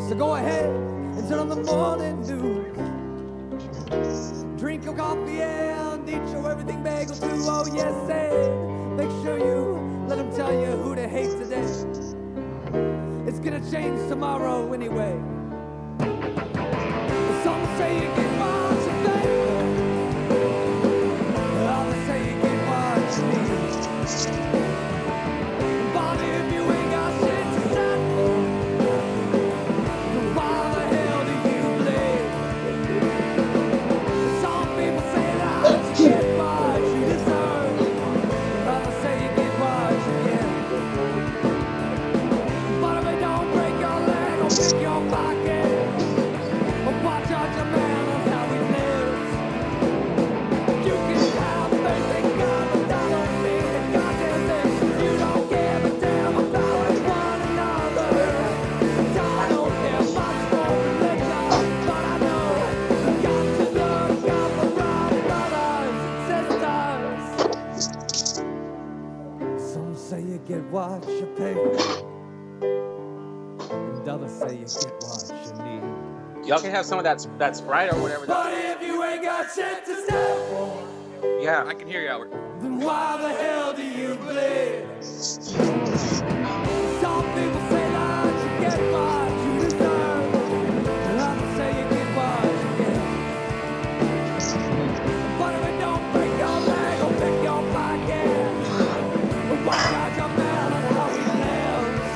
So go ahead and turn on the morning news. Drink your coffee and eat your everything bagel too. Oh yes, and make sure you let them tell you who to hate today. It's gonna change tomorrow anyway. Some say you get what you pay for. Others say you get what you need. But if you ain't got shit to stand for, then why the hell do you bleed? Some people say that you get what you deserve. Others say you get what you get. But if it don't break your leg or pick your pocket, or watch out your man on how he lives. You can have faith in God, but that don't mean a goddamn thing. You don't give a damn about one another. I don't care much for religion, but I know we got to look out for our brothers and sisters. Some say you get what you pay for, and others say you get what you need. Y'all can have some of that Sprite or whatever. But if you ain't got shit to stand for, Yeah. I can hear you, Albert. then why the hell do you bleed? Some people say that you get what you deserve, and others say you get what you get. But if it don't break your leg or pick your pocket, or watch out your man on how he lives.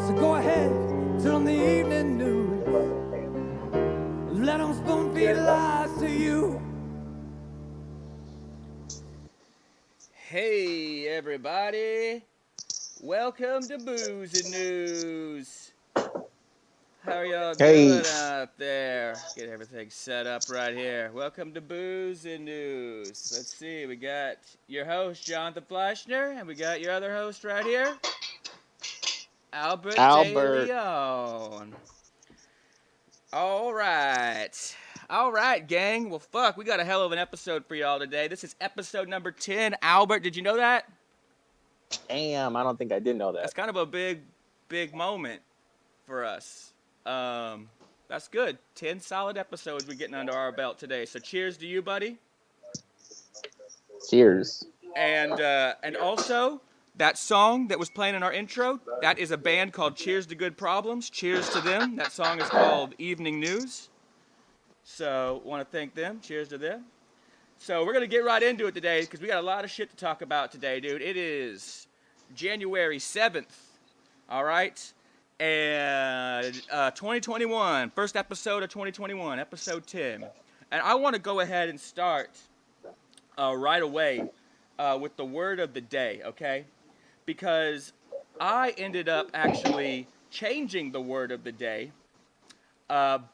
So go ahead, turn on the evening news. Let them spoon feed lies to you. Hey, everybody. Welcome to Booze and News. How are y'all doing out there? Get everything set up right here. Welcome to Booze and News. Let's see, we got your host, Jonathan Fleissner, and we got your other host right here, Albert. Deleon. All right, gang. Well, fuck, we got a hell of an episode for y'all today. This is episode number 10. Albert, did you know that? Damn, I don't think I did know That's that. kind of a big moment for us. That's good. 10 solid episodes we're getting under our belt today. So cheers to you, buddy. Cheers. And also, that song that was playing in our intro, that is a band called Cheers to Good Problems. Cheers to them. That song is called Evening News. So, want to thank them. Cheers to them. So, we're going to get right into it today because we got a lot of shit to talk about today, dude. It is January 7th, all right? And 2021, first episode of 2021, episode 10. And I want to go ahead and start right away with the word of the day, okay? Because I ended up actually changing the word of the day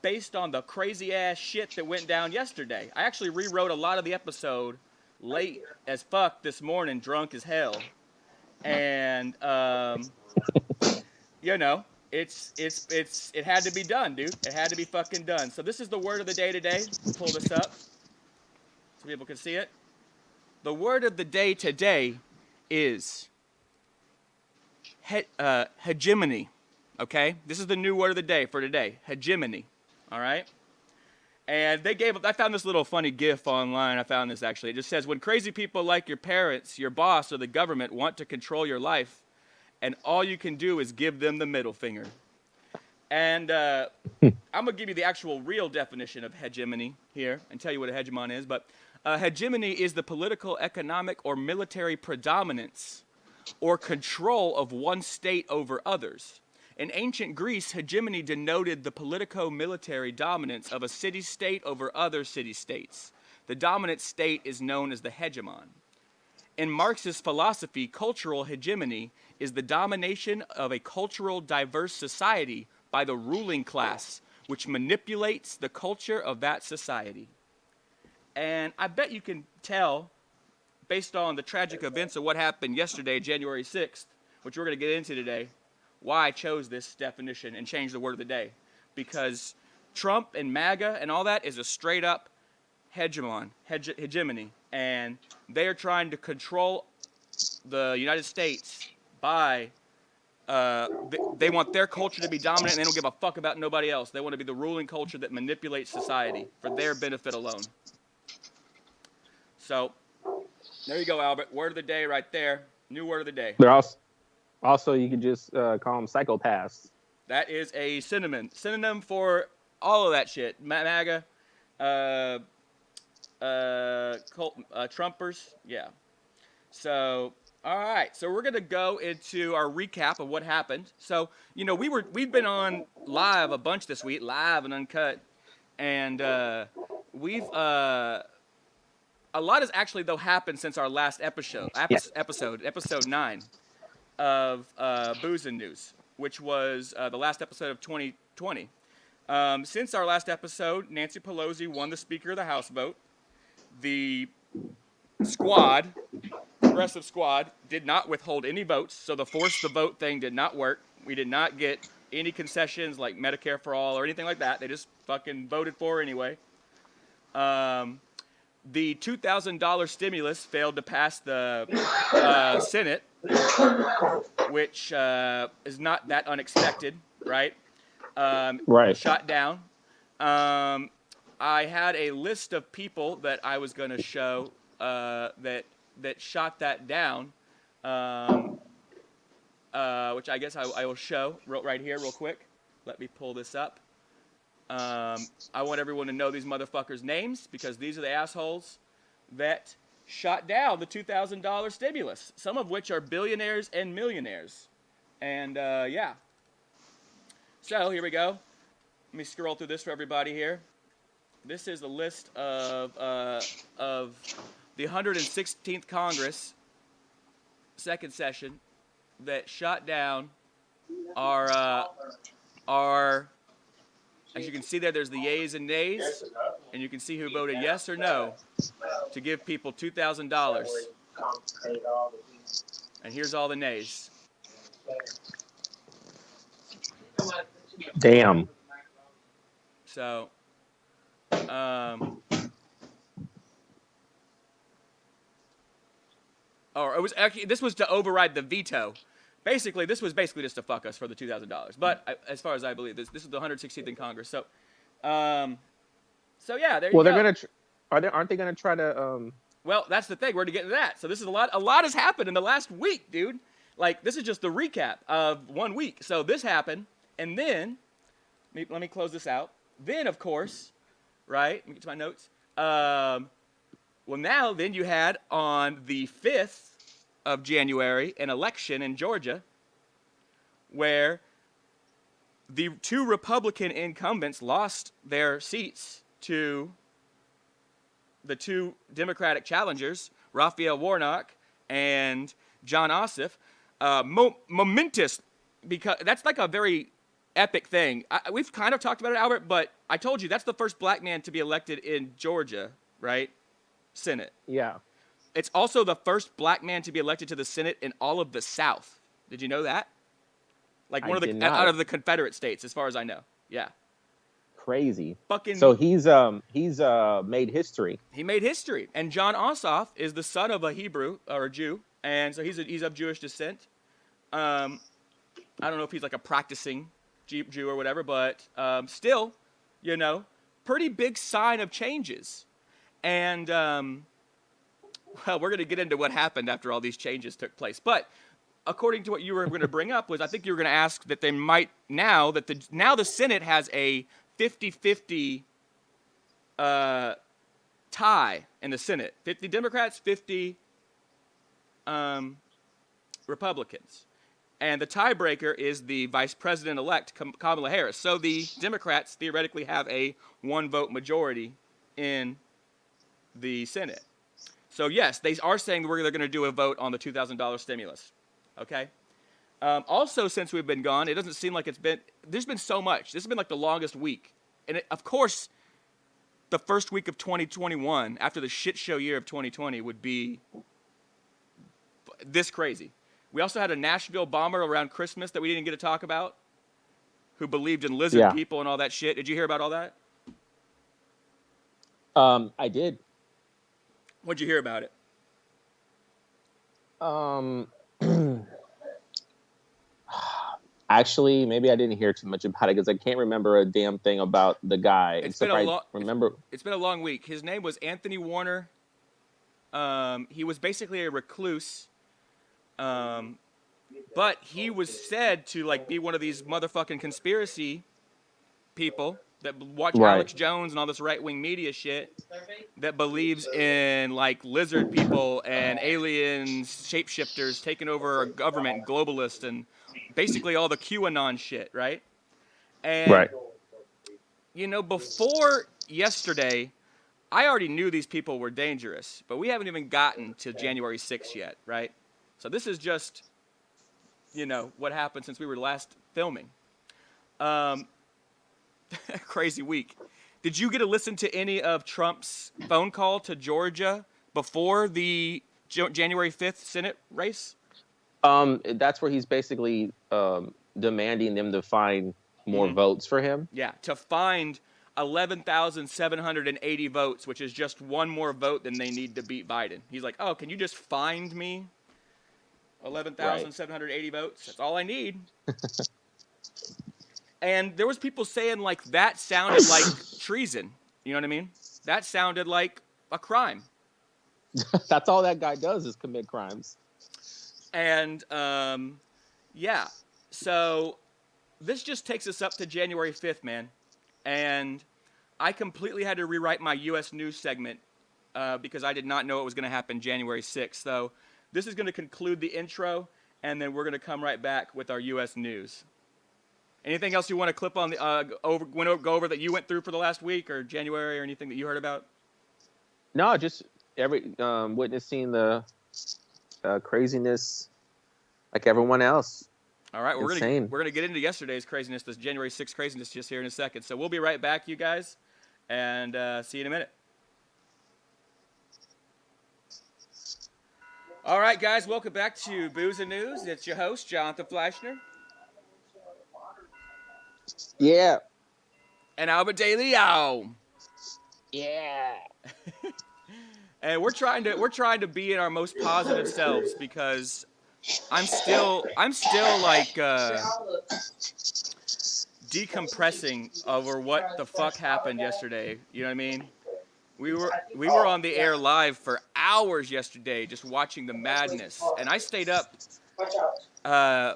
based on the crazy ass shit that went down yesterday. I actually rewrote a lot of the episode late as fuck this morning, drunk as hell. And you know, it had to be done, dude. It had to be fucking done. So this is the word of the day today. Pull this up so people can see it. The word of the day today is hegemony. Okay? This is the new word of the day for today. Hegemony. All right? And I found this little funny GIF online. I found this actually. It just says, when crazy people like your parents, your boss, or the government want to control your life, and all you can do is give them the middle finger. And I'm going to give you the actual real definition of hegemony here and tell you what a hegemon is. But hegemony is the political, economic, or military predominance or control of one state over others. In ancient Greece, hegemony denoted the politico-military dominance of a city-state over other city-states. The dominant state is known as the hegemon. In Marxist philosophy, cultural hegemony is the domination of a cultural diverse society by the ruling class, which manipulates the culture of that society. And I bet you can tell, based on the tragic events of what happened yesterday, January 6th, which we're going to get into today, why I chose this definition and changed the word of the day. Because Trump and MAGA and all that is a straight up hegemony. And they are trying to control the United States by, they want their culture to be dominant and they don't give a fuck about nobody else. They want to be the ruling culture that manipulates society for their benefit alone. So, there you go, Albert. Word of the day right there. New word of the day. They're also you could just call them psychopaths. That is a synonym for all of that shit. MAGA, Trumpers, yeah. So, all right. So we're gonna go into our recap of what happened. So, you know, we've been on live a bunch this week, live and uncut, and we've a lot has actually though happened since our last episode, episode 9 of Booze and News, which was the last episode of 2020. Since our last episode, Nancy Pelosi won the Speaker of the House vote. The progressive squad, did not withhold any votes, so the force the vote thing did not work. We did not get any concessions like Medicare for all or anything like that. They just fucking voted for it anyway. The $2,000 stimulus failed to pass the Senate, which is not that unexpected, right? Right. Shot down. I had a list of people that I was going to show that shot that down, which I guess I will show right here real quick. Let me pull this up. I want everyone to know these motherfuckers' names because these are the assholes that shot down the $2,000 stimulus, some of which are billionaires and millionaires. And, yeah. So, here we go. Let me scroll through this for everybody here. This is a list of the 116th Congress, second session, that shot down our as you can see there's the yeas and nays, and you can see who voted yes or no to give people $2,000. And here's all the nays. Damn. So, or it was actually, this was to override the veto. Basically, this was just to fuck us for the $2,000. But as far as I believe, this is the 116th in Congress. So, so yeah, there you go. Well, they're gonna aren't they gonna try to? Well, that's the thing. We're to get into that. So this is a lot. A lot has happened in the last week, dude. Like this is just the recap of 1 week. So this happened, and then let me close this out. Then, of course, right? Let me get to my notes. Well, now then you had on the 5th of January an election in Georgia where the 2 Republican incumbents lost their seats to the 2 Democratic challengers, Raphael Warnock and John Ossoff. Momentous, because that's like a very epic thing. We've kind of talked about it, Albert, but I told you that's the first black man to be elected in Georgia, right? Senate. Yeah. It's also the first black man to be elected to the Senate in all of the South. Did you know that? Like one of the out of the Confederate states, as far as I know. Yeah. Crazy. Fucking. So he's made history. He made history, and John Ossoff is the son of a Hebrew or a Jew, and so he's of Jewish descent. I don't know if he's like a practicing Jew or whatever, but still, you know, pretty big sign of changes, and. Well, we're going to get into what happened after all these changes took place. But according to what you were going to bring up was I think you were going to ask that they might now the Senate has a 50-50 tie in the Senate. 50 Democrats, 50 Republicans. And the tiebreaker is the Vice President-elect Kamala Harris. So the Democrats theoretically have a 1-vote majority in the Senate. So, yes, they are saying they're going to do a vote on the $2,000 stimulus, okay? Also, since we've been gone, it doesn't seem like there's been so much. This has been like the longest week. And, of course, the first week of 2021, after the shit show year of 2020, would be this crazy. We also had a Nashville bomber around Christmas that we didn't get to talk about, who believed in lizard people and all that shit. Did you hear about all that? I did. What'd you hear about it? Actually, maybe I didn't hear too much about it because I can't remember a damn thing about the guy. It's been a long week. His name was Anthony Warner. He was basically a recluse. But he was said to like be one of these motherfucking conspiracy people that watch Alex Jones and all this right-wing media shit that believes in like lizard people and aliens, shapeshifters taking over our government, globalists, and basically all the QAnon shit, right? And you know, before yesterday, I already knew these people were dangerous, but we haven't even gotten to January 6th yet, right? So this is just, you know, what happened since we were last filming. Crazy week. Did you get to listen to any of Trump's phone call to Georgia before the January 5th Senate race? That's where he's basically demanding them to find more votes for him. Yeah, to find 11,780 votes, which is just one more vote than they need to beat Biden. He's like, oh, can you just find me 11,780 votes? That's all I need. And there was people saying, like, that sounded like treason. You know what I mean? That sounded like a crime. That's all that guy does is commit crimes. And, yeah. So this just takes us up to January 5th, man. And I completely had to rewrite my U.S. News segment because I did not know it was going to happen January 6th. So this is going to conclude the intro, and then we're going to come right back with our U.S. News. Anything else you want to clip on the go over that you went through for the last week or January or anything that you heard about? No, just witnessing the craziness like everyone else. All right, well, we're gonna get into yesterday's craziness, this January 6th craziness, just here in a second. So we'll be right back, you guys, and see you in a minute. All right, guys, welcome back to Booze and News. It's your host, Jonathan Fleissner. Yeah. And Albert Deleon. Yeah. And we're trying to be in our most positive selves because I'm still like decompressing over what the fuck happened yesterday. You know what I mean? We were on the air live for hours yesterday just watching the madness. And I stayed up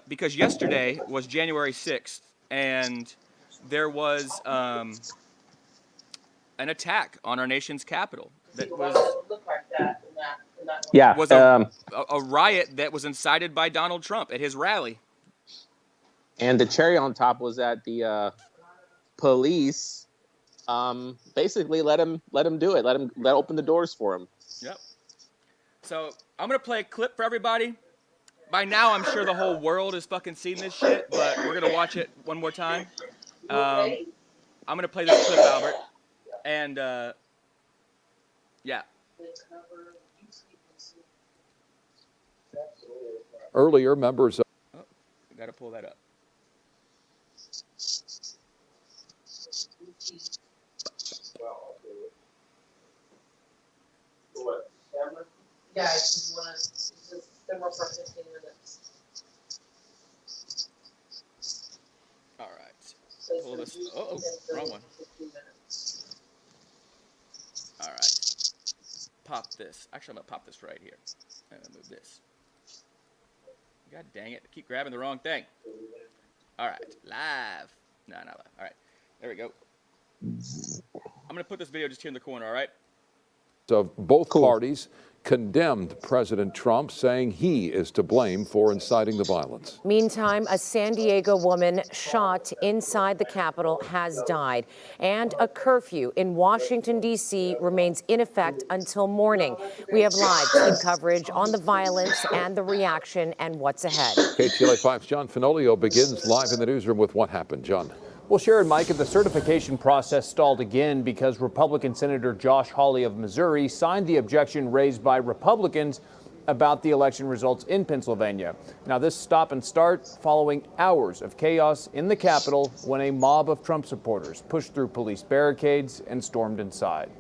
because yesterday was January 6th and there was an attack on our nation's capital that was a riot that was incited by Donald Trump at his rally. And the cherry on top was that the police basically let him do it. Let open the doors for him. Yep. So I'm gonna play a clip for everybody. By now, I'm sure the whole world has fucking seen this shit, but we're gonna watch it one more time. I'm gonna play this clip, Albert, and yeah. Earlier, members of... Oh, we gotta pull that up. Yeah, I just want to simmer for 15 minutes. All right. Pull this. Oh, wrong one. All right. Pop this. Actually, I'm gonna pop this right here. I'm gonna move this. God dang it! I keep grabbing the wrong thing. All right, live. No, not live. All right, there we go. I'm gonna put this video just here in the corner. All right. Of both parties condemned President Trump, saying he is to blame for inciting the violence. Meantime, a San Diego woman shot inside the Capitol has died, and a curfew in Washington, D.C. remains in effect until morning. We have live team coverage on the violence and the reaction and what's ahead. KTLA 5's John Finolio begins live in the newsroom with what happened. John. Well, Sharon, Mike, the certification process stalled again because Republican Senator Josh Hawley of Missouri signed the objection raised by Republicans about the election results in Pennsylvania. Now, this stop and start following hours of chaos in the Capitol when a mob of Trump supporters pushed through police barricades and stormed inside.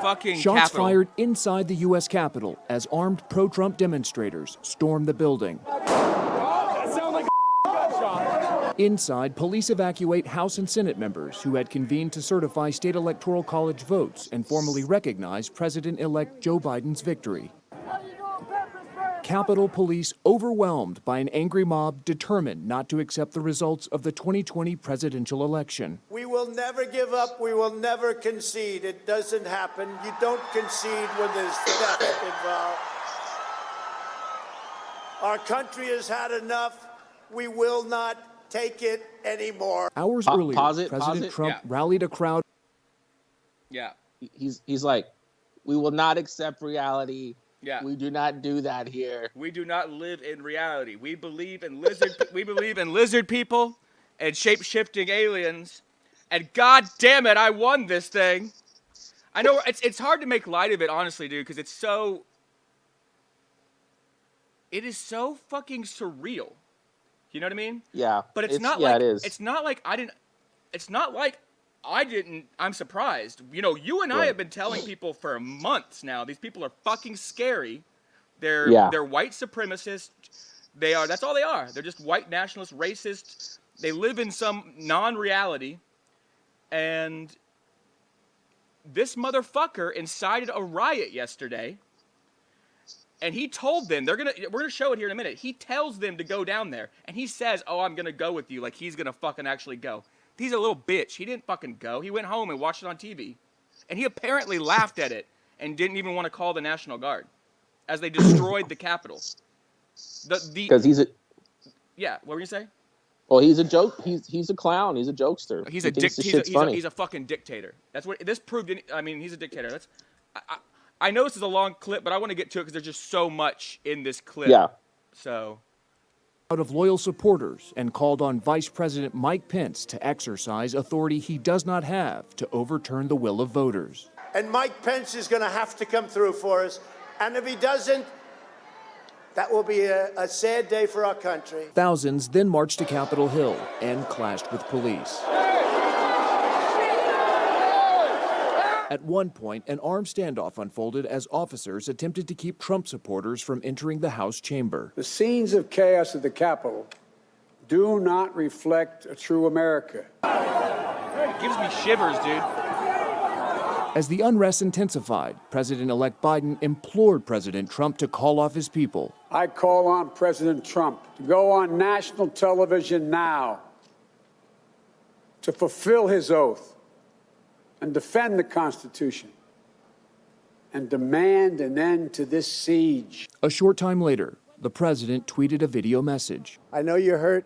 Fucking Shots Capitol. fired inside the U.S. Capitol as armed pro-Trump demonstrators stormed the building. Inside, police evacuate House and Senate members who had convened to certify state electoral college votes and formally recognize President-elect Joe Biden's victory. Capitol Police overwhelmed by an angry mob determined not to accept the results of the 2020 presidential election. We will never give up. We will never concede. It doesn't happen. You don't concede when there's theft involved. Our country has had enough. We will not take it anymore. Hours earlier, pause it. President Trump Yeah. rallied a crowd. Yeah. He's like, we will not accept reality. Yeah. We do not do that here. We do not live in reality. We believe in lizard people and shape-shifting aliens. And god damn it, I won this thing. I know it's hard to make light of it, honestly, dude, because it is so fucking surreal. You know what I mean? Yeah. But it's not yeah, like it is. it's not like I didn't. I'm surprised. You know, you and I have been telling people for months now. These people are fucking scary. They're white supremacists. They are. That's all they are. They're just white nationalists, racists. They live in some non-reality. And this motherfucker incited a riot yesterday. And he told them we're gonna show it here in a minute. He tells them to go down there, and he says, "Oh, I'm gonna go with you." Like he's gonna fucking actually go. He's a little bitch. He didn't fucking go. He went home and watched it on TV, and he apparently laughed at it and didn't even want to call the National Guard as they destroyed the Capitol. Because he's a yeah. What were you say? well, he's a joke. He's a clown. He's a jokester. He's He a thinks this shit's funny. he's a fucking dictator. That's what this proved. I mean, he's a dictator. I know this is a long clip, but I want to get to it because there's just so much in this clip. Yeah. So. Out of loyal supporters and called on Vice President Mike Pence to exercise authority he does not have to overturn the will of voters. And Mike Pence is going to have to come through for us. And if he doesn't, that will be a sad day for our country. Thousands then marched to Capitol Hill and clashed with police. At one point, an armed standoff unfolded as officers attempted to keep Trump supporters from entering the House chamber. The scenes of chaos at the Capitol do not reflect a true America. It gives me shivers, dude. As the unrest intensified, President-elect Biden implored President Trump to call off his people. I call on President Trump to go on national television now to fulfill his oath and defend the Constitution and demand an end to this siege. A short time later, the president tweeted a video message. I know you're hurt.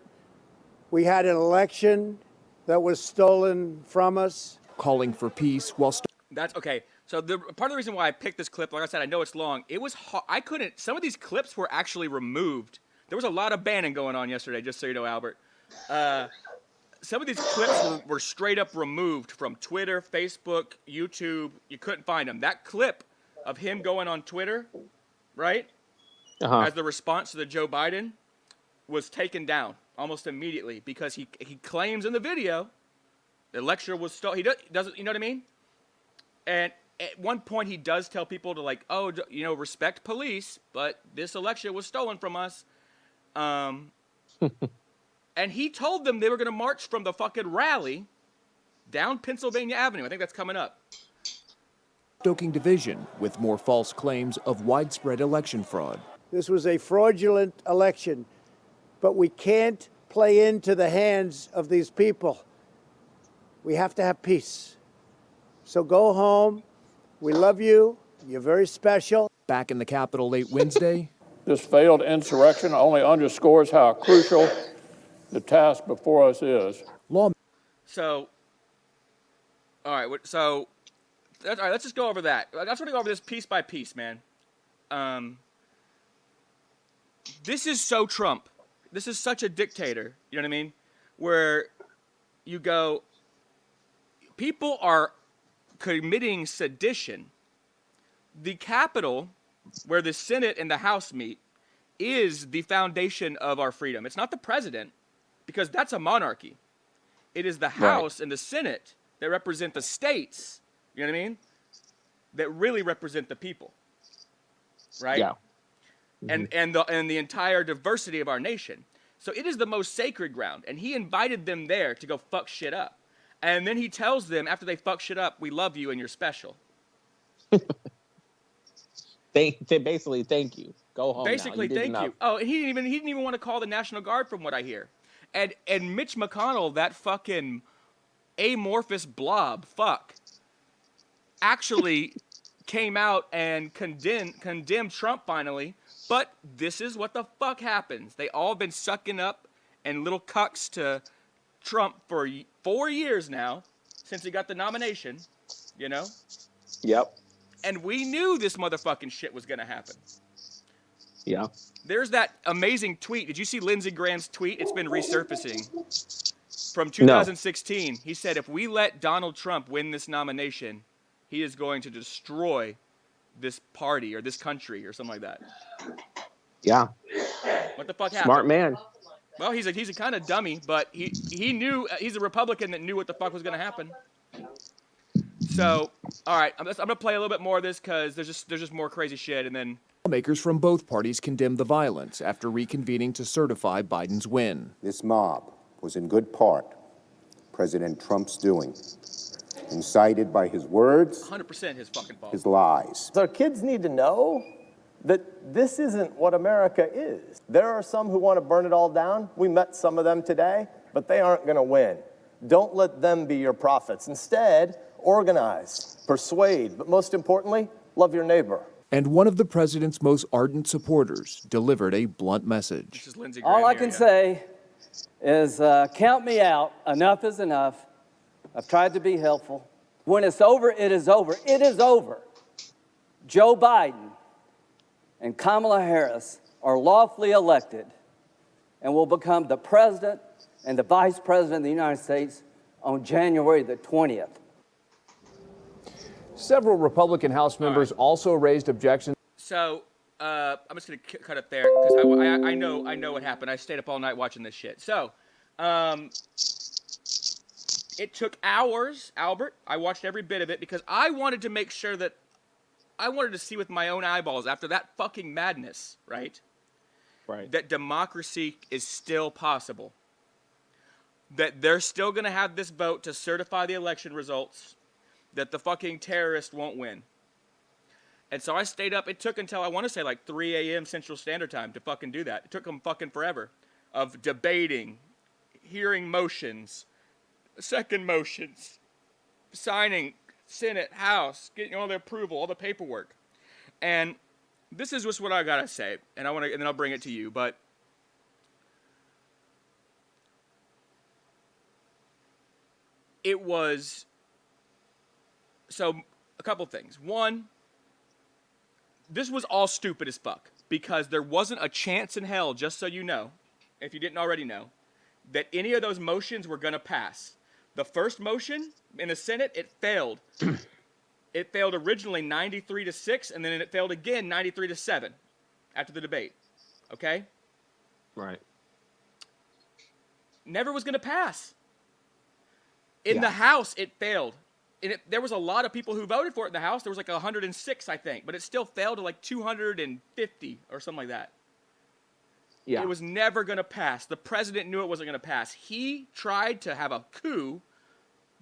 We had an election that was stolen from us. Calling for peace while That's okay. So part of the reason why I picked this clip, like I said, I know it's long. It was I couldn't. Some of these clips were actually removed. There was a lot of banning going on yesterday, just so you know, Albert. Some of these clips were straight up removed from Twitter, Facebook, YouTube. You couldn't find them. That clip of him going on Twitter, right, as the response to the Joe Biden, was taken down almost immediately because he claims in the video the lecture was stolen. He doesn't, you know what I mean? And at one point he does tell people to respect police, but this election was stolen from us. And he told them they were going to march from the fucking rally down Pennsylvania Avenue. I think that's coming up. stoking division with more false claims of widespread election fraud. This was a fraudulent election, but we can't play into the hands of these people. We have to have peace. So go home. We love you. You're very special. Back in the Capitol late Wednesday. This failed insurrection only underscores how crucial the task before us is. So, all right. So, all right. Let's just go over that. I just want to go over this piece by piece, man. This is so Trump. This is such a dictator. You know what I mean? Where you go, People are committing sedition. The Capitol, where the Senate and the House meet, is the foundation of our freedom. It's not the president, because that's a monarchy. It is the House and the Senate that represent the states, you know what I mean? That really represent the people, right? Yeah. And the entire diversity of our nation. So it is the most sacred ground, and he invited them there to go fuck shit up. And then he tells them, after they fuck shit up, we love you and you're special. Basically, thank you. Go home. Basically, now. You did thank enough. you. Oh, and he didn't even want to call the National Guard, from what I hear. And Mitch McConnell, that fucking amorphous blob, actually came out and condemned Trump finally. But this is what the fuck happens. They all been sucking up and little cucks to Trump for 4 years now, since he got the nomination, you know? Yep. And we knew this motherfucking shit was gonna happen. Yeah. There's that amazing tweet. Did you see Lindsey Graham's tweet? It's been resurfacing. From 2016, he said, if we let Donald Trump win this nomination, he is going to destroy this party or this country or something like that. Yeah. What the fuck happened? Smart man. Well, he's a kind of dummy, but he knew, he's a Republican that knew what the fuck was going to happen. So, all right, I'm going to play a little bit more of this because there's just more crazy shit, and then... Lawmakers from both parties condemned the violence after reconvening to certify Biden's win. This mob was in good part President Trump's doing, incited by his words, 100% his fucking fault. his lies. Our kids need to know that this isn't what America is. There are some who want to burn it all down. We met some of them today, but they aren't going to win. Don't let them be your prophets. Instead, organize, persuade, but most importantly, love your neighbor. And one of the president's most ardent supporters delivered a blunt message. This is Lindsey Graham All I here, can yeah. say is count me out. Enough is enough. I've tried to be helpful. When it's over, it is over. It is over. Joe Biden and Kamala Harris are lawfully elected and will become the president and the vice president of the United States on January the 20th. Several Republican House members also raised objections. So, I'm just going to cut it there because I know what happened. I stayed up all night watching this shit. So, it took hours, Albert. I watched every bit of it because I wanted to make sure that I wanted to see with my own eyeballs after that fucking madness, right? Right. That democracy is still possible. That they're still going to have this vote to certify the election results. That the fucking terrorist won't win. And so I stayed up. It took until, I want to say, like 3 a.m. Central Standard Time to fucking do that. It took them fucking forever of debating, hearing motions, second motions, signing, Senate, House, getting all the approval, all the paperwork. And this is just what I got to say. And then I'll bring it to you. But it was... So, a couple things. One, this was all stupid as fuck because there wasn't a chance in hell, just so you know, if you didn't already know, that any of those motions were going to pass. The first motion in the Senate, it failed. It failed originally 93-6, and then it failed again 93-7 after the debate. Okay? Right. Never was going to pass. In the House, it failed. And there was a lot of people who voted for it in the House. There was like 106, I think. But it still failed to like 250 or something like that. Yeah. It was never going to pass. The president knew it wasn't going to pass. He tried to have a coup,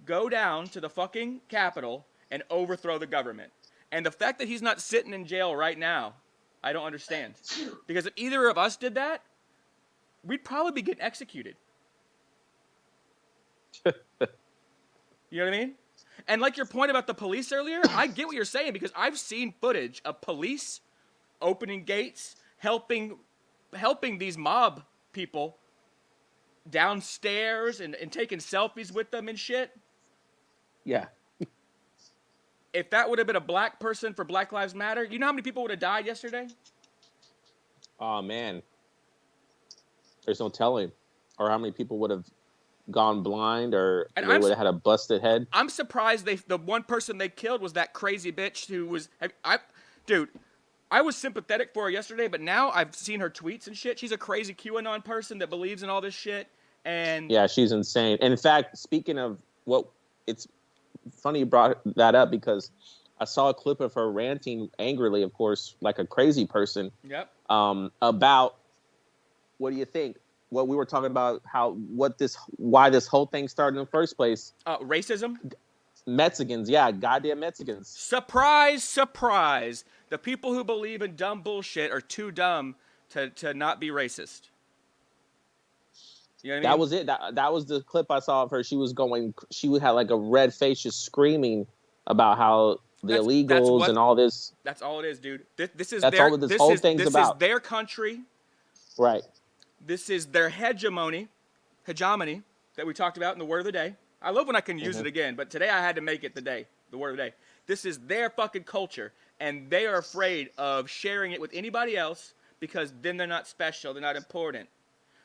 go down to the fucking Capitol, and overthrow the government. And the fact that he's not sitting in jail right now, I don't understand. Because if either of us did that, we'd probably be getting executed. You know what I mean? And like your point about the police earlier, I get what you're saying because I've seen footage of police opening gates, helping these mob people downstairs and taking selfies with them and shit. Yeah. If that would have been a black person for Black Lives Matter, you know how many people would have died yesterday? Oh, man. There's no telling. Or how many people would have gone blind or And they would have had a busted head. I'm surprised the one person they killed was that crazy bitch who was dude. I was sympathetic for her yesterday, but now I've seen her tweets and shit. She's a crazy QAnon person that believes in all this shit. And Yeah, she's insane. In fact, speaking of it's funny you brought that up because I saw a clip of her ranting angrily, of course, like a crazy person. Yep. About what do you think? What we were talking about, why this whole thing started in the first place. Racism? Mexicans, yeah, goddamn Mexicans. Surprise, surprise. The people who believe in dumb bullshit are too dumb to not be racist. You know what I mean? That was it. That was the clip I saw of her. She had like a red face just screaming about how the illegals and all this. That's all it is, dude. This is their country. Right. This is their hegemony that we talked about in the word of the day. I love when I can use it again, but today I had to make it the word of the day. This is their fucking culture, and they are afraid of sharing it with anybody else because then they're not special, they're not important.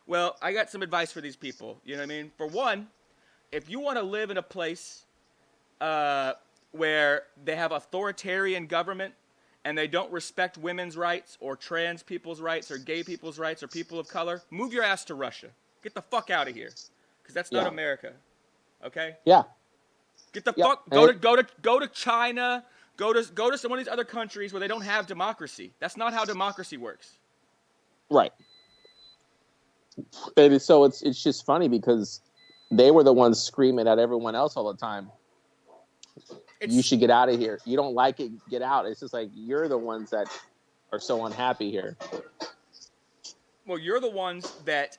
Well, I got some advice for these people. You know what I mean? For one, if you want to live in a place where they have authoritarian government and they don't respect women's rights or trans people's rights or gay people's rights or people of color, move your ass to Russia. Get the fuck out of here, because that's not America. Okay? Yeah. Get the fuck. Go to China. Go to some of these other countries where they don't have democracy. That's not how democracy works. Right. And so it's just funny because they were the ones screaming at everyone else all the time. You should get out of here. You don't like it, get out. It's just like you're the ones that are so unhappy here. Well, you're the ones that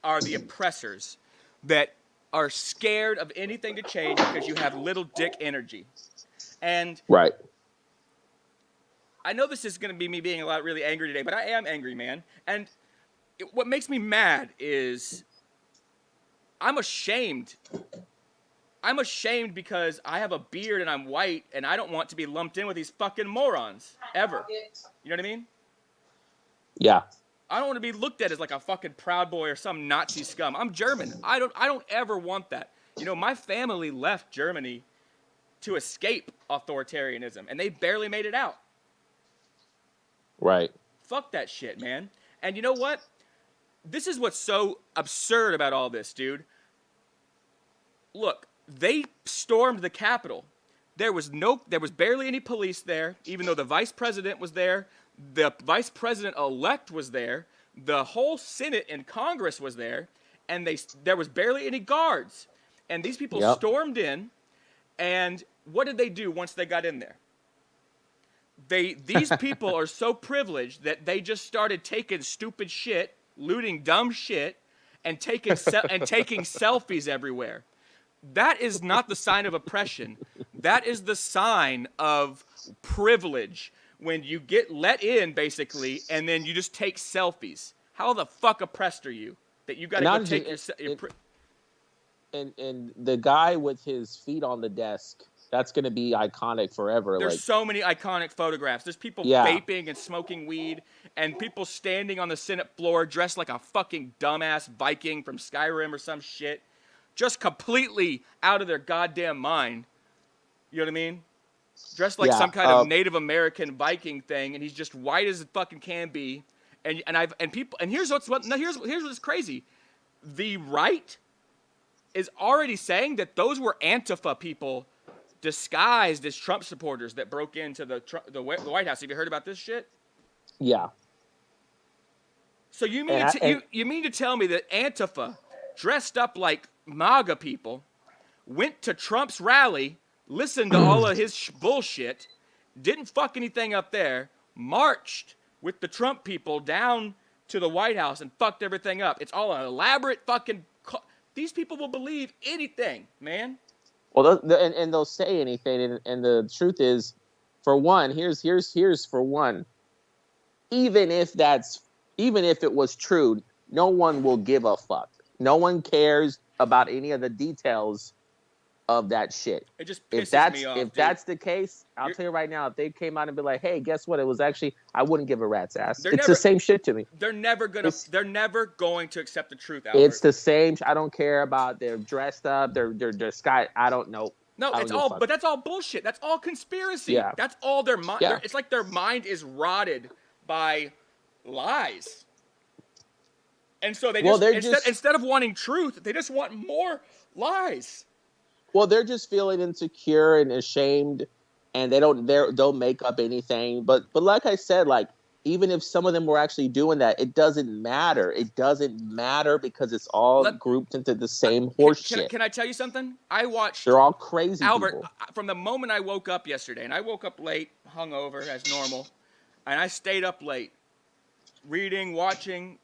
are the oppressors, that are scared of anything to change because you have little dick energy. And right. I know this is going to be me being really angry today, but I am angry, man. And what makes me mad is I'm ashamed. I'm ashamed because I have a beard and I'm white and I don't want to be lumped in with these fucking morons ever. You know what I mean? Yeah. I don't want to be looked at as like a fucking Proud Boy or some Nazi scum. I'm German. I don't ever want that. You know, my family left Germany to escape authoritarianism, and they barely made it out. Right. Fuck that shit, man. And you know what? This is what's so absurd about all this, dude. Look, they stormed the Capitol. There was barely any police there, even though the vice president was there. The vice president-elect was there. The whole Senate and Congress was there. And there was barely any guards. And these people stormed in. And what did they do once they got in there? These people are so privileged that they just started taking stupid shit, looting dumb shit, and taking selfies everywhere. That is not the sign of oppression. That is the sign of privilege. When you get let in, basically, and then you just take selfies. How the fuck oppressed are you that you got to go take your and the guy with his feet on the desk, that's going to be iconic forever. There's so many iconic photographs. There's people vaping and smoking weed, and people standing on the Senate floor dressed like a fucking dumbass Viking from Skyrim or some shit, just completely out of their goddamn mind. You know what I mean? Dressed like some kind of Native American Viking thing, and he's just white as it fucking can be. And here's what's crazy. The right is already saying that those were Antifa people disguised as Trump supporters that broke into the White House. Have you heard about this shit? Yeah. So you mean to tell me that Antifa, dressed up like MAGA people, went to Trump's rally, listened to all of his bullshit, didn't fuck anything up there, marched with the Trump people down to the White House and fucked everything up? It's all an elaborate fucking... These people will believe anything, man. Well, and they'll say anything, and the truth is, for one, here's for one. Even if it was true, no one will give a fuck. No one cares about any of the details of that shit. It just pisses me off. If that's the case, I'll tell you right now, if they came out and be like, "Hey, guess what? It was actually," I wouldn't give a rat's ass. It's the same shit to me. They're never going to accept the truth, Albert. It's the same. I don't care about they're dressed up. They're sky. I don't know. No, it's all. But that's all bullshit. That's all conspiracy. Yeah. That's all their mind. Yeah. It's like their mind is rotted by lies. And so they instead of wanting truth, they just want more lies. Well, they're just feeling insecure and ashamed, and they'll make up anything. But like I said, like even if some of them were actually doing that, it doesn't matter. It doesn't matter because it's all grouped into the same horse shit. Can I tell you something? I watched. They're all crazy. Albert, people. From the moment I woke up yesterday, and I woke up late, hungover as normal, and I stayed up late, reading, watching,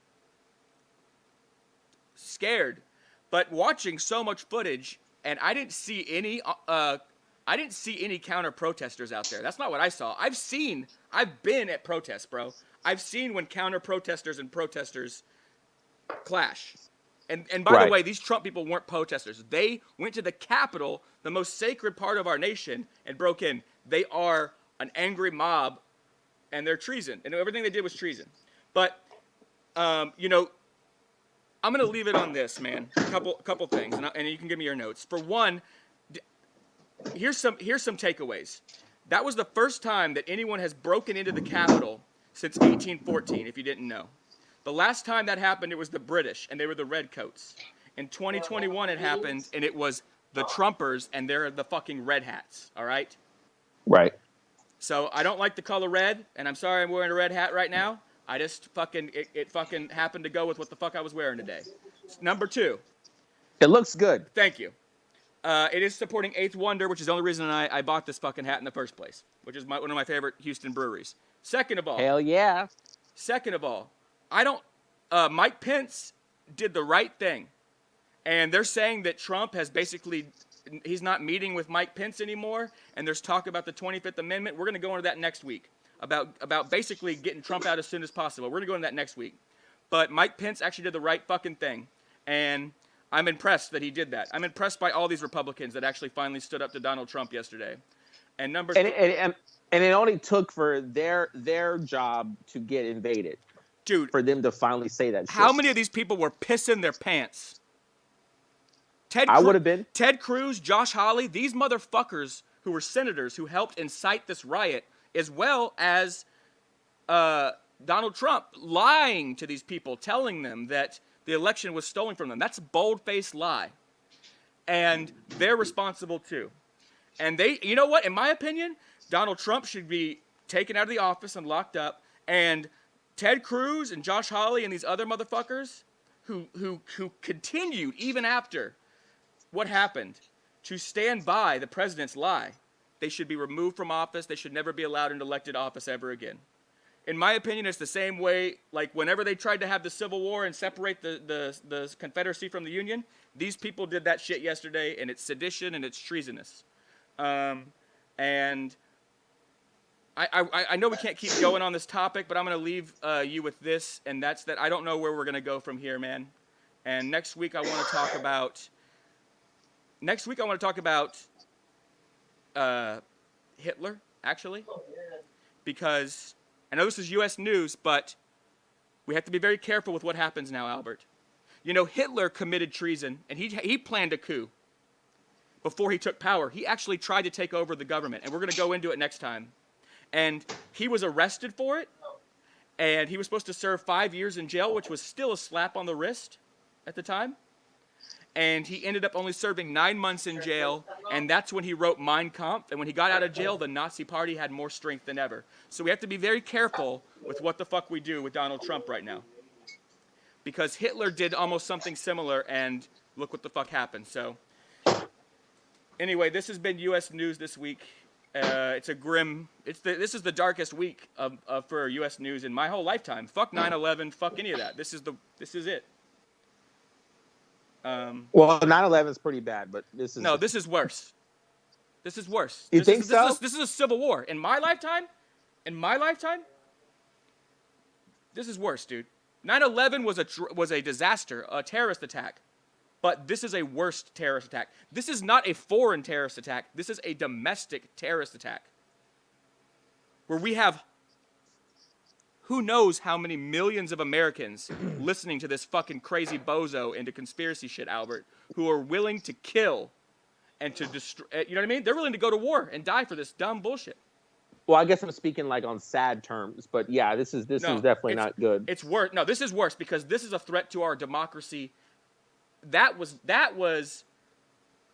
scared, but watching so much footage, and I didn't see any counter protesters out there. That's not what I saw. I've been at protests, bro. I've seen when counter protesters and protesters clash. And by the way, these Trump people weren't protesters. They went to the Capitol, the most sacred part of our nation, and broke in. They are an angry mob, and they're treason. And everything they did was treason. But, you know, I'm going to leave it on this, man. A couple things, and you can give me your notes. For one, here's some takeaways. That was the first time that anyone has broken into the Capitol since 1814, if you didn't know. The last time that happened, it was the British, and they were the Redcoats. In 2021, it happened, and it was the Trumpers, and they're the fucking Red Hats, all right? Right. So I don't like the color red, and I'm sorry I'm wearing a red hat right now. I just it fucking happened to go with what the fuck I was wearing today. Number two. It looks good. Thank you. It is supporting Eighth Wonder, which is the only reason I bought this fucking hat in the first place, which is one of my favorite Houston breweries. Second of all. Hell yeah. Second of all, Mike Pence did the right thing. And they're saying that Trump has he's not meeting with Mike Pence anymore, and there's talk about the 25th Amendment. We're going to go into that next week, about basically getting Trump out as soon as possible. We're going to go into that next week. But Mike Pence actually did the right fucking thing, and I'm impressed that he did that. I'm impressed by all these Republicans that actually finally stood up to Donald Trump yesterday. And and it only took for their job to get invaded. Dude. For them to finally say that shit. How many of these people were pissing their pants? I would have been. Ted Cruz, Josh Hawley, these motherfuckers who were senators who helped incite this riot, as well as Donald Trump lying to these people, telling them that the election was stolen from them. That's a bold-faced lie. And they're responsible too. And you know what? In my opinion, Donald Trump should be taken out of the office and locked up. And Ted Cruz and Josh Hawley and these other motherfuckers who continued, even after what happened, to stand by the president's lie, they should be removed from office. They should never be allowed in elected office ever again. In my opinion, it's the same way, like whenever they tried to have the Civil War and separate the Confederacy from the Union, these people did that shit yesterday, and it's sedition and it's treasonous. And I know we can't keep going on this topic, but I'm going to leave you with this, and that's that I don't know where we're going to go from here, man. And next week I want to talk about Hitler, actually, because I know this is U.S. news, but we have to be very careful with what happens now, Albert. You know, Hitler committed treason, and he planned a coup before he took power. He actually tried to take over the government, and we're going to go into it next time. And he was arrested for it, and he was supposed to serve 5 years in jail, which was still a slap on the wrist at the time. And he ended up only serving 9 months in jail, and that's when he wrote Mein Kampf. And when he got out of jail, the Nazi Party had more strength than ever. So we have to be very careful with what the fuck we do with Donald Trump right now. Because Hitler did almost something similar, and look what the fuck happened. So anyway, this has been U.S. News this week. It's a grim. This is the darkest week for U.S. news in my whole lifetime. Fuck 9/11. Fuck any of that. This is it. Well, 9/11 is pretty bad, but this is this is worse. This is worse. You think so? This is a civil war in my lifetime. This is worse, dude. 9/11 was a disaster, a terrorist attack. But this is a worse terrorist attack. This is not a foreign terrorist attack. This is a domestic terrorist attack. Where we have who knows how many millions of Americans listening to this fucking crazy bozo into conspiracy shit, Albert, who are willing to kill and to destroy. You know what I mean? They're willing to go to war and die for this dumb bullshit. Well, I guess I'm speaking like on sad terms, but yeah, this is definitely not good. It's worse. No, this is worse because this is a threat to our democracy. That was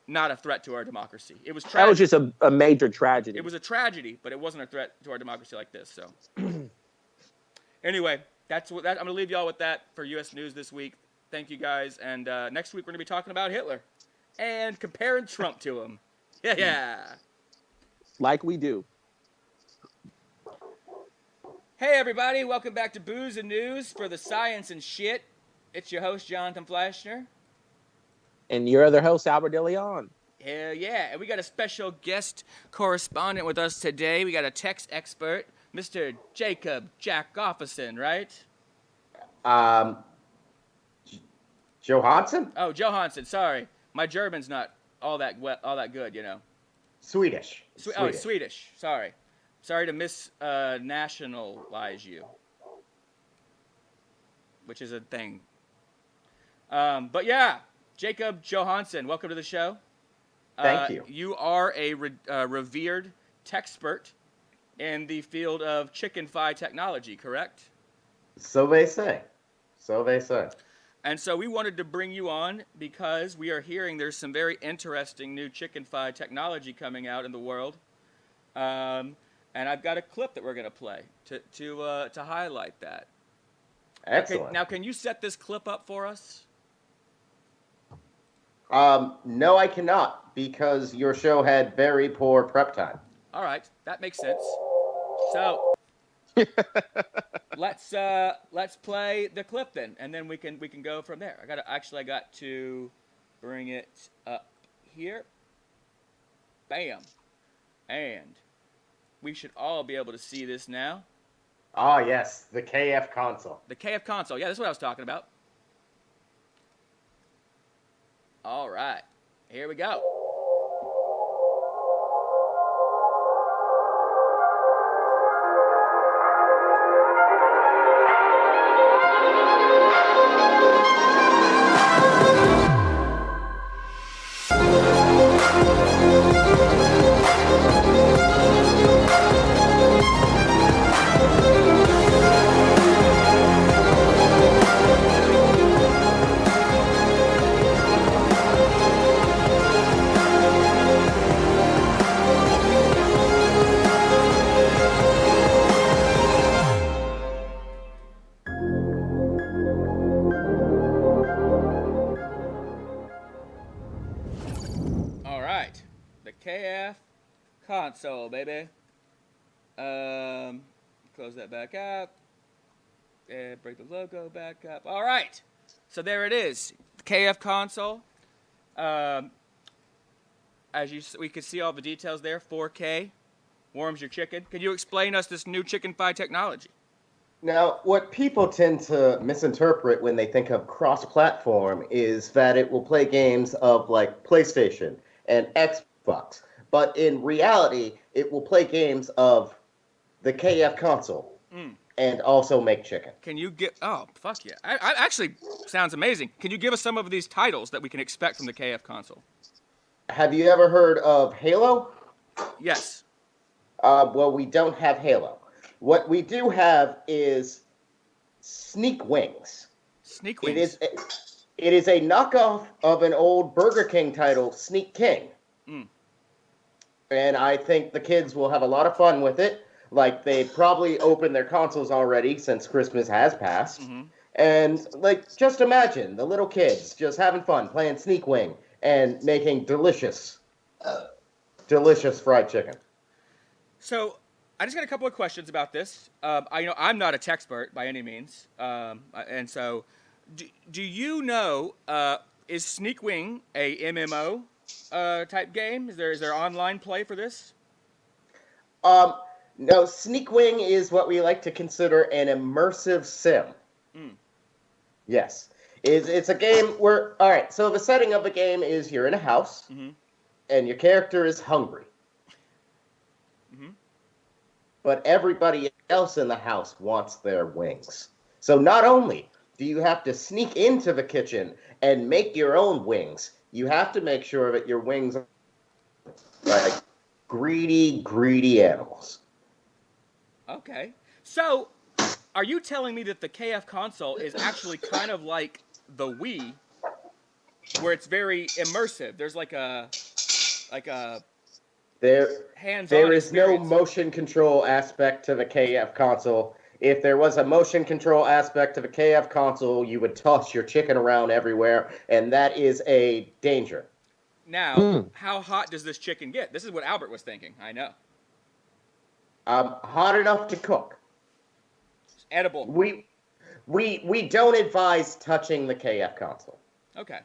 not a threat to our democracy. It was tragic. That was just a major tragedy. It was a tragedy, but it wasn't a threat to our democracy like this. So, anyway, I'm going to leave y'all with that for U.S. News this week. Thank you guys, and next week we're going to be talking about Hitler and comparing Trump to him. Yeah. Like we do. Hey everybody, welcome back to Booze and News for the Science and Shit. It's your host, Jonathan Fleissner. And your other host, Albert Deleon. Hell yeah, and we got a special guest correspondent with us today. We got a text expert, Mr. Jacob Jack Offerson, right? Johansson? Oh, Johansson, sorry. My German's not all that good, you know. Swedish. Oh, Swedish, sorry. Sorry to nationalize you, which is a thing. But yeah, Jacob Johansson, welcome to the show. Thank you. You are a revered techspert in the field of chicken fi technology, correct? So they say. So they say. And so we wanted to bring you on because we are hearing there's some very interesting new chicken fi technology coming out in the world. And I've got a clip that we're going to play to highlight that. Excellent. Now, can you set this clip up for us? No, I cannot, because your show had very poor prep time. All right, that makes sense. So let's play the clip then, and then we can go from there. I got to bring it up here. Bam, and we should all be able to see this now. Ah, yes, the KF console. The KF console. Yeah, that's what I was talking about. All right, here we go. KF console, baby. Close that back up. And bring the logo back up. All right. So there it is. The KF console. We could see all the details there. 4K. Warms your chicken. Can you explain us this new chicken fi technology? Now, what people tend to misinterpret when they think of cross-platform is that it will play games of like PlayStation and Xbox. But in reality, it will play games of the KF console and also make chicken. Can you get... Oh, fuck yeah. I actually, sounds amazing. Can you give us some of these titles that we can expect from the KF console? Have you ever heard of Halo? Yes. Well, we don't have Halo. What we do have is Sneak Wings. Sneak Wings? It is a knockoff of an old Burger King title, Sneak King. And I think the kids will have a lot of fun with it. Like, they probably opened their consoles already since Christmas has passed. And, like, just imagine the little kids just having fun playing Sneak Wing and making delicious fried chicken. So, I just got a couple of questions about this. I'm not a techspert by any means. And so, do you know, is Sneak Wing a MMO type game? Is there online play for this? No, Sneak Wing is what we like to consider an immersive sim. Yes. It's a game where, all right, so the setting of the game is you're in a house, and your character is hungry. But everybody else in the house wants their wings. So not only do you have to sneak into the kitchen and make your own wings, you have to make sure that your wings are like greedy animals. Okay. So, are you telling me that the KF console is actually kind of like the Wii, where it's very immersive? There's like a hands-on There is no experience. motion control aspect to the KF console. If there was a motion control aspect to the KF console, you would toss your chicken around everywhere, and that is a danger. Now, how hot does this chicken get? This is what Albert was thinking. I know. Hot enough to cook. It's edible. We don't advise touching the KF console. Okay.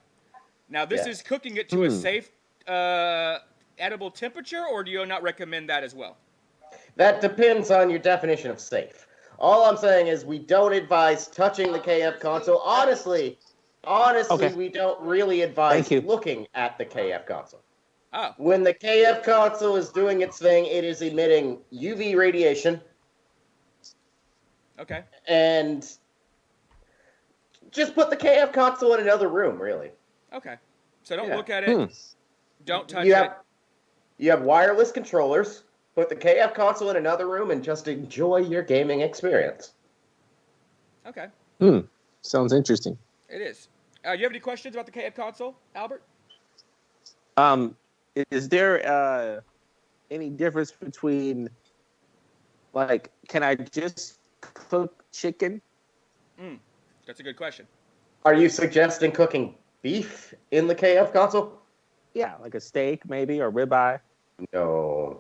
Now, this is cooking it to a safe, edible temperature, or do you not recommend that as well? That depends on your definition of safe. All I'm saying is we don't advise touching the KF console. Honestly, we don't really advise looking at the KF console. Oh. When the KF console is doing its thing, it is emitting UV radiation. Okay. And just put the KF console in another room, really. Okay. So don't look at it. Don't touch You it. have wireless controllers. Put the KF console in another room and just enjoy your gaming experience. Okay. Sounds interesting. It is. You have any questions about the KF console, Albert? Is there any difference between, like, can I just cook chicken? That's a good question. Are you suggesting cooking beef in the KF console? Yeah, like a steak maybe, or ribeye. No.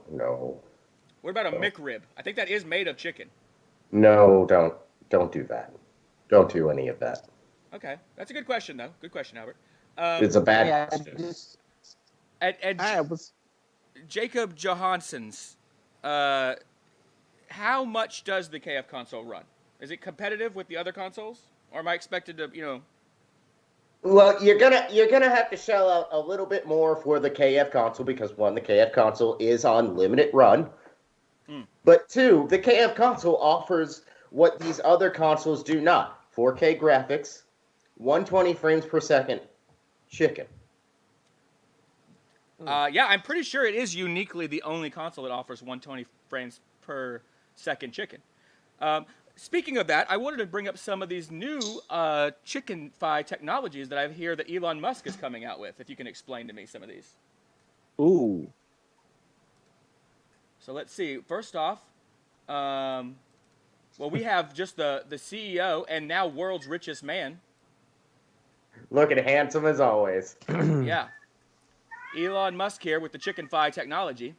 What about a McRib? I think that is made of chicken. No, don't do that. Don't do any of that. Okay, that's a good question, though. Good question, Albert. It's a bad question. Jacob Johansson's, how much does the KF console run? Is it competitive with the other consoles, or am I expected to, Well, you're gonna have to shell out a little bit more for the KF console because one, the KF console is on limited run, but two, the KF console offers what these other consoles do not: 4K graphics, 120 frames per second, chicken. Yeah, I'm pretty sure it is uniquely the only console that offers 120 frames per second chicken. Speaking of that, I wanted to bring up some of these new chicken-fi technologies that I hear that Elon Musk is coming out with, if you can explain to me some of these. Ooh. So let's see. First off, we have just the CEO and now world's richest man. Looking handsome as always. Yeah. Elon Musk here with the chicken-fi technology.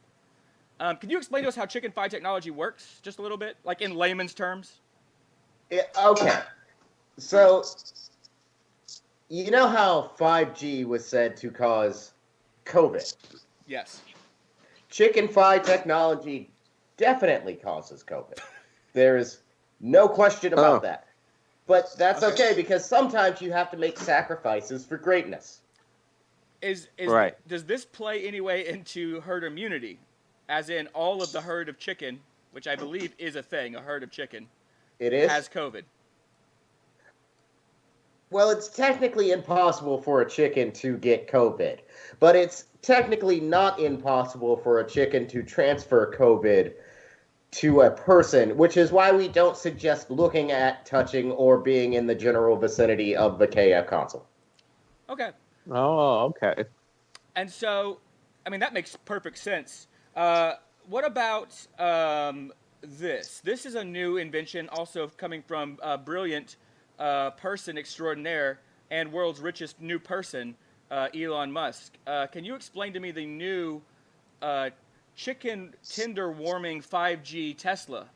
Can you explain to us how chicken-fi technology works, just a little bit, like in layman's terms? Okay. So, you know how 5G was said to cause COVID? Yes. Chicken-fi technology definitely causes COVID. There is no question about that. But that's okay because sometimes you have to make sacrifices for greatness. Right. Does this play anyway into herd immunity? As in all of the herd of chicken, which I believe is a thing, a herd of chicken, it is? has COVID. Well, it's technically impossible for a chicken to get COVID, but it's technically not impossible for a chicken to transfer COVID to a person, which is why we don't suggest looking at, touching, or being in the general vicinity of the KF console. Okay. Oh, okay. And so, I mean, that makes perfect sense. What about this? This is a new invention, also coming from a brilliant person extraordinaire and world's richest new person, Elon Musk. Can you explain to me the new chicken tender warming 5G Tesla?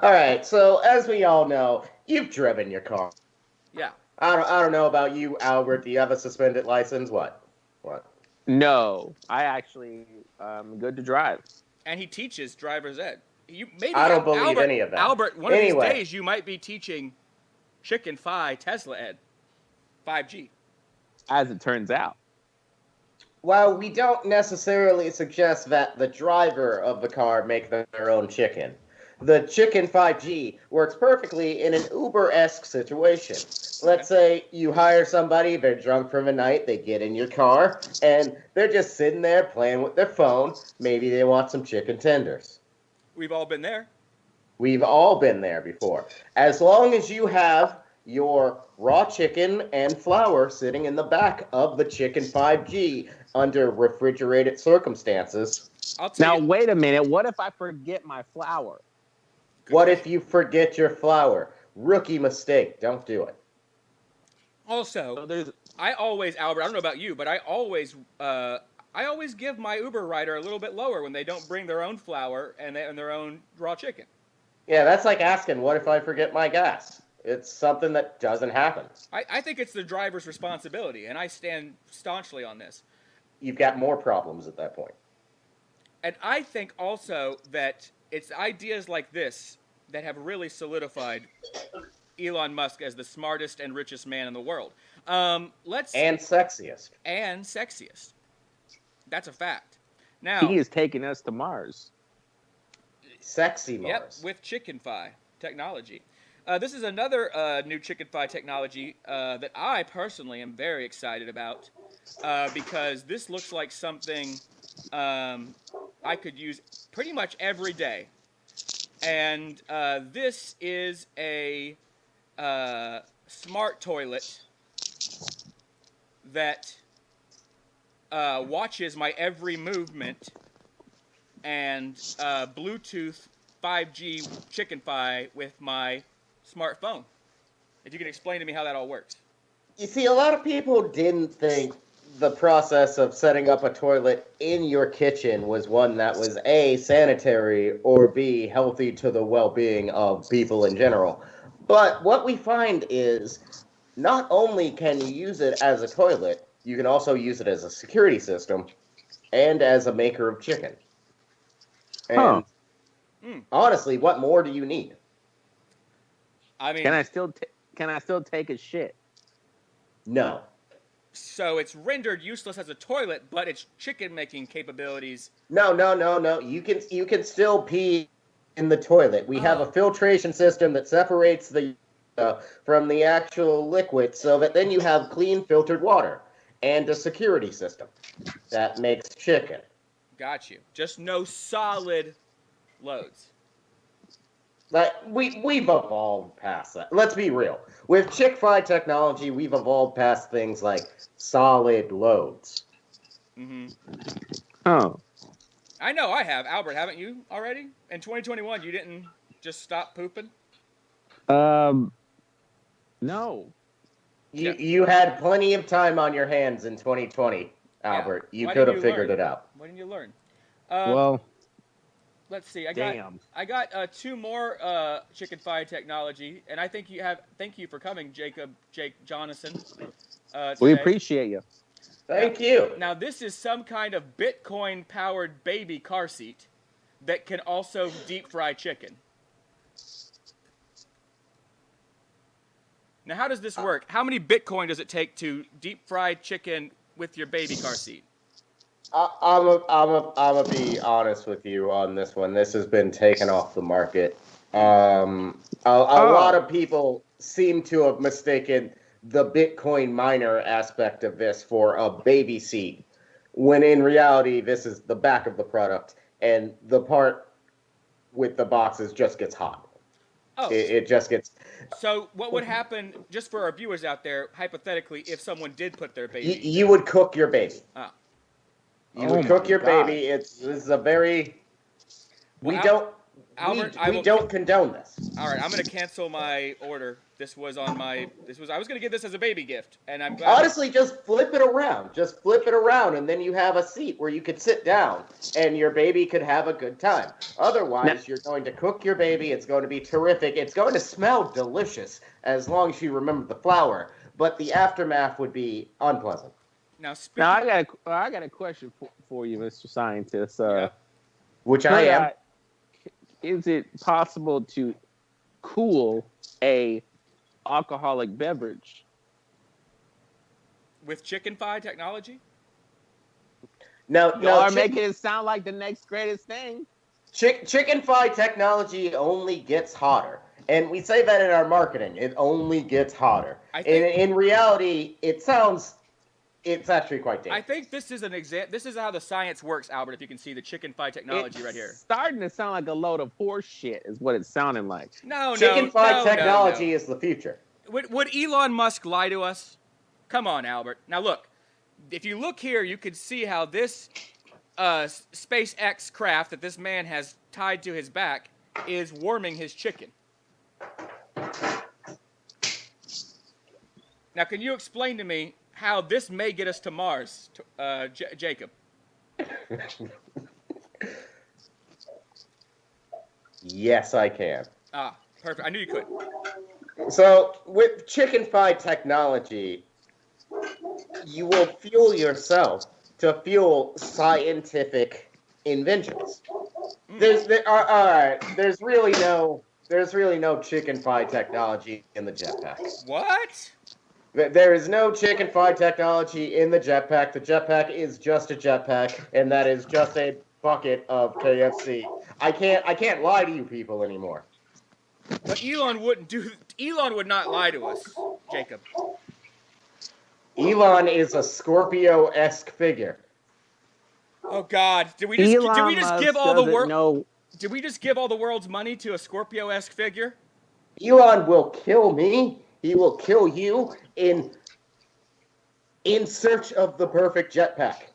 All right, so as we all know, you've driven your car. Yeah. I don't know about you, Albert. Do you have a suspended license? What? No, I actually am good to drive. And he teaches driver's ed. Maybe I don't believe Albert, any of that. Albert, one of these days you might be teaching chicken fi Tesla, Ed. 5G. As it turns out. While we don't necessarily suggest that the driver of the car make their own chicken, the chicken 5G works perfectly in an Uber-esque situation. Let's say you hire somebody, they're drunk from a night, they get in your car, and they're just sitting there playing with their phone. Maybe they want some chicken tenders. We've all been there. We've all been there before. As long as you have your raw chicken and flour sitting in the back of the chicken 5G under refrigerated circumstances. Now, wait a minute. What if I forget my flour? What if you forget your flour? Rookie mistake. Don't do it. Also, I always, Albert, I don't know about you, but I always give my Uber rider a little bit lower when they don't bring their own flour and their own raw chicken. Yeah, that's like asking, what if I forget my gas? It's something that doesn't happen. I think it's the driver's responsibility, and I stand staunchly on this. You've got more problems at that point. And I think also that it's ideas like this that have really solidified Elon Musk as the smartest and richest man in the world. And sexiest. And sexiest. That's a fact. Now he is taking us to Mars. Sexy Mars. Yep, with chicken fi technology. This is another new chicken fi technology that I personally am very excited about because this looks like something I could use pretty much every day. And this is a smart toilet that watches my every movement and Bluetooth 5G chicken fi with my smartphone. If you can explain to me how that all works. You see, a lot of people didn't think the process of setting up a toilet in your kitchen was one that was A, sanitary, or B, healthy to the well-being of people in general. But what we find is not only can you use it as a toilet, you can also use it as a security system and as a maker of chicken. And honestly, what more do you need? I mean, can I still take a shit? No. So it's rendered useless as a toilet, but its chicken making capabilities. No. You can still pee in the toilet. We have a filtration system that separates the from the actual liquid, so that then you have clean filtered water, and a security system that makes chicken. Got you. Just no solid loads. Like we've evolved past that. Let's be real. With Chick-fil-A technology, we've evolved past things like solid loads. Mm-hmm. Oh. I know I have. Albert, haven't you already? In 2021, you didn't just stop pooping? No. You had plenty of time on your hands in 2020, Albert. Yeah. You could have figured it out. Why didn't you learn? Well, let's see. I got two more chicken fi technology, and I think you have. Thank you for coming, Jake Jonathan. We appreciate you. Thank you. Now this is some kind of Bitcoin-powered baby car seat that can also deep fry chicken. Now, how does this work? How many Bitcoin does it take to deep fry chicken with your baby car seat? I'm gonna be honest with you on this one. This has been taken off the market. A lot of people seem to have mistaken the Bitcoin miner aspect of this for a baby seat, when in reality, this is the back of the product, and the part with the boxes just gets hot. Oh. It just gets... So what would happen, just for our viewers out there, hypothetically, if someone did put their baby... You would cook your baby. Oh. You would cook your baby. This is a very... We don't condone this. All right, I'm going to cancel my order. I was going to give this as a baby gift, and I'm glad. Honestly, just flip it around. Just flip it around, and then you have a seat where you could sit down, and your baby could have a good time. Otherwise, you're going to cook your baby. It's going to be terrific. It's going to smell delicious as long as you remember the flour, but the aftermath would be unpleasant. Now I got a question for you, Mr. Scientist. Which I am. Is it possible to cool a alcoholic beverage. With chicken-fi technology? Y'all are making it sound like the next greatest thing. Chicken fi technology only gets hotter. And we say that in our marketing. It only gets hotter. In reality, it's actually quite dangerous. I think this is an example. This is how the science works, Albert, if you can see the chicken-fi technology right here. It's starting to sound like a load of horse shit is what it's sounding like. Chicken-fi technology is the future. Would Elon Musk lie to us? Come on, Albert. Now look, if you look here, you can see how this SpaceX craft that this man has tied to his back is warming his chicken. Now, can you explain to me how this may get us to Mars, Jacob? Yes, I can. Ah, perfect. I knew you could. So, with chicken-fi technology, you will fuel yourself to fuel scientific inventions. There's really no chicken-fi technology in the jetpack. What? There is no chicken-fi technology in the jetpack. The jetpack is just a jetpack, and that is just a bucket of KFC. I can't lie to you people anymore. But Elon would not lie to us, Jacob. Elon is a Scorpio-esque figure. Oh God! Did we just give all the world's money to a Scorpio-esque figure? Elon will kill me. He will kill you in search of the perfect jetpack.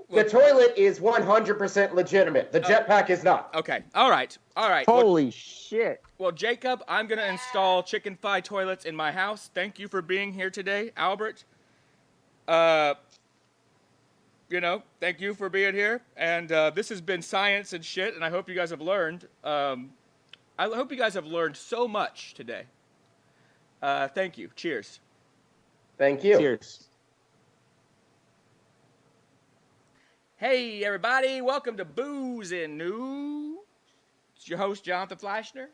The toilet is 100% legitimate. The jetpack is not. Okay. All right. Holy shit. Well, Jacob, I'm going to install chicken-fi toilets in my house. Thank you for being here today, Albert. Thank you for being here. And this has been science and shit, and I hope you guys have learned. I hope you guys have learned so much today. Thank you. Cheers. Thank you. Cheers. Hey, everybody. Welcome to Booze and News. It's your host, Jonathan Fleissner.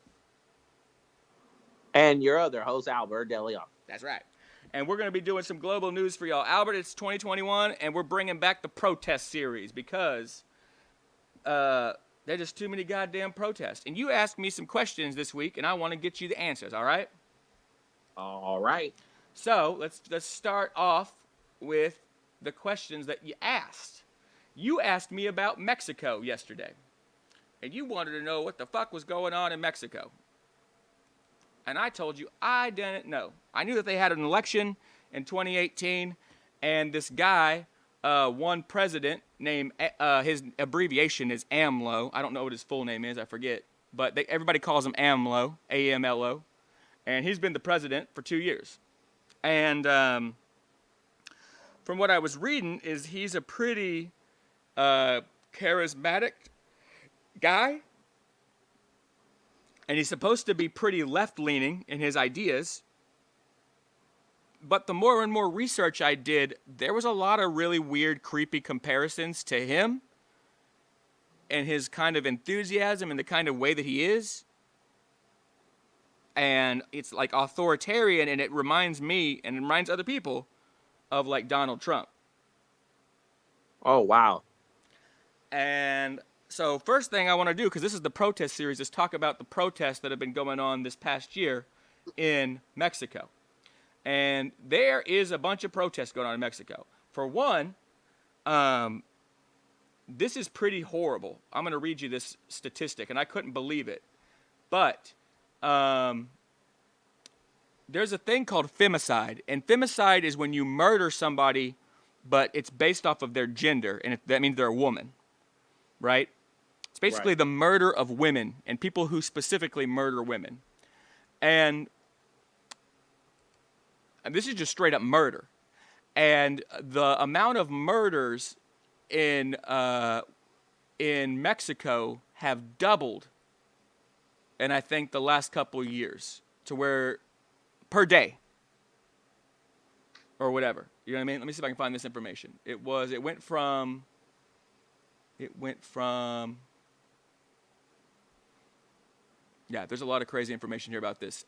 And your other host, Albert Deleon. That's right. And we're going to be doing some global news for y'all. Albert, it's 2021, and we're bringing back the protest series because there's just too many goddamn protests. And you asked me some questions this week, and I want to get you the answers, all right? All right. So let's start off with the questions that you asked. You asked me about Mexico yesterday, and you wanted to know what the fuck was going on in Mexico. And I told you I didn't know. I knew that they had an election in 2018, and this guy won president named, his abbreviation is AMLO. I don't know what his full name is, I forget. But everybody calls him AMLO, A-M-L-O. And he's been the president for 2 years. And from what I was reading is he's a pretty charismatic guy. And he's supposed to be pretty left-leaning in his ideas. But the more and more research I did, there was a lot of really weird, creepy comparisons to him and his kind of enthusiasm and the kind of way that he is. And it's like authoritarian, and it reminds me, and it reminds other people, of like Donald Trump. Oh, wow. And so first thing I want to do, because this is the protest series, is talk about the protests that have been going on this past year in Mexico. And there is a bunch of protests going on in Mexico. For one, this is pretty horrible. I'm going to read you this statistic, and I couldn't believe it. But there's a thing called femicide. And femicide is when you murder somebody, but it's based off of their gender, and that means they're a woman, right? It's basically the murder of women and people who specifically murder women. And this is just straight up murder. And the amount of murders in Mexico have doubled in, I think, the last couple of years to where per day or whatever. You know what I mean? Let me see if I can find this information. It went from Yeah, there's a lot of crazy information here about this.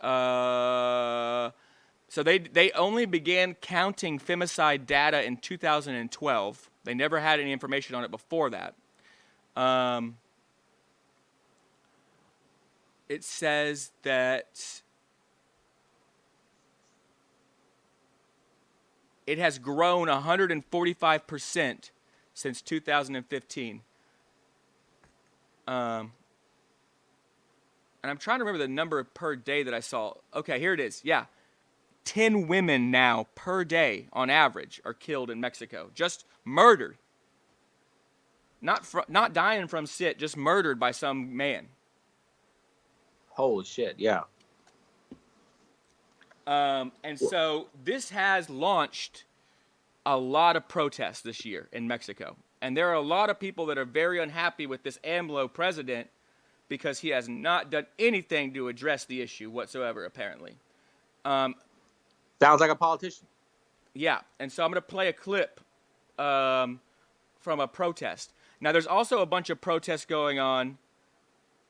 So they only began counting femicide data in 2012. They never had any information on it before that. It says that it has grown 145% since 2015. And I'm trying to remember the number per day that I saw. Okay, here it is. Yeah. 10 women now per day on average are killed in Mexico. Just murdered. Not dying from shit, just murdered by some man. Holy shit, yeah. And so this has launched a lot of protests this year in Mexico. And there are a lot of people that are very unhappy with this AMLO president because he has not done anything to address the issue whatsoever, apparently. Sounds like a politician. Yeah, and so I'm going to play a clip from a protest. Now, there's also a bunch of protests going on.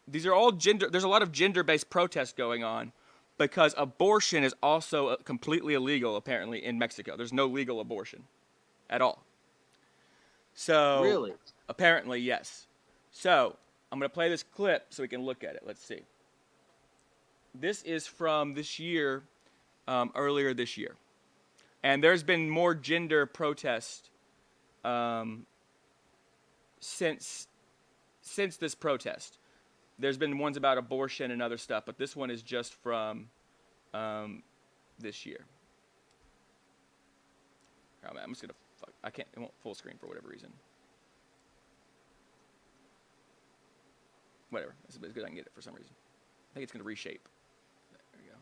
These are all there's a lot of gender-based protests going on because abortion is also completely illegal, apparently, in Mexico. There's no legal abortion at all. So, really? Apparently, yes. So, I'm going to play this clip so we can look at it. Let's see. This is from this year, earlier this year. And there's been more gender protests since this protest. There's been ones about abortion and other stuff, but this one is just from this year. Oh, man, I'm just gonna. It won't full screen for whatever reason. Whatever. It's as good as I can get it for some reason. I think it's gonna reshape. There you go.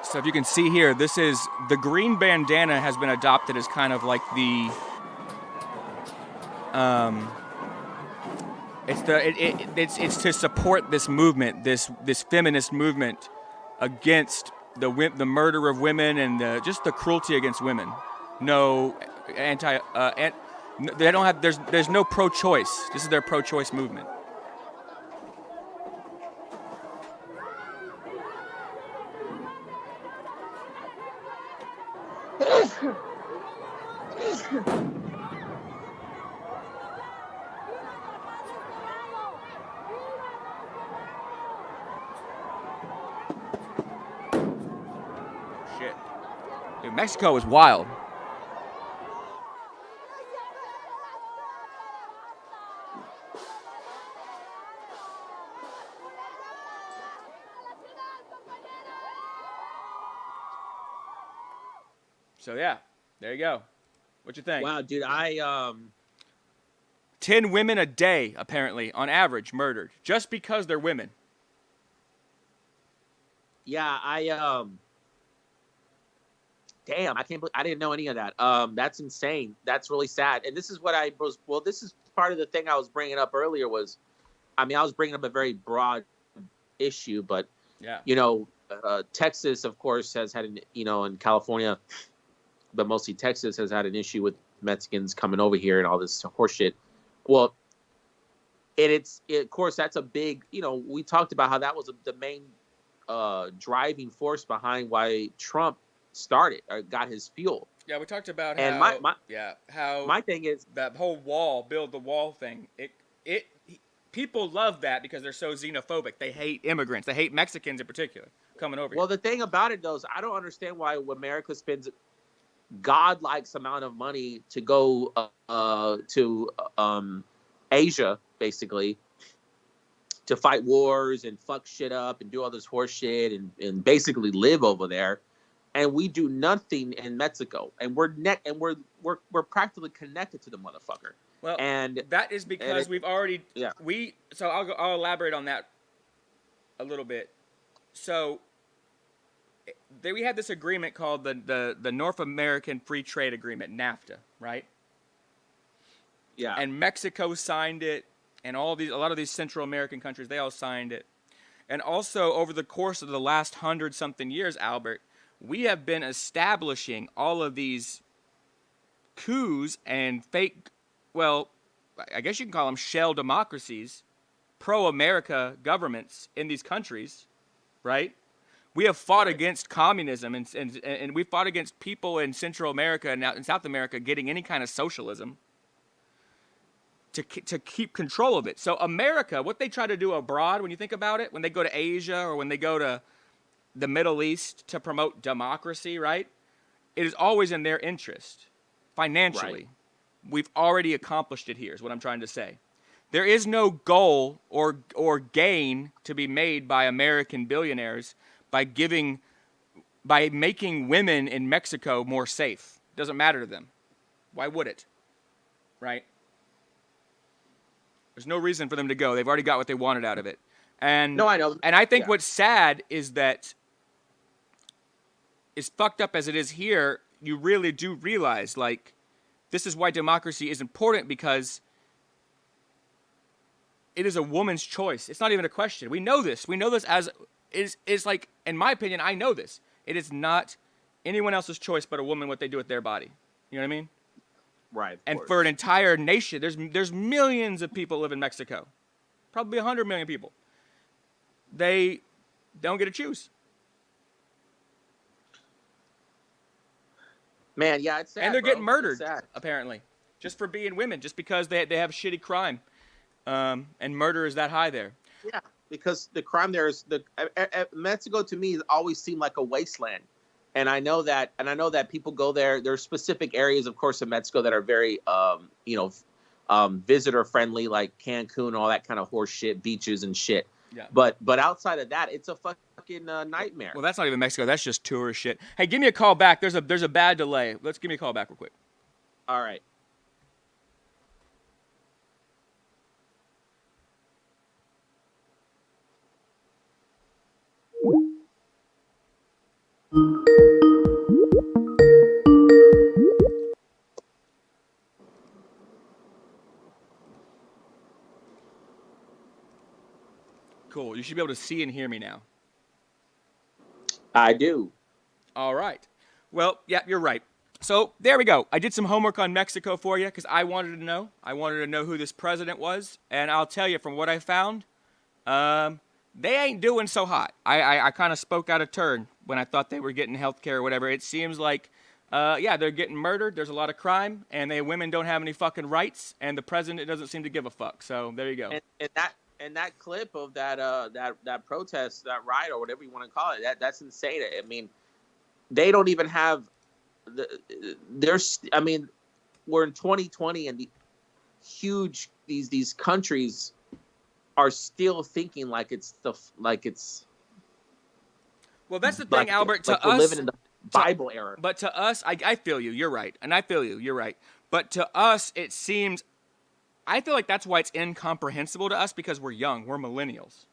So if you can see here, this is the green bandana has been adopted as kind of like the it's to support this movement, this feminist movement against the murder of women and just the cruelty against women. No they don't have there's no pro-choice. This is their pro-choice movement. Shit. Dude, Mexico is wild. So yeah, there you go. What you think? Wow, dude, 10 women a day, apparently, on average, murdered just because they're women. Yeah, damn, I can't believe I didn't know any of that. That's insane. That's really sad. And this is what this is part of the thing I was bringing up earlier was, I was bringing up a very broad issue, but yeah, Texas, of course, has had in California, but mostly Texas has had an issue with Mexicans coming over here and all this horseshit. Well, of course, that's a big, we talked about how that was the main driving force behind why Trump started or got his fuel. Yeah, we talked about and how my thing is that whole build the wall thing. People love that because they're so xenophobic. They hate immigrants. They hate Mexicans in particular coming over here. Well, the thing about it though is I don't understand why America spends godlike amount of money to go to Asia, basically, to fight wars and fuck shit up and do all this horse shit and basically live over there, and we do nothing in Mexico, and we're practically connected to the motherfucker. Well, and that is because we've already So I'll elaborate on that a little bit. So we had this agreement called the North American Free Trade Agreement, NAFTA, right? Yeah. And Mexico signed it. and a lot of these Central American countries, they all signed it. And also, over the course of the last 100-something years, Albert, we have been establishing all of these coups and fake, well, I guess you can call them shell democracies, pro-America governments in these countries, right? We have fought against communism, and we fought against people in Central America and in South America getting any kind of socialism to keep control of it. So America, what they try to do abroad, when you think about it, when they go to Asia or when they go to the Middle East to promote democracy, right? It is always in their interest, financially. Right. We've already accomplished it here, is what I'm trying to say. There is no goal or gain to be made by American billionaires by making women in Mexico more safe. Doesn't matter to them. Why would it? Right? There's no reason for them to go. They've already got what they wanted out of it. And No, I know. And I think what's sad is that, as fucked up as it is here, you really do realize, like, this is why democracy is important, because it is a woman's choice. It's not even a question. We know this. We know this as is like, in my opinion, I know this. It is not anyone else's choice but a woman what they do with their body. You know what I mean? Right. And for an entire nation, there's millions of people live in Mexico. Probably 100 million people. They don't get to choose. Man, yeah, it's sad. And they're getting bro. murdered, apparently, just for being women, just because they have shitty crime. And murder is that high there. Yeah, because the crime there is Mexico to me has always seemed like a wasteland, and I know that people go there. There are specific areas, of course, in Mexico that are very visitor friendly, like Cancun, all that kind of horse shit, beaches and shit. Yeah. But outside of that, it's a fucking nightmare. Well, that's not even Mexico. That's just tourist shit. Hey, give me a call back. There's a bad delay. Give me a call back real quick. All right. Cool. You should be able to see and hear me now. I do. All right. Well, yeah, you're right. So there we go. I did some homework on Mexico for you because I wanted to know. I wanted to know who this president was, and I'll tell you from what I found, they ain't doing so hot. I kind of spoke out of turn when I thought they were getting health care or whatever. It seems like, they're getting murdered. There's a lot of crime, and women don't have any fucking rights, and the president doesn't seem to give a fuck. So there you go. And that clip of that protest, that riot or whatever you want to call it, that's insane. I mean, they don't even have we're in 2020 and these countries are still thinking like it's well, that's the thing, Albert. Like we're living in the Bible era. But to us, I feel you. You're right, and I feel you. You're right. But to us, it seems. I feel like that's why it's incomprehensible to us, because we're young. We're millennials.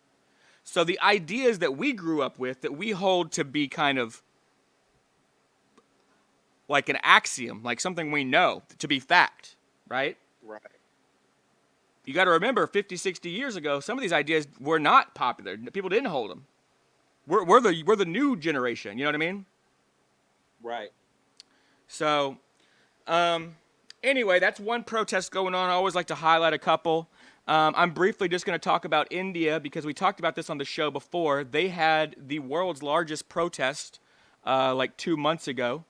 So the ideas that we grew up with, that we hold to be kind of like an axiom, like something we know to be fact, right? Right. You got to remember, 50, 60 years ago, some of these ideas were not popular. People didn't hold them. We're the new generation. You know what I mean? Right. So, anyway, that's one protest going on. I always like to highlight a couple. I'm briefly just going to talk about India because we talked about this on the show before. They had the world's largest protest like 2 months ago.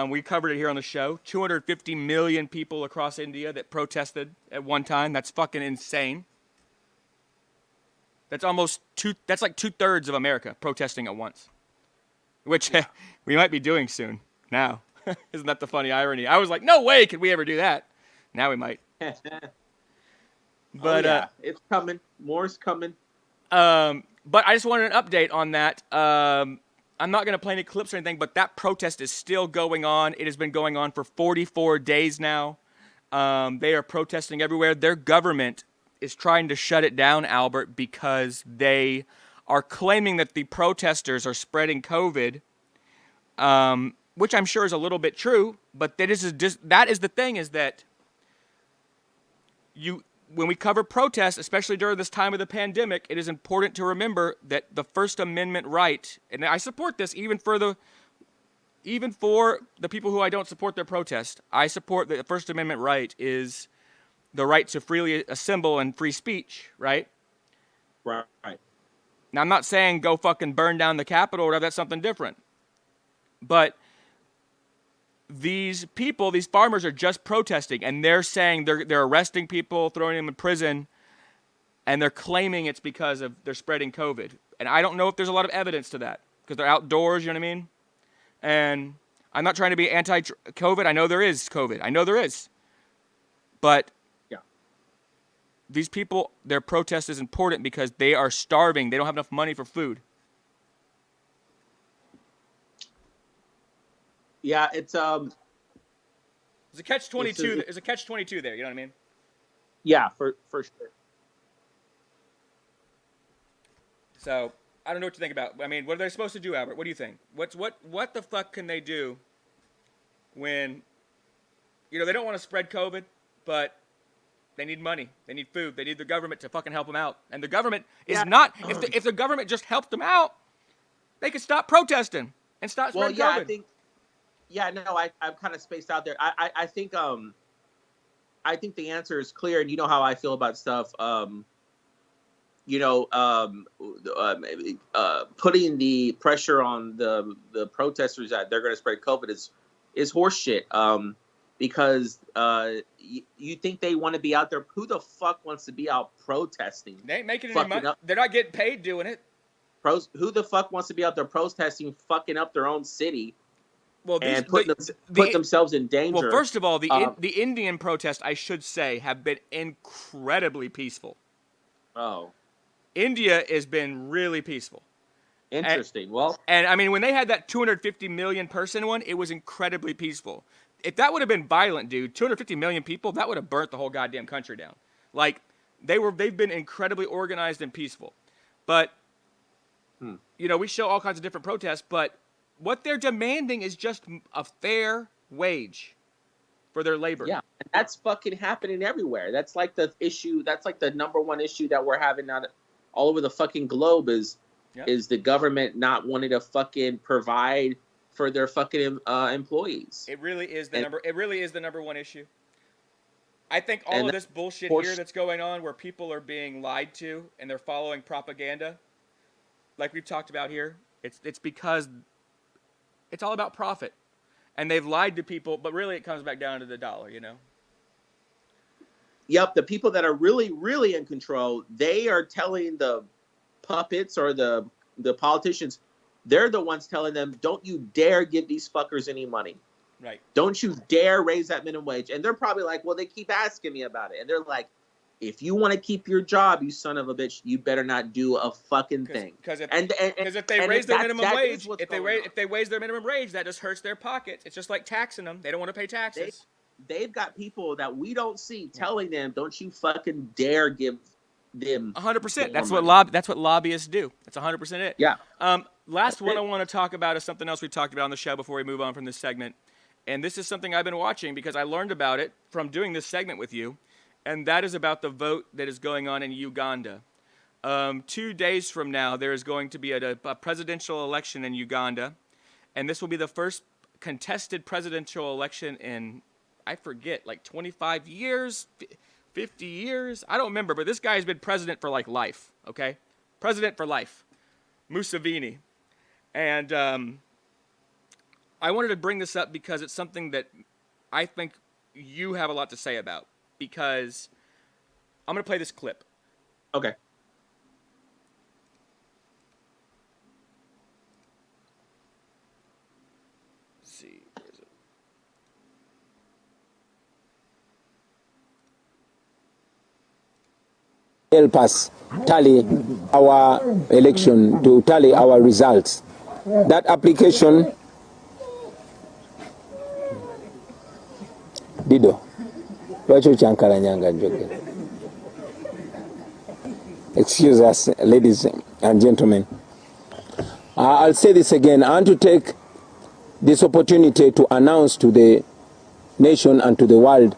We covered it here on the show. 250 million people across India that protested at one time. That's fucking insane. That's that's like 2/3 of America protesting at once, which we might be doing soon now. Isn't that the funny irony? I was like, no way could we ever do that. Now we might. But it's coming. More's coming. But I just wanted an update on that. I'm not going to play any clips or anything, but that protest is still going on. It has been going on for 44 days now. They are protesting everywhere. Their government is trying to shut it down, Albert, because they are claiming that the protesters are spreading COVID, which I'm sure is a little bit true. But that is the thing, is that when we cover protests, especially during this time of the pandemic, it is important to remember that the First Amendment right, and I support this even for the people who I don't support their protest, I support that the First Amendment right is the right to freely assemble and free speech, right? Right. Now, I'm not saying go fucking burn down the Capitol or whatever, that's something different. But these people, these farmers are just protesting, and they're saying they're arresting people, throwing them in prison, and they're claiming it's because of they're spreading COVID. And I don't know if there's a lot of evidence to that, because they're outdoors, you know what I mean? And I'm not trying to be anti-COVID. I know there is COVID. I know there is. But these people, their protest is important because they are starving. They don't have enough money for food. Yeah, it's There's a catch-22. There's a catch-22 there. You know what I mean? Yeah, for sure. So I don't know what to think about. I mean, what are they supposed to do, Albert? What do you think? What the fuck can they do when they don't want to spread COVID, but they need money, they need food, they need the government to fucking help them out, and the government is not. If the government just helped them out, they could stop protesting and stop spreading COVID. I'm kind of spaced out there. I think the answer is clear, and you know how I feel about stuff. Putting the pressure on the protesters that they're going to spread COVID is horseshit. Because you think they want to be out there. Who the fuck wants to be out protesting? They ain't making any money. They're not getting paid doing it. Who the fuck wants to be out there protesting, fucking up their own city? Well, and put themselves in danger. Well, first of all, the Indian protests, I should say, have been incredibly peaceful. Oh. India has been really peaceful. Interesting. And I mean, when they had that 250 million person one, it was incredibly peaceful. If that would have been violent, dude, 250 million people, that would have burnt the whole goddamn country down. Like, they've been incredibly organized and peaceful. But, we show all kinds of different protests, but what they're demanding is just a fair wage for their labor. Yeah, and that's fucking happening everywhere. That's like the issue, that's like the number one issue that we're having all over the fucking globe is the government not wanting to fucking provide for their fucking employees. It really is the number one issue. I think all of this bullshit here that's going on, where people are being lied to and they're following propaganda, like we've talked about here, it's because it's all about profit, and they've lied to people. But really, it comes back down to the dollar, Yep, the people that are really, really in control, they are telling the puppets or the politicians. They're the ones telling them, don't you dare give these fuckers any money. Right. Don't you dare raise that minimum wage. And they're probably like, well, they keep asking me about it. And they're like, if you want to keep your job, you son of a bitch, you better not do a fucking thing. Because if they raise their minimum wage, if they raise their minimum wage, that just hurts their pockets. It's just like taxing them. They don't want to pay taxes. They've got people that we don't see telling them, don't you fucking dare give them 100%. That's what lobbyists do. That's 100% it. Yeah. Last one I want to talk about is something else we talked about on the show before we move on from this segment. And this is something I've been watching because I learned about it from doing this segment with you. And that is about the vote that is going on in Uganda. 2 days from now, there is going to be a presidential election in Uganda. And this will be the first contested presidential election in, I forget, like 25 years, 50 years. I don't remember, but this guy has been president for like life, okay? President for life. Museveni. And I wanted to bring this up because it's something that I think you have a lot to say about. Because I'm going to play this clip. Okay. Let's see. Where is it? Help us tally our election, to tally our results. That application, Dido, excuse us, ladies and gentlemen. I'll say this again. I want to take this opportunity to announce to the nation and to the world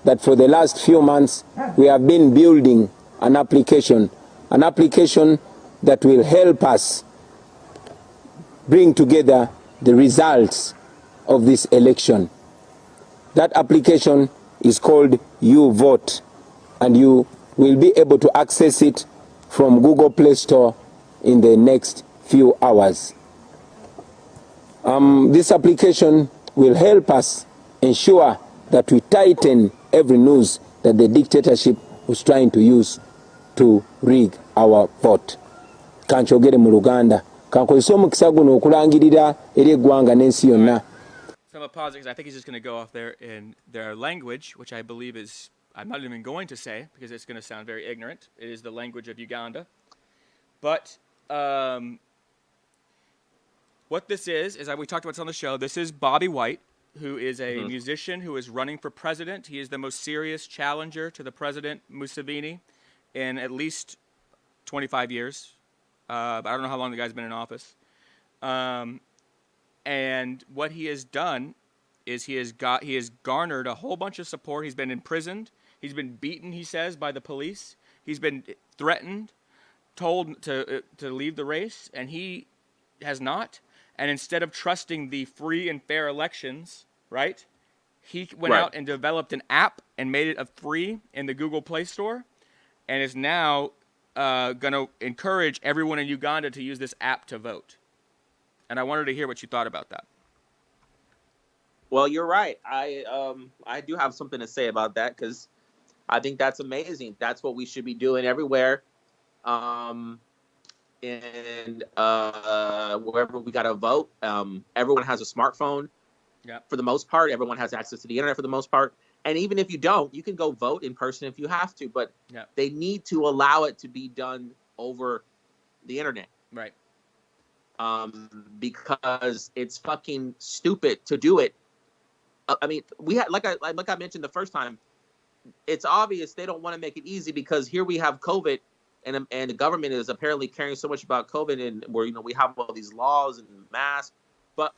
that for the last few months we have been building an application that will help us bring together the results of this election. That application is called You Vote, and you will be able to access it from Google Play Store in the next few hours. This application will help us ensure that we tighten every noose that the dictatorship was trying to use to rig our vote. Kanchogere mu Luganda, kankozesa omukisa guno okulangirira eri eggwanga n'ensi yonna. So I'm going to pause it because I think he's just going to go off there in their language, which I believe is, I'm not even going to say because it's going to sound very ignorant. It is the language of Uganda. But what this is we talked about this on the show. This is Bobby White, who is a musician who is running for president. He is the most serious challenger to the president, Museveni, in at least 25 years. But I don't know how long the guy's been in office. And what he has done is he has garnered a whole bunch of support. He's been imprisoned. He's been beaten, he says, by the police. He's been threatened, told to leave the race, and he has not. And instead of trusting the free and fair elections, right, he went out and developed an app and made it free in the Google Play Store, and is now going to encourage everyone in Uganda to use this app to vote. And I wanted to hear what you thought about that. Well, you're right. I do have something to say about that because I think that's amazing. That's what we should be doing everywhere. And wherever we got to vote, everyone has a smartphone. For the most part, everyone has access to the internet for the most part. And even if you don't, you can go vote in person if you have to. But they need to allow it to be done over the internet. Right. Because it's fucking stupid to do it. I mean, we had like I mentioned the first time. It's obvious they don't want to make it easy because here we have COVID, and the government is apparently caring so much about COVID, and where we have all these laws and masks. But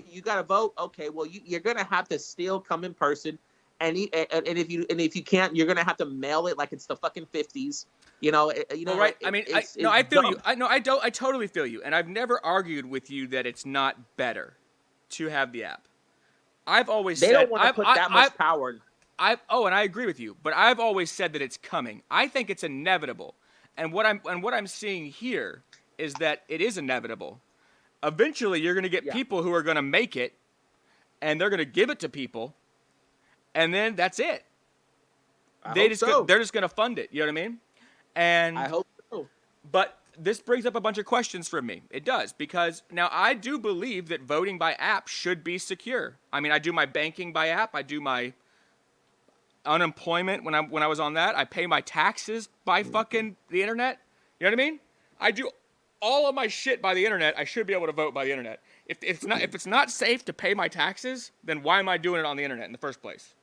you got to vote. Okay, well you're gonna have to still come in person, and if you can't, you're gonna have to mail it like it's the fucking 50s. Right. I mean, I feel you. I totally feel you, and I've never argued with you that it's not better to have the app. I've always said they don't want to put that much power. And I agree with you, but I've always said that it's coming. I think it's inevitable, and what I'm seeing here is that it is inevitable. Eventually, you're going to get people who are going to make it, and they're going to give it to people, and then that's it. They're just going to fund it. You know what I mean? And I hope so. But this brings up a bunch of questions for me. It does, because now I do believe that voting by app should be secure. I mean, I do my banking by app. I do my unemployment when I was on that. I pay my taxes by fucking the internet. You know what I mean? I do all of my shit by the internet. I should be able to vote by the internet. If it's not safe to pay my taxes, then why am I doing it on the internet in the first place?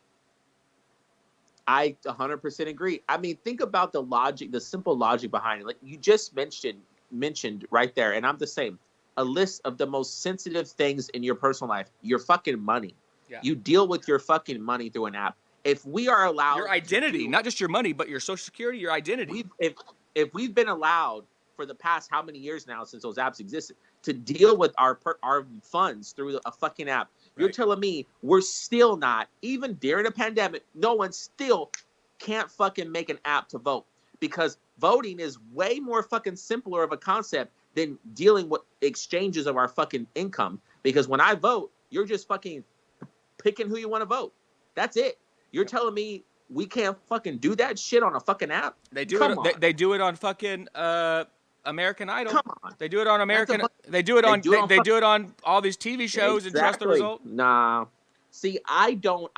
I 100% agree. I mean, think about the logic, the simple logic behind it. Like you just mentioned right there, and I'm the same. A list of the most sensitive things in your personal life, your fucking money. Yeah. You deal with your fucking money through an app. If we are allowed your identity, not just your money, but your social security, your identity. If we've been allowed for the past how many years now since those apps existed to deal with our funds through a fucking app. You're telling me we're still not, even during a pandemic, no one still can't fucking make an app to vote because voting is way more fucking simpler of a concept than dealing with exchanges of our fucking income. Because when I vote, you're just fucking picking who you want to vote. That's it. You're telling me we can't fucking do that shit on a fucking app? They do it. They do it on fucking American Idol. Come on. They do it on American. They do it on all these TV shows and trust the result. Nah. See, I don't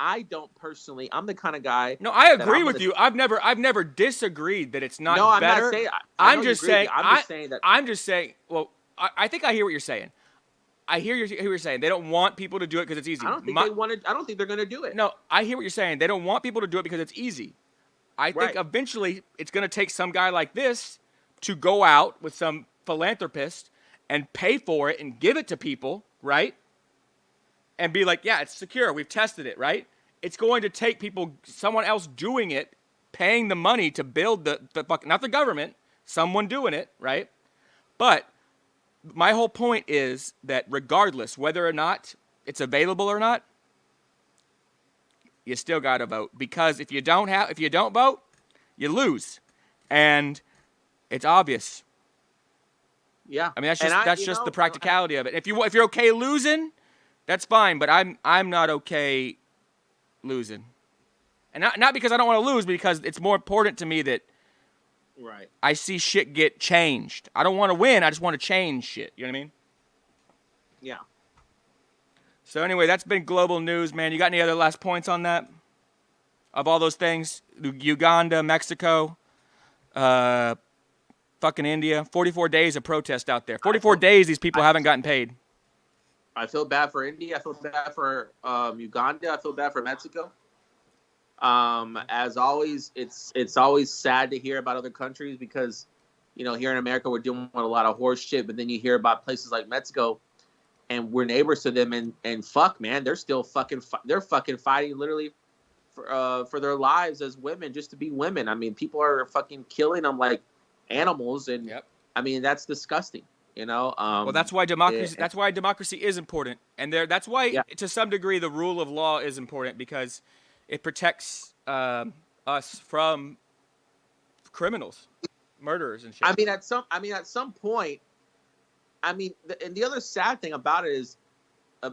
personally. I'm the kind of guy. No, I agree with you. I've never disagreed that it's not better. No, I'm just saying. I'm just saying. Well, I think I hear what you're saying. I hear what you're saying. They don't want people to do it because it's easy. I don't think they wanted. I don't think they're going to do it. No, I hear what you're saying. They don't want people to do it because it's easy. I think eventually it's going to take some guy like this to go out with some philanthropist and pay for it and give it to people, right? And be like, yeah, it's secure. We've tested it, right? it's going to take someone else doing it, paying the money to build not the government, someone doing it, right? But my whole point is that regardless whether or not it's available or not, you still got to vote, because if you don't vote, you lose, and it's obvious. Yeah, I mean that's just the practicality of it. If you're okay losing, that's fine, but I'm not okay losing, and not because I don't want to lose, because it's more important to me that right. I see shit get changed. I don't want to win. I just want to change shit. You know what I mean? Yeah. So anyway, that's been global news, man. You got any other last points on that? Of all those things, Uganda, Mexico, fucking India, 44 days of protest out there. 44 days these people haven't gotten paid. I feel bad for India. I feel bad for Uganda. I feel bad for Mexico. As always, it's always sad to hear about other countries because, here in America we're dealing with a lot of horse shit, but then you hear about places like Mexico, and we're neighbors to them, and fuck, man, they're still fucking fighting literally for their lives as women, just to be women. I mean, people are fucking killing them like animals, and I mean that's disgusting. Well, that's why democracy. That's why democracy is important, and that's why to some degree the rule of law is important, because it protects us from criminals, murderers, and shit. I mean, at some point, and the other sad thing about it is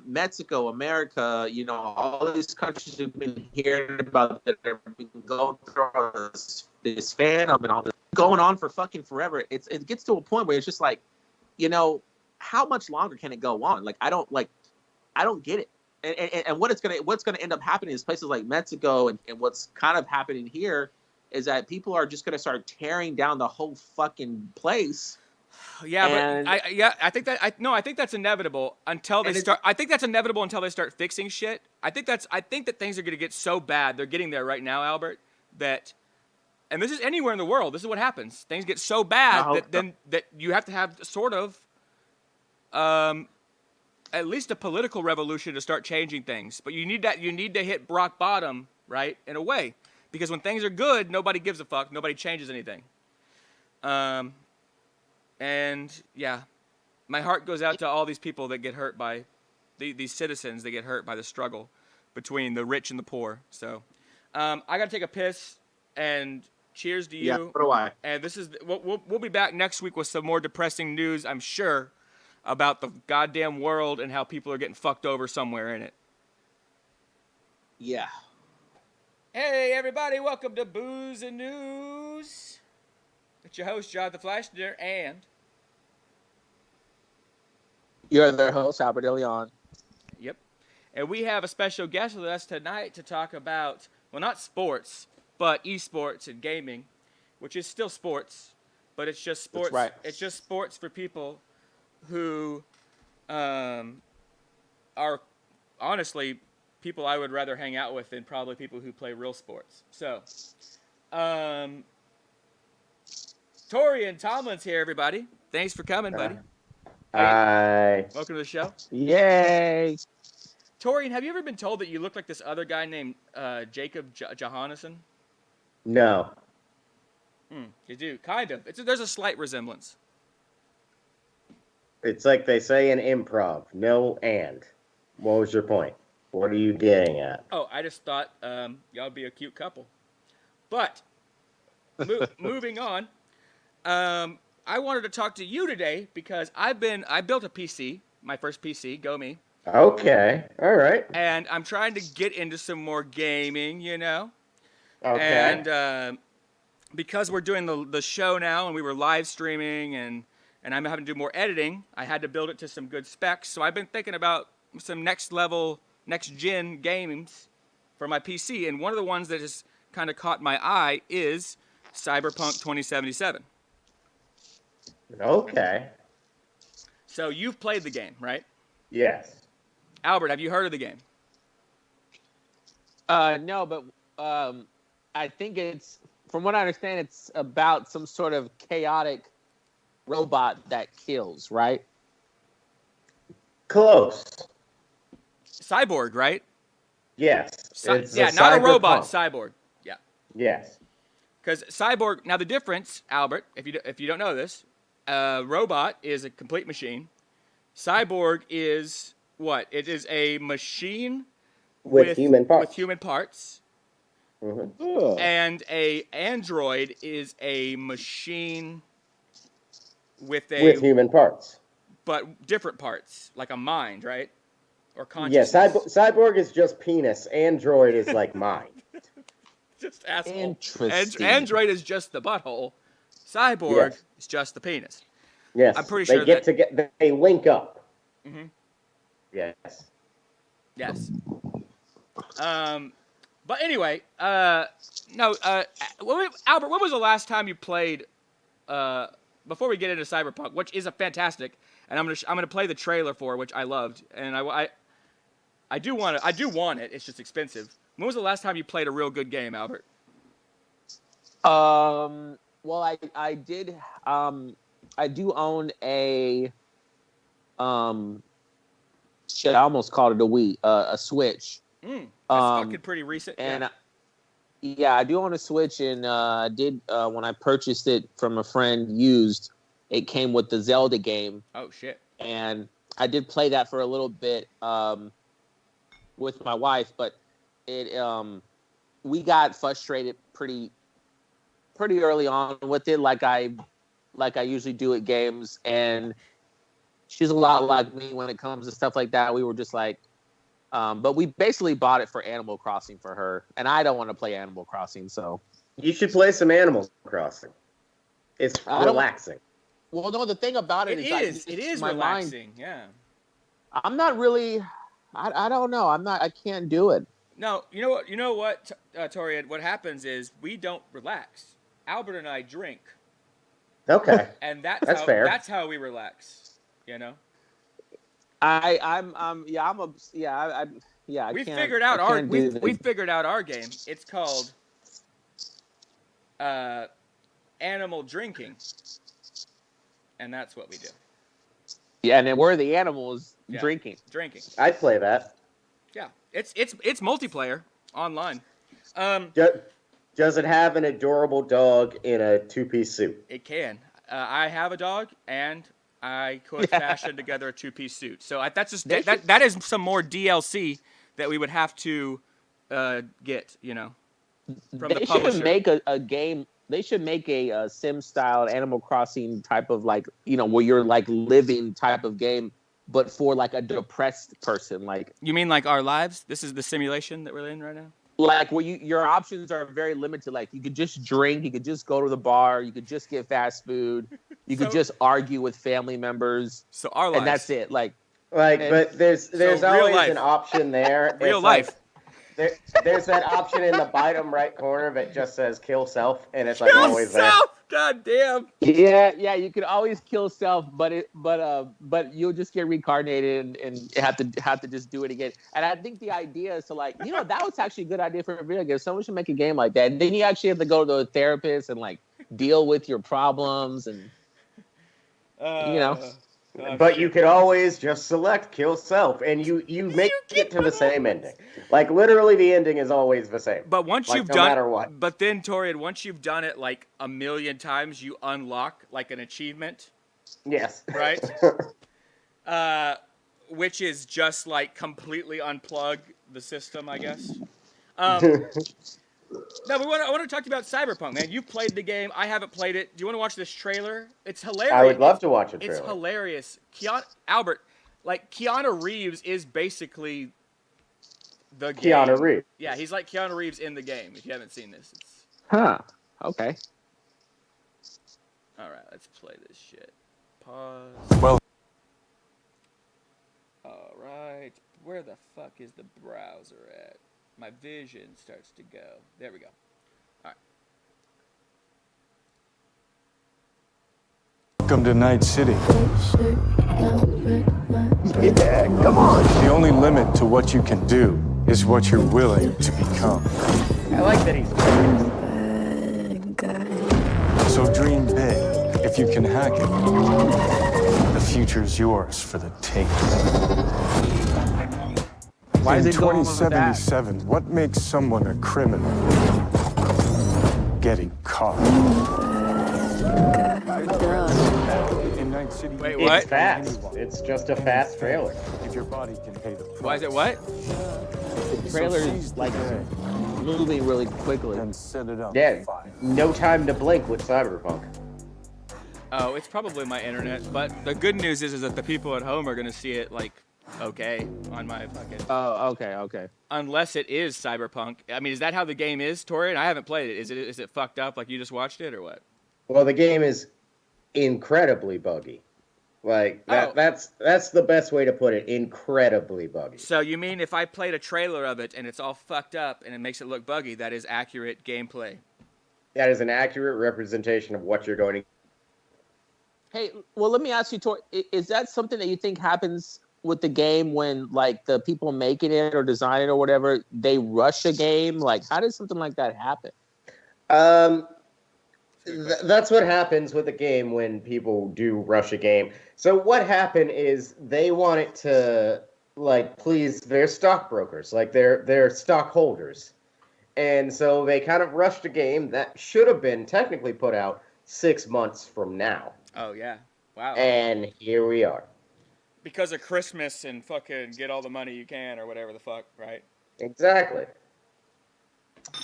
Mexico, America, all these countries have been hearing about that have been going through all this phantom and all this going on for fucking forever. It gets to a point where it's just like, how much longer can it go on? Like, I don't get it. And what's gonna end up happening is places like Mexico and what's kind of happening here is that people are just gonna start tearing down the whole fucking place. Yeah, but I think that's inevitable until they start. I think that's inevitable until they start fixing shit. I think that things are going to get so bad. They're getting there right now, Albert. And this is anywhere in the world. This is what happens. Things get so bad that you have to have sort of, at least a political revolution to start changing things. But you need to hit rock bottom, right? In a way, because when things are good, nobody gives a fuck. Nobody changes anything. And yeah, my heart goes out to all these people that get hurt by these citizens that get hurt by the struggle between the rich and the poor. So I got to take a piss, and cheers to you. Yeah, so do I. And this is we'll be back next week with some more depressing news, I'm sure, about the goddamn world and how people are getting fucked over somewhere in it. Yeah. Hey everybody, welcome to Booze and News. It's your host, Jonathan Fleissner, and you're their host, Albert Deleon. Yep. And we have a special guest with us tonight to talk about, well, not sports, but esports and gaming, which is still sports, but it's just sports. That's right. It's just sports for people who are honestly people I would rather hang out with than probably people who play real sports. So, Taurean Tomlin's here, everybody. Thanks for coming, buddy. Hi. Welcome to the show. Yay. Taurean, have you ever been told that you look like this other guy named Jacob Johannesson? No. You do, kind of. There's a slight resemblance. It's like they say in improv, no and. What was your point? What are you getting at? Oh, I just thought y'all would be a cute couple. But, moving on, I wanted to talk to you today because I built a PC, my first PC, go me. Okay, all right. And I'm trying to get into some more gaming, Okay. And because we're doing the show now and we were live streaming and I'm having to do more editing, I had to build it to some good specs. So I've been thinking about some next gen games for my PC. And one of the ones that has kind of caught my eye is Cyberpunk 2077. Okay. So you've played the game, right? Yes. Albert, have you heard of the game? No, but I think it's, from what I understand, it's about some sort of chaotic robot that kills, right? Close. Cyborg, right? Yes. It's yeah, not a robot, cyberpunk. cyborg. Yeah. Yes. Because cyborg. Now the difference, Albert, if you don't know this, robot is a complete machine. Cyborg is what? It is a machine With human parts. With human parts. Mm-hmm. And a android is a machine with human parts, but different parts, like a mind, right? Or consciousness. Yeah, cyborg is just penis. Android is like mind. Just asshole. Interesting. Android is just the butthole. Cyborg is just the penis. Yes, I'm pretty sure they link up. Mm-hmm. Yes. Yes. But anyway, no, Albert, when was the last time you played? Before we get into Cyberpunk, which is a fantastic, and I'm gonna play the trailer for, which I loved, and I do want it. It's just expensive. When was the last time you played a real good game, Albert? Well, I did. I do own a. Shit, I almost called it a Wii, a Switch. That's fucking pretty recent. And yeah, I do own a Switch, and did when I purchased it from a friend used, it came with the Zelda game. Oh shit! And I did play that for a little bit with my wife, but it we got frustrated pretty early on with it, like I usually do at games, and she's a lot like me when it comes to stuff like that. We were just like. But we basically bought it for Animal Crossing for her, and I don't want to play Animal Crossing, so. You should play some Animal Crossing. It's relaxing. Well, no, the thing about it is my relaxing. Mind, yeah. I'm not really. I don't know. I can't do it. No, you know what, Torian? What happens is we don't relax. Albert and I drink. Okay. And that's fair. That's how we relax. You know. We figured out our game. It's called animal drinking, and that's what we do. Yeah, and then we're the animals drinking. I'd play that. Yeah, it's multiplayer online. Does it have an adorable dog in a two-piece suit? It can. I have a dog, and I could fashion together a two-piece suit. So that is some more DLC that we would have to get, from the publisher. They should make a game. They should make a sim-style Animal Crossing type of where you're living type of game, but for a depressed person. You mean like our lives? This is the simulation that we're in right now. Where your options are very limited. You could just drink, you could just go to the bar, you could just get fast food, you could just argue with family members. So our lives. And that's it. But there's always an option there. Real life. There's that option in the bottom right corner that just says "kill self," and it's always there. God damn. Yeah. You could always kill self, but you'll just get reincarnated and have to just do it again. And I think the idea is to that was actually a good idea for a video game. Someone should make a game like that. And then you actually have to go to a therapist and deal with your problems and But you could always just select kill self, and you make it to the same ending. Literally, the ending is always the same. But once you've no done, matter what. But then, Torian, once you've done it a million times, you unlock an achievement. Yes. Right. Which is just completely unplug the system, I guess. No, I want to talk about Cyberpunk, man. You played the game. I haven't played it. Do you want to watch this trailer? It's hilarious. I would love to watch a trailer. It's hilarious. Albert, Keanu Reeves is basically the game. Keanu Reeves. Yeah, he's like Keanu Reeves in the game. If you haven't seen this, okay. All right, let's play this shit. Pause. Well. All right, where the fuck is the browser at? My vision starts to go. There we go. All right. Welcome to Night City. Yeah, come on. The only limit to what you can do is what you're willing to become. I like that he's So dream big. If you can hack it, the future's yours for the taking. Why is In it going with that? 2077, what makes someone a criminal? Getting caught. In Night City, Wait, you what? It's fast. It's just a fast trailer. if your body can pay the price. Why is it what? The trailer's like moving really quickly. And set it up. Yeah, no time to blink with Cyberpunk. Oh, it's probably my internet. But the good news is that the people at home are gonna see it like okay on my fucking. Oh, okay. Unless it is Cyberpunk. I mean, is that how the game is, Torian? I haven't played it. Is it fucked up like you just watched it or what? Well, the game is incredibly buggy. Like that's the best way to put it. Incredibly buggy. So you mean if I played a trailer of it and it's all fucked up and it makes it look buggy, that is accurate gameplay? That is an accurate representation of what you're going to. Hey, well, let me ask you, Tor, is that something that you think happens with the game when, like, the people making it or design it or whatever, they rush a game? Like, how does something like that happen? That's what happens with a game when people do rush a game. So what happened is they want it to, like, please their stockbrokers, like their stockholders. And so they kind of rushed a game that should have been technically put out 6 months from now. Oh yeah, wow. And here we are. Because of Christmas and fucking get all the money you can or whatever the fuck, right? Exactly.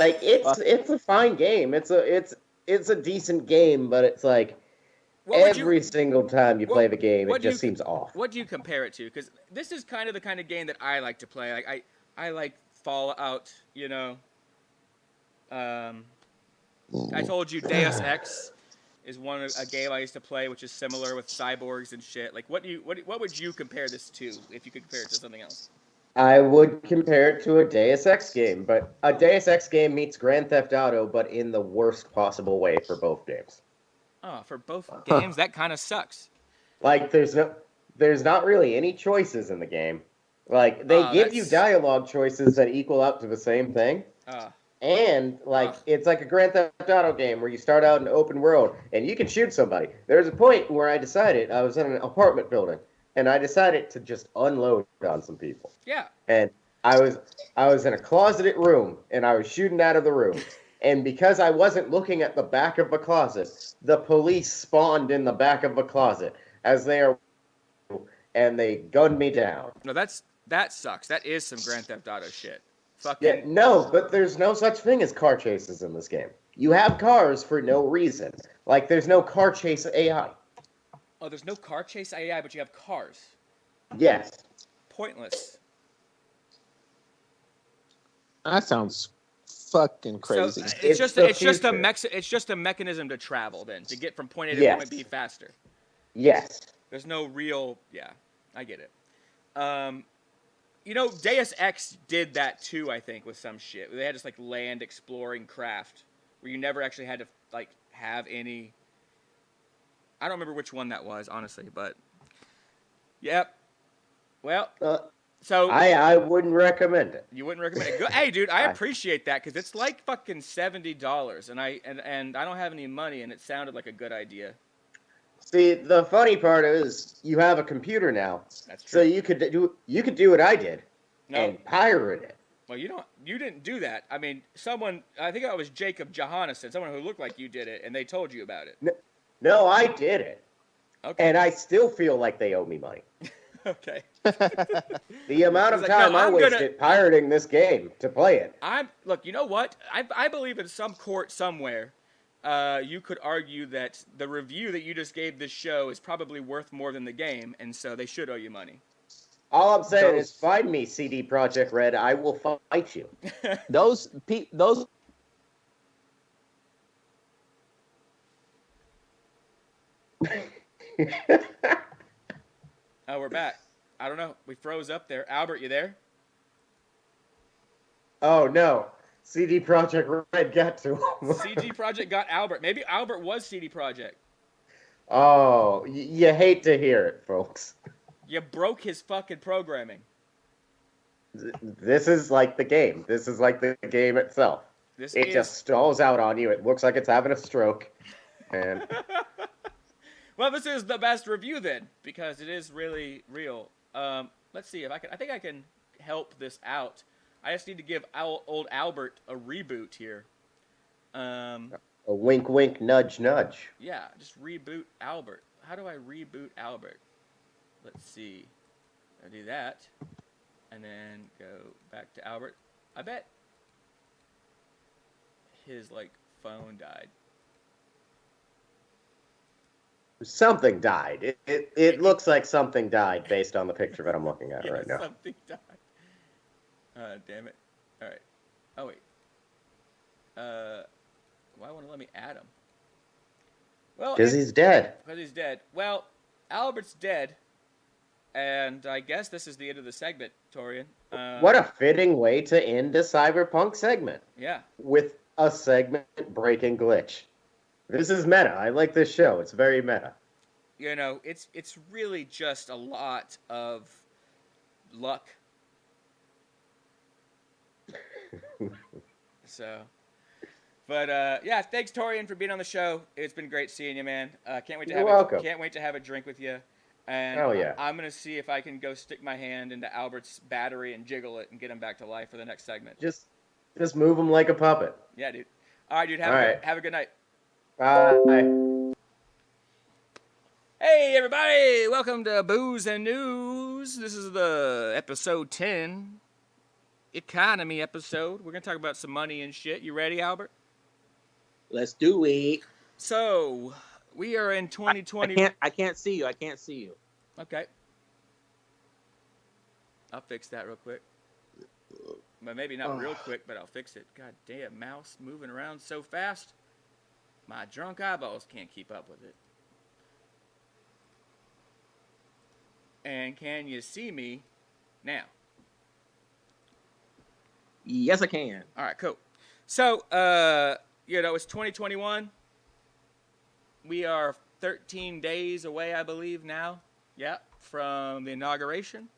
Like it's a fine game. It's a decent game, but it's like every single time you play the game, it just seems off. What do you compare it to? Because this is kind of the kind of game that I like to play. Like I like Fallout, you know. I told you Deus Ex is a game I used to play, which is similar with cyborgs and shit. Like, what would you compare this to if you could compare it to something else? I would compare it to a Deus Ex game, but a Deus Ex game meets Grand Theft Auto, but in the worst possible way for both games. Oh, for both games, that kind of sucks. Like, there's not really any choices in the game. Like, they give you dialogue choices that equal out to the same thing. And, like, it's like a Grand Theft Auto game where you start out in an open world and you can shoot somebody. There's a point where I decided, I was in an apartment building, and I decided to just unload on some people. Yeah. And I was in a closeted room, and I was shooting out of the room. And because I wasn't looking at the back of the closet, the police spawned in the back of the closet as they are, and they gunned me down. No, that sucks. That is some Grand Theft Auto shit. Yeah, no, but there's no such thing as car chases in this game. You have cars for no reason. Like, there's no car chase AI. Oh, there's no car chase AI, but you have cars. Yes. Pointless. That sounds fucking crazy. So it's just a mechanism to travel then, to get from point A to point B faster. Yes. There's no real, yeah, I get it. You know, Deus Ex did that too, I think, with some shit. They had this, like, land exploring craft where you never actually had to, like, have any... I don't remember which one that was, honestly, but... Yep. Well, so... I wouldn't recommend it. You wouldn't recommend it? Good. Hey, dude, I appreciate that, because it's like fucking $70, and I don't have any money, and it sounded like a good idea. See, the funny part is you have a computer now. That's true. So you could do what I did and pirate it. Well, you didn't do that. I mean, I think it was Jacob Johannesson, someone who looked like you did it, and they told you about it. No, I did it. Okay. And I still feel like they owe me money. Okay. The amount of time I wasted pirating this game to play it. Look, you know what? I believe in some court somewhere, you could argue that the review that you just gave this show is probably worth more than the game, and so they should owe you money. All I'm saying is find me, CD Projekt Red. I will fight you. those. Oh, we're back. I don't know. We froze up there. Albert, you there? Oh, no. CD Projekt Red got to him. CD Projekt got Albert. Maybe Albert was CD Projekt. Oh, you hate to hear it, folks. You broke his fucking programming. This is like the game. This is like the game itself. It just stalls out on you. It looks like it's having a stroke. And well, this is the best review then, because it is really real. Let's see if I think I can help this out. I just need to give old Albert a reboot here. A wink, wink, nudge, nudge. Yeah, just reboot Albert. How do I reboot Albert? Let's see. I'll do that, and then go back to Albert. I bet his phone died. Something died. It looks like something died based on the picture that I'm looking at right now. Something died. Damn it. All right. Oh wait. Why won't it let me add him? Well, Because he's dead. Because he's dead. Well, Albert's dead, and I guess this is the end of the segment, Taurean. What a fitting way to end a cyberpunk segment. Yeah. With a segment-breaking glitch. This is meta. I like this show. It's very meta. You know, it's really just a lot of luck. So, but yeah, thanks Taurean for being on the show. It's been great seeing you, man. Can't wait to can't wait to have a drink with you. And Hell yeah. I'm gonna see if I can go stick my hand into Albert's battery and jiggle it and get him back to life for the next segment. Just move him like a puppet. Yeah, dude. All right, dude. Have a good night. Bye. Hey, everybody! Welcome to Booze and News. This is the episode 10 economy episode. We're gonna talk about some money and shit. You ready, Albert? Let's do it. So we are in 2020. I can't see you. I can't see you. Okay. I'll fix that real quick. But maybe not real quick, but I'll fix it. God damn, mouse moving around so fast. My drunk eyeballs can't keep up with it. And can you see me now? Yes, I can. All right, cool. So, it's 2021. We are 13 days away, I believe, now. Yeah, from the inauguration.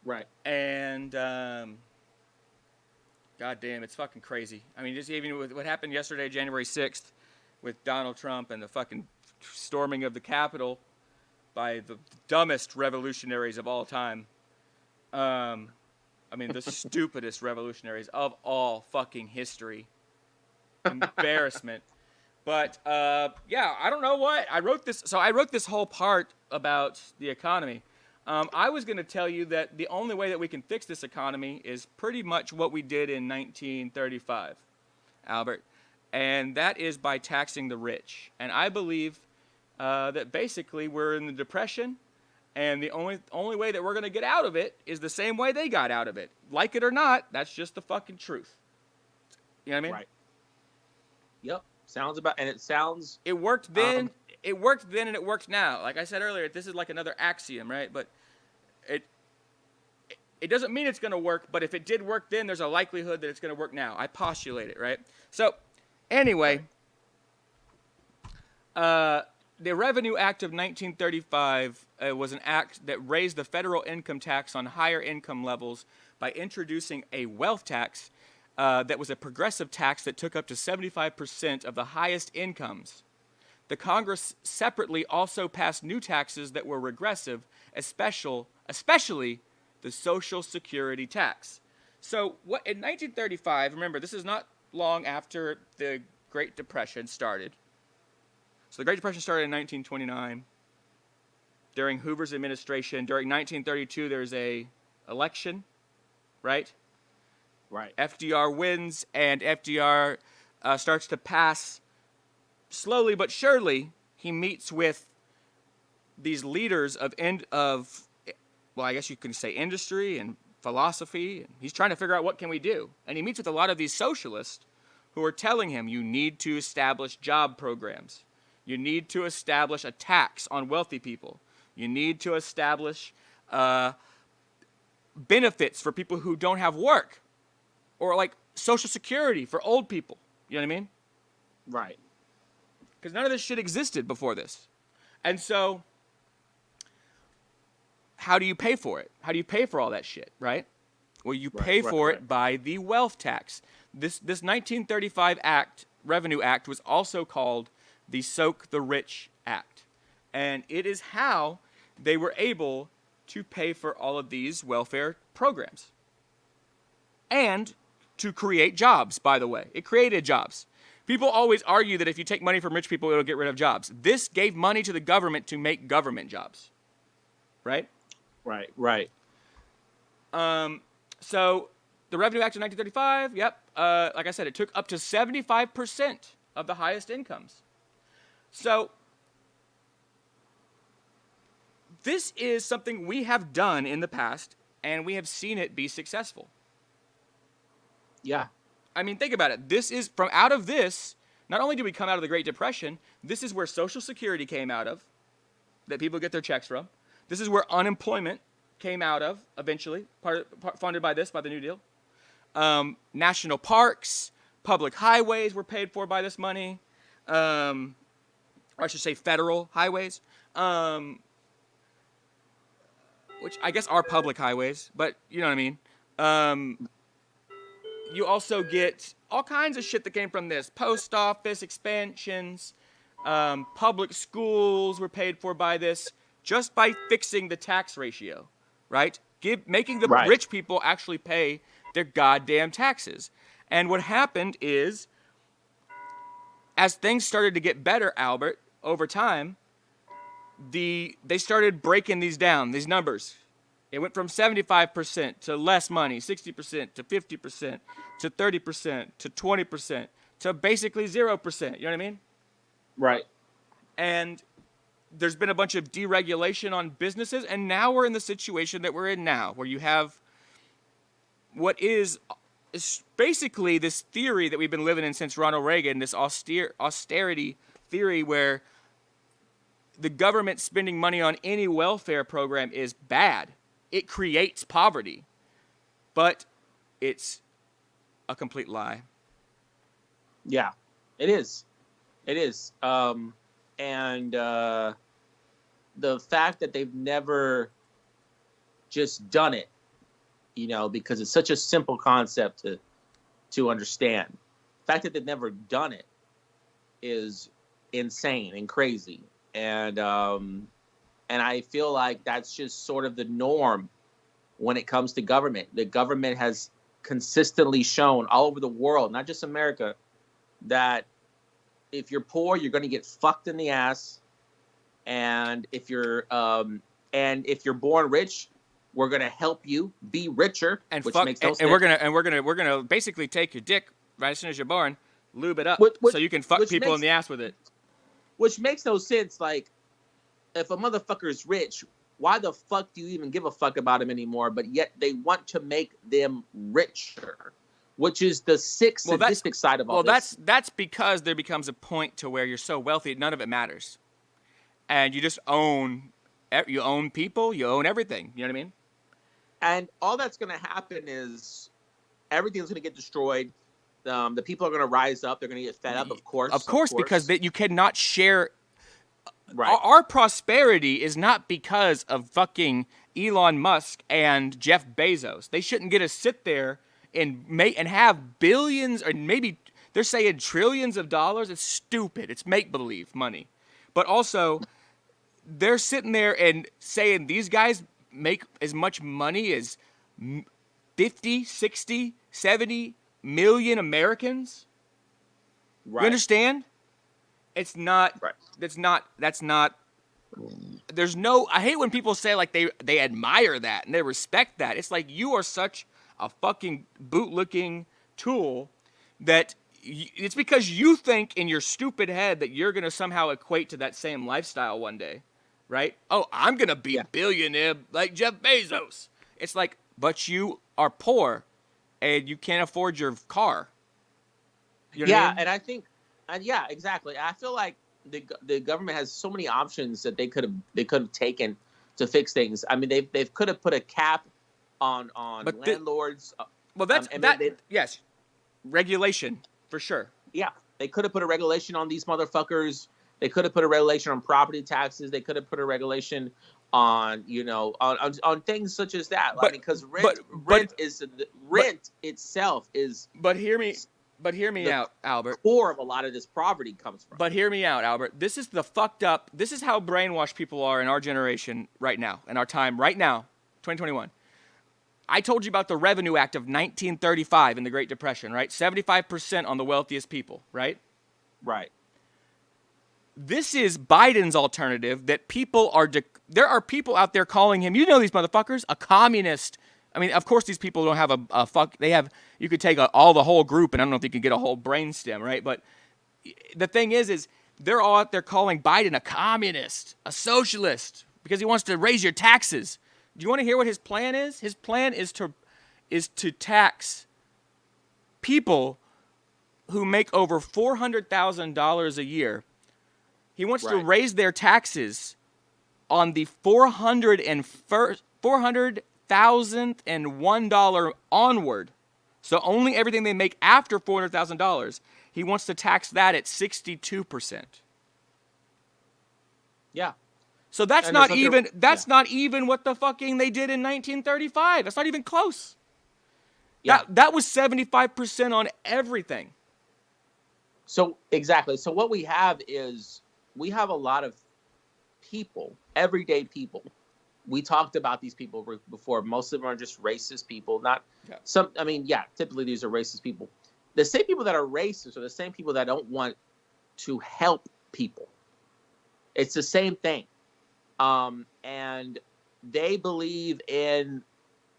Right. And, God damn, it's fucking crazy. I mean, just even with what happened yesterday, January 6th, with Donald Trump and the fucking storming of the Capitol by the dumbest revolutionaries of all time. I mean, the stupidest revolutionaries of all fucking history. Embarrassment. But, yeah, I don't know what. I wrote this whole part about the economy. I was going to tell you that the only way that we can fix this economy is pretty much what we did in 1935, Albert. And that is by taxing the rich. And I believe that basically we're in the Depression, and the only way that we're going to get out of it is the same way they got out of it. Like it or not, that's just the fucking truth. You know what I mean? Right. Yep. It worked then. It worked then and it works now. Like I said earlier, this is like another axiom, right? But it doesn't mean it's going to work, but if it did work then, there's a likelihood that it's going to work now. I postulate it, right? So, anyway, the Revenue Act of 1935 was an act that raised the federal income tax on higher income levels by introducing a wealth tax that was a progressive tax that took up to 75% of the highest incomes. The Congress separately also passed new taxes that were regressive, especially the Social Security tax. So what in 1935, remember, this is not long after the Great Depression started. So the Great Depression started in 1929. During Hoover's administration, during 1932, there's a election, right? Right. FDR wins, and FDR starts to pass. Slowly but surely, he meets with these leaders of well, I guess you can say industry and philosophy. And he's trying to figure out what can we do. And he meets with a lot of these socialists who are telling him you need to establish job programs. You need to establish a tax on wealthy people. You need to establish benefits for people who don't have work. Or like Social Security for old people. You know what I mean? Right. Because none of this shit existed before this. And so, how do you pay for it? How do you pay for all that shit, right? Well, you pay for it by the wealth tax. This 1935 Revenue Act was also called the Soak the Rich Act. And it is how they were able to pay for all of these welfare programs. And to create jobs, by the way. It created jobs. People always argue that if you take money from rich people, it'll get rid of jobs. This gave money to the government to make government jobs. Right? Right. So the Revenue Act of 1935, like I said, it took up to 75% of the highest incomes. So this is something we have done in the past, and we have seen it be successful. Yeah. I mean, think about it. This is from out of this, not only did we come out of the Great Depression, this is where Social Security came out of, that people get their checks from. This is where unemployment came out of, eventually, funded by the New Deal. National parks, public highways were paid for by this money. Or I should say federal highways. Which I guess are public highways, but you know what I mean. You also get all kinds of shit that came from this. Post office expansions, public schools were paid for by this, just by fixing the tax ratio, right? Making the rich people actually pay their goddamn taxes. And what happened is, as things started to get better, Albert, over time, they started breaking these down, these numbers. It went from 75% to less money, 60% to 50% to 30% to 20% to basically 0%. You know what I mean? Right. And there's been a bunch of deregulation on businesses, and now we're in the situation that we're in now, where you have what is basically this theory that we've been living in since Ronald Reagan, this austerity theory where the government spending money on any welfare program is bad. It creates poverty, but it's a complete lie. Yeah, it is. It is. And the fact that they've never just done it, because it's such a simple concept to understand. The fact that they've never done it is insane and crazy. And I feel like that's just sort of the norm when it comes to government. The government has consistently shown all over the world, not just America, that if you're poor, you're going to get fucked in the ass, and if you're born rich, we're going to help you be richer, and which fuck, makes no and sense. we're gonna basically take your dick right as soon as you're born, lube it up, so you can fuck people in the ass with it. Which makes no sense. Like, if a motherfucker is rich, why the fuck do you even give a fuck about him anymore? But yet they want to make them richer, which is the sadistic side of all this. Well, that's because there becomes a point to where you're so wealthy, none of it matters, and you just own people, you own everything. You know what I mean? And all that's going to happen is everything's going to get destroyed. The people are going to rise up. They're going to get fed up, of course. Of course, because you cannot share. Right. Our prosperity is not because of fucking Elon Musk and Jeff Bezos. They shouldn't get to sit there and have billions, or maybe they're saying trillions of dollars. It's stupid. It's make-believe money. But also, they're sitting there and saying these guys make as much money as 50, 60, 70 million Americans. Right. You understand? It's not. Right. That's not. There's no. I hate when people say like they admire that and they respect that. It's like you are such a fucking bootlicking tool that it's because you think in your stupid head that you're gonna somehow equate to that same lifestyle one day, right? Oh, I'm gonna be a billionaire like Jeff Bezos. It's like, but you are poor, and you can't afford your car. You know what I mean? And I think. Yeah, exactly. I feel like the government has so many options that they could have taken to fix things. I mean, they could have put a cap on landlords. Yes, regulation for sure. Yeah, they could have put a regulation on these motherfuckers. They could have put a regulation on property taxes. They could have put a regulation on on things such as that. Because rent itself is. But hear me. But hear me out, Albert. Core of a lot of this poverty comes from. But hear me out, Albert. This is the fucked up. This is how brainwashed people are in our generation right now, in our time right now, 2021. I told you about the Revenue Act of 1935 in the Great Depression, right? 75% on the wealthiest people, right? Right. This is Biden's alternative that people are, there are people out there calling him, you know these motherfuckers, a communist. I mean, of course these people don't have a fuck, they have, you could take the whole group and I don't know if you could get a whole brainstem, right? But the thing is they're all out there calling Biden a communist, a socialist, because he wants to raise your taxes. Do you want to hear what his plan is? His plan is to tax people who make over $400,000 a year. He wants to raise their taxes on the $400,001 onward. So only everything they make after $400,000, he wants to tax that at 62%. Yeah. So that's not even not even what the fucking they did in 1935. That's not even close. Yeah. That was 75% on everything. So exactly. So what we have is we have a lot of people, everyday people. We talked about these people before. Most of them are just racist people. Not some. I mean, yeah, typically these are racist people. The same people that are racist are the same people that don't want to help people. It's the same thing. And they believe in,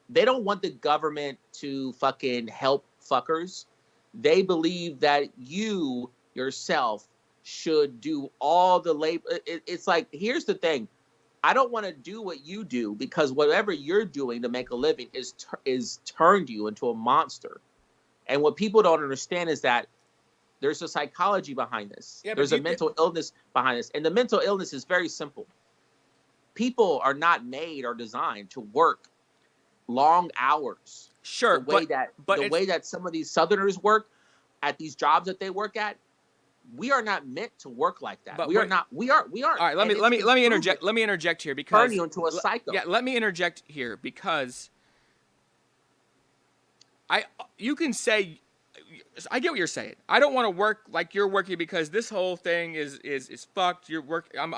they don't want the government to fucking help fuckers. They believe that you yourself should do all the labor. It's like, here's the thing. I don't want to do what you do because whatever you're doing to make a living is turned you into a monster. And what people don't understand is that there's a psychology behind this. Yeah, there's a mental illness behind this. And the mental illness is very simple. People are not made or designed to work long hours. Sure, the way that some of these Southerners work at these jobs that they work at, we are not meant to work like that. We aren't. All right, let me interject. Let me interject here because turn you into a psycho. Yeah, let me interject here because you can say, I get what you're saying. I don't want to work like you're working because this whole thing is fucked. You're I'm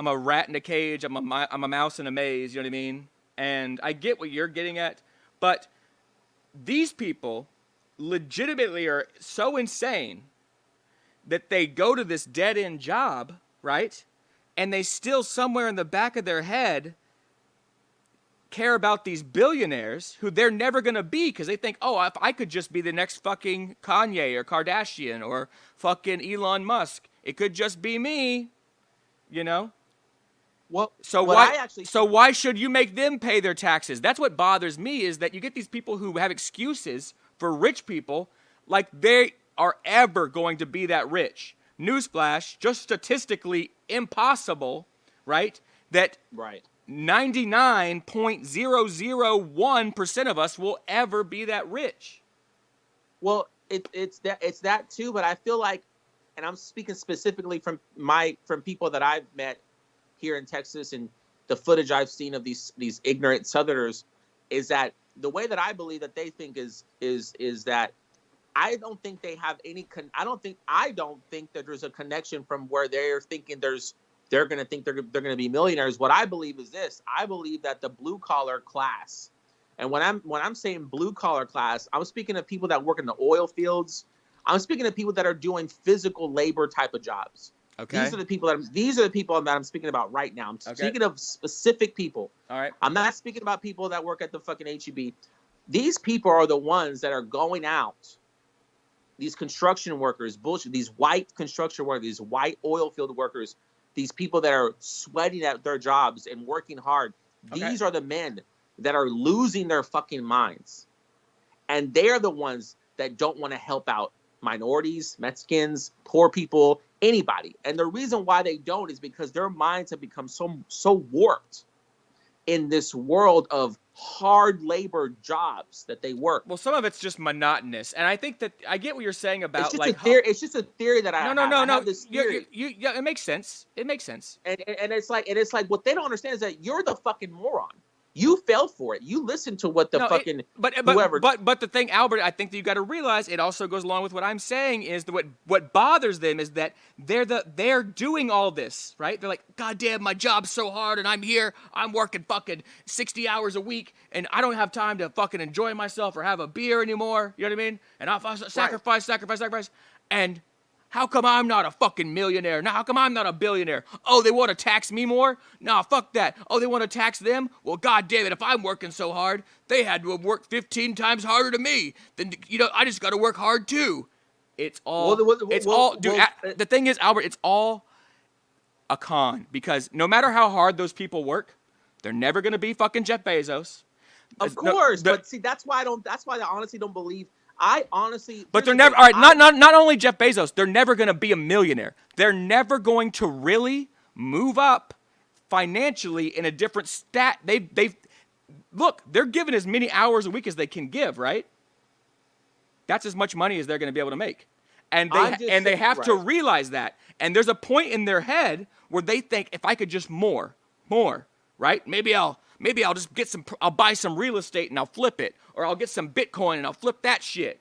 a rat in a cage. I'm a mouse in a maze. You know what I mean? And I get what you're getting at, but these people legitimately are so insane that they go to this dead-end job, right? And they still somewhere in the back of their head care about these billionaires who they're never going to be because they think, oh, if I could just be the next fucking Kanye or Kardashian or fucking Elon Musk, it could just be me, you know? Well, so why should you make them pay their taxes? That's what bothers me is that you get these people who have excuses for rich people like they are ever going to be that rich. Newsflash, just statistically impossible, right? That 99.001% of us will ever be that rich. Well, it's that too, but I feel like, and I'm speaking specifically from people that I've met here in Texas and the footage I've seen of these ignorant Southerners, is that the way that I believe that they think is that I don't think they have any. I don't think that there's a connection from where they're thinking they're going to think they're going to be millionaires. What I believe is this: I believe that the blue collar class, and when I'm saying blue collar class, I'm speaking of people that work in the oil fields. I'm speaking of people that are doing physical labor type of jobs. Okay. These are the people that I'm speaking about right now. I'm speaking of specific people. All right. I'm not speaking about people that work at the fucking HEB. These people are the ones that are going out. These construction workers, bullshit. These white construction workers, these white oil field workers, these people that are sweating at their jobs and working hard. Okay. These are the men that are losing their fucking minds, and they are the ones that don't want to help out minorities, Mexicans, poor people, anybody. And the reason why they don't is because their minds have become so warped in this world of hard labor jobs that they work. Well, some of it's just monotonous, and I think that I get what you're saying about it's just a theory that I have this theory. Yeah, it makes sense. It makes sense. And it's like what they don't understand is that you're the fucking moron. You fell for it. You listened to what the fucking whoever. But the thing, Albert, I think that you got to realize it also goes along with what I'm saying is that what bothers them is that they're doing all this, right? They're like, God damn, my job's so hard, and I'm here, I'm working fucking 60 hours a week, and I don't have time to fucking enjoy myself or have a beer anymore. You know what I mean? And I'll sacrifice, and how come I'm not a fucking millionaire? Now, how come I'm not a billionaire? Oh, they want to tax me more? Nah, fuck that. Oh, they want to tax them? Well, God damn it, if I'm working so hard, they had to have worked 15 times harder than me. Then, I just got to work hard too. It's all, the thing is, Albert, it's all a con because no matter how hard those people work, they're never going to be fucking Jeff Bezos. Of course, but see, that's why I honestly don't believe. But they're never. All right, not only Jeff Bezos. They're never going to be a millionaire. They're never going to really move up financially in a different stat. They're given as many hours a week as they can give. Right. That's as much money as they're going to be able to make, and they have to realize that. And there's a point in their head where they think, if I could just more, right? Maybe I'll just I'll buy some real estate and I'll flip it. Or I'll get some Bitcoin and I'll flip that shit.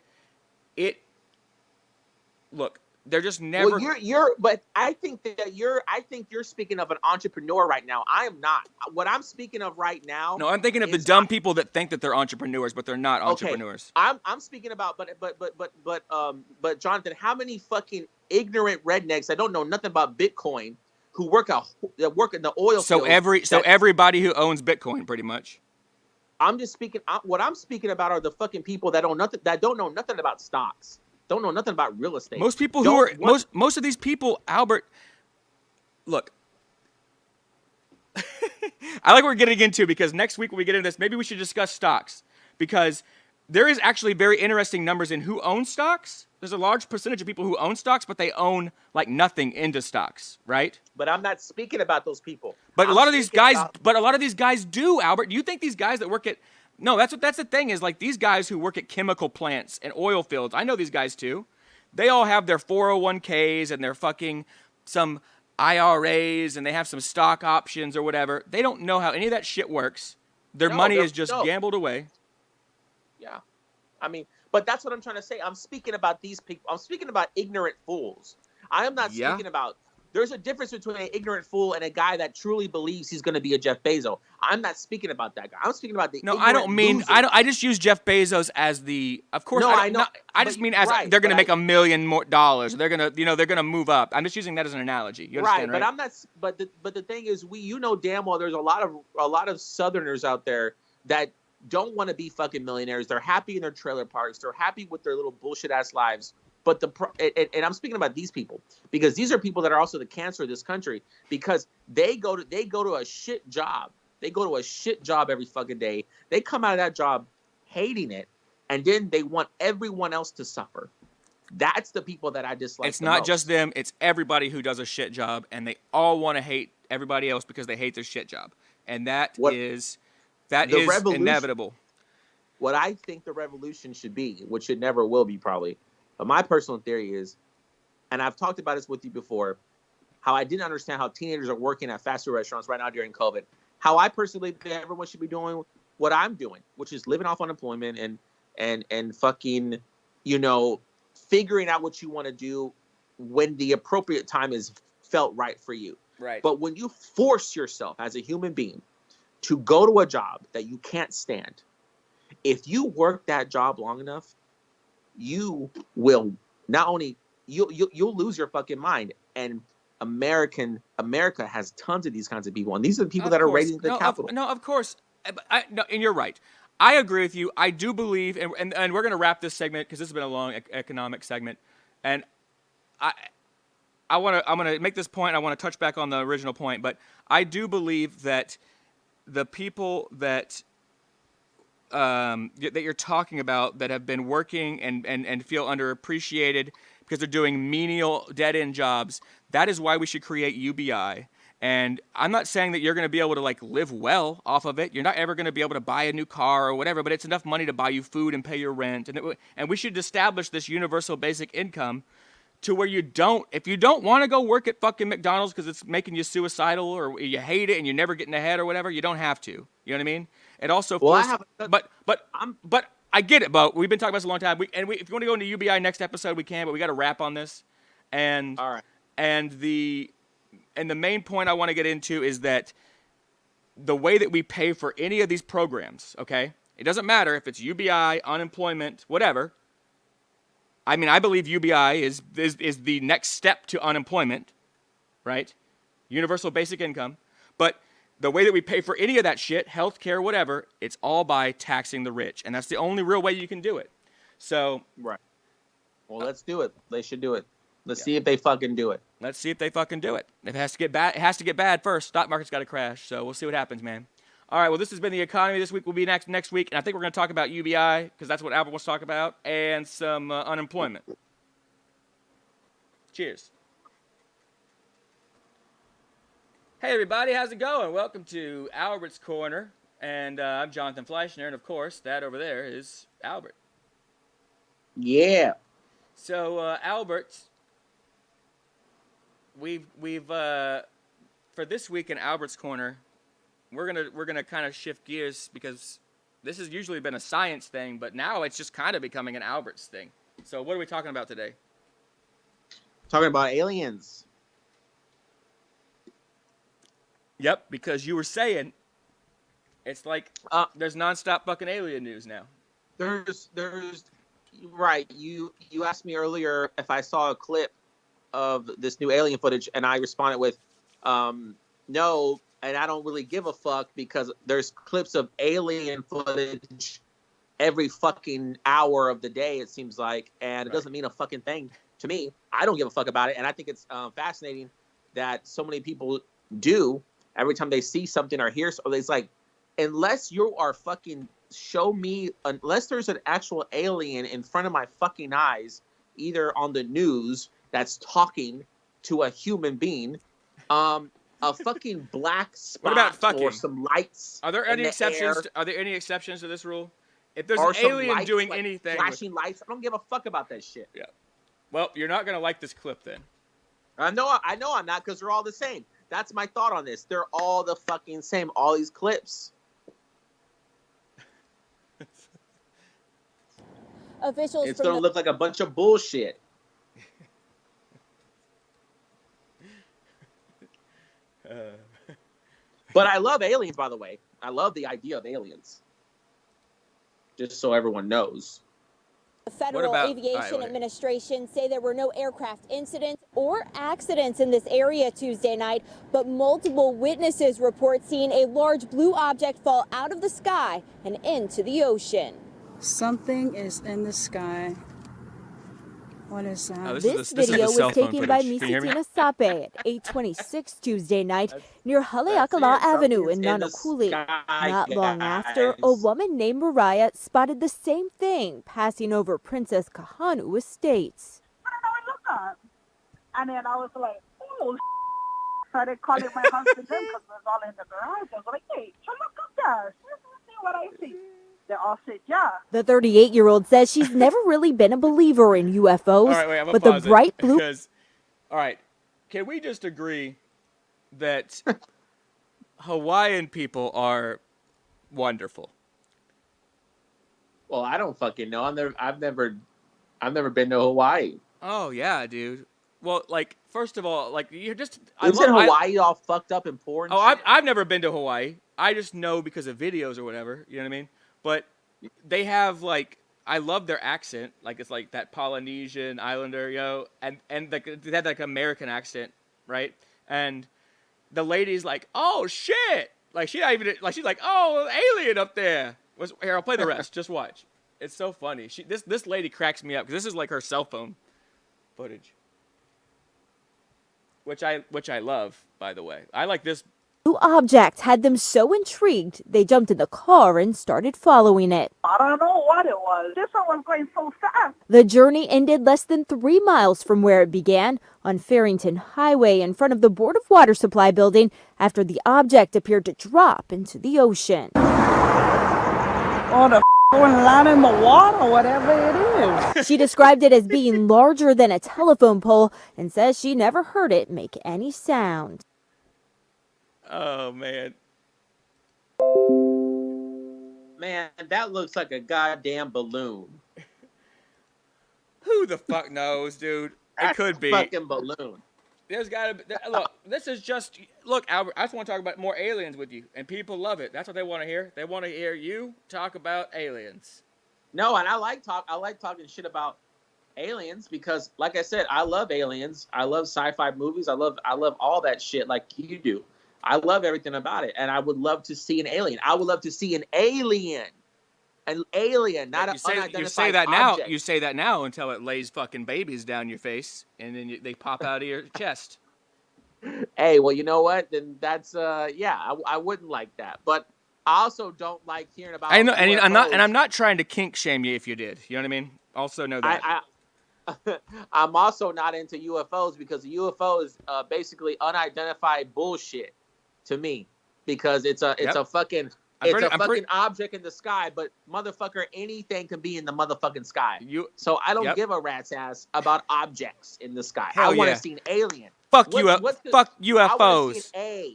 Look, they're just never. Well, but I think you're speaking of an entrepreneur right now. I am not. What I'm speaking of right now. No, I'm thinking of the dumb people that think that they're entrepreneurs, but they're not entrepreneurs. I'm speaking about, but Jonathan, how many fucking ignorant rednecks that don't know nothing about Bitcoin who work in the oil field? So everybody who owns Bitcoin, pretty much. I'm just speaking. What I'm speaking about are the fucking people that don't know nothing about stocks, don't know nothing about real estate. Most people most of these people, Albert. Look, I like what we're getting into because next week when we get into this, maybe we should discuss stocks because there is actually very interesting numbers in who owns stocks. There's a large percentage of people who own stocks, but they own like nothing into stocks, right? But I'm not speaking about those people. But a lot of these guys do, Albert. Do you think these guys that work at that's the thing is like these guys who work at chemical plants and oil fields. I know these guys too. They all have their 401ks and their fucking some IRAs and they have some stock options or whatever. They don't know how any of that shit works. Their money is just gambled away. Yeah. I mean, but that's what I'm trying to say. I'm speaking about these people. I'm speaking about ignorant fools. I am not speaking about. There's a difference between an ignorant fool and a guy that truly believes he's going to be a Jeff Bezos. I'm not speaking about that guy. I'm speaking about the. No, I don't mean. Loser. I just use Jeff Bezos as the. Of course, no, I know. I just mean as they're going to make $1 million more. They're going to, they're going to move up. I'm just using that as an analogy. You understand, right? But I'm not. But the thing is, damn well there's a lot of Southerners out there that don't want to be fucking millionaires. They're happy in their trailer parks. They're happy with their little bullshit ass lives. But and I'm speaking about these people because these are people that are also the cancer of this country because they go to a shit job. They go to a shit job every fucking day. They come out of that job hating it, and then they want everyone else to suffer. That's the people that I dislike. It's not just them. It's everybody who does a shit job, and they all want to hate everybody else because they hate their shit job, and that is inevitable. What I think the revolution should be, which it never will be probably. But my personal theory is, and I've talked about this with you before, how I didn't understand how teenagers are working at fast food restaurants right now during COVID. How I personally think everyone should be doing what I'm doing, which is living off unemployment and fucking, figuring out what you want to do when the appropriate time is felt right for you. Right. But when you force yourself as a human being to go to a job that you can't stand, if you work that job long enough, you will not only you'll lose your fucking mind. And America has tons of these kinds of people, and these are the people that are raising the capital. Of course. And you're right. I agree with you. I do believe, and we're going to wrap this segment because this has been a long economic segment, and I'm going to make this point. I want to touch back on the original point, but I do believe that the people that you're talking about that have been working and feel underappreciated because they're doing menial dead-end jobs, that is why we should create UBI. And I'm not saying that you're going to be able to live well off of it. You're not ever going to be able to buy a new car or whatever, but it's enough money to buy you food and pay your rent. And we should establish this universal basic income to where if you don't want to go work at fucking McDonald's because it's making you suicidal or you hate it and you're never getting ahead or whatever, you don't have to. You know what I mean? It also but I get it, but we've been talking about this a long time. If you want to go into UBI next episode, we can, but we got to wrap on this. And all right. And the main point I want to get into is that the way that we pay for any of these programs, okay? It doesn't matter if it's UBI, unemployment, whatever. I mean, I believe UBI is the next step to unemployment, right? Universal basic income. But the way that we pay for any of that shit, healthcare, whatever, it's all by taxing the rich. And that's the only real way you can do it. So. Right. Well, let's do it. They should do it. Let's see if they fucking do it. Let's see if they fucking do it. If it has to get bad, it has to get bad first. Stock market's got to crash. So we'll see what happens, man. All right, well, this has been the economy. This week will be next week, and I think we're going to talk about UBI because that's what Albert wants to talk about, and some unemployment. Cheers. Hey, everybody, how's it going? Welcome to Albert's Corner, and I'm Jonathan Fleissner, and of course, that over there is Albert. Yeah. So, Albert, we've for this week in Albert's Corner, we're gonna kind of shift gears because this has usually been a science thing, but now it's just kind of becoming an Albert's thing. So what are we talking about today? Talking about aliens. Yep, because you were saying it's like there's nonstop fucking alien news now. There's right. You asked me earlier if I saw a clip of this new alien footage, and I responded with no. And I don't really give a fuck because there's clips of alien footage every fucking hour of the day, it seems like. And it doesn't mean a fucking thing to me. I don't give a fuck about it. And I think it's fascinating that so many people do every time they see something or hear something. It's like, unless you are fucking show me, unless there's an actual alien in front of my fucking eyes, either on the news that's talking to a human being, a fucking black spot what about fucking? Or some lights. Are there any exceptions? Are there any exceptions to this rule? If there's an alien lights, doing anything, flashing lights, I don't give a fuck about that shit. Yeah. Well, you're not gonna like this clip then. I know I'm not, because they're all the same. That's my thought on this. They're all the fucking same. All these clips. Officials. It's gonna look like a bunch of bullshit. But I love aliens, by the way. I love the idea of aliens. Just so everyone knows. The Federal Aviation Administration say there were no aircraft incidents or accidents in this area Tuesday night, but multiple witnesses report seeing a large blue object fall out of the sky and into the ocean. Something is in the sky. What is that? This video was taken by Misitina Sape at 8:26 Tuesday night near Haleakala Avenue in Nanakuli. Not long after, a woman named Mariah spotted the same thing passing over Princess Kahanu Estates. And then I was like, oh, started calling my husband because it was all in the garage. I was like, hey, so look up there. See what I see. They all said, yeah. The 38-year-old says she's never really been a believer in UFOs, all right, wait, but the bright blue... All right, can we just agree that Hawaiian people are wonderful? Well, I don't fucking know. I've never been to Hawaii. Oh yeah, dude. Well, like, first of all, like, you're just... Isn't Hawaii all fucked up and poor and shit? I've never been to Hawaii. I just know because of videos or whatever, you know what I mean? But they have, like, I love their accent. Like, it's like that Polynesian Islander, you know, and like, they had, like, American accent, right? And the lady's like, oh, shit! Like, she's like, oh, alien up there! Here, I'll play the rest. Just watch. It's so funny. This lady cracks me up, because this is, like, her cell phone footage. Which I love, by the way. I like this. Blue object had them so intrigued, they jumped in the car and started following it. I don't know what it was. This one was going so fast. The journey ended less than 3 miles from where it began, on Farrington Highway in front of the Board of Water Supply building, after the object appeared to drop into the ocean. Oh, the Going line in the water, whatever it is. She described it as being larger than a telephone pole and says she never heard it make any sound. Oh, man. Man, that looks like a goddamn balloon. Who the fuck knows, dude? That's It could a be. fucking balloon. There's gotta be. Look, this is just. Look, Albert, I just want to talk about more aliens with you, and people love it. That's what they want to hear. They want to hear you talk about aliens. No, and I like talking shit about aliens because, like I said, I love aliens. I love sci-fi movies. I love all that shit like you do. I love everything about it, and I would love to see an alien. I would love to see an alien, not an unidentified You say that object. now. You say that now until it lays fucking babies down your face, and then they pop out of your chest. Hey, well, you know what? Then that's I wouldn't like that, but I also don't like hearing about. I know, and UFOs. I'm not trying to kink shame you if you did. You know what I mean? Also know that. I'm also not into UFOs because the UFO is basically unidentified bullshit to me because it's a fucking object in the sky, but motherfucker, anything can be in the motherfucking sky. So I don't give a rat's ass about objects in the sky. I want to see an alien. Fuck Fuck UFOs.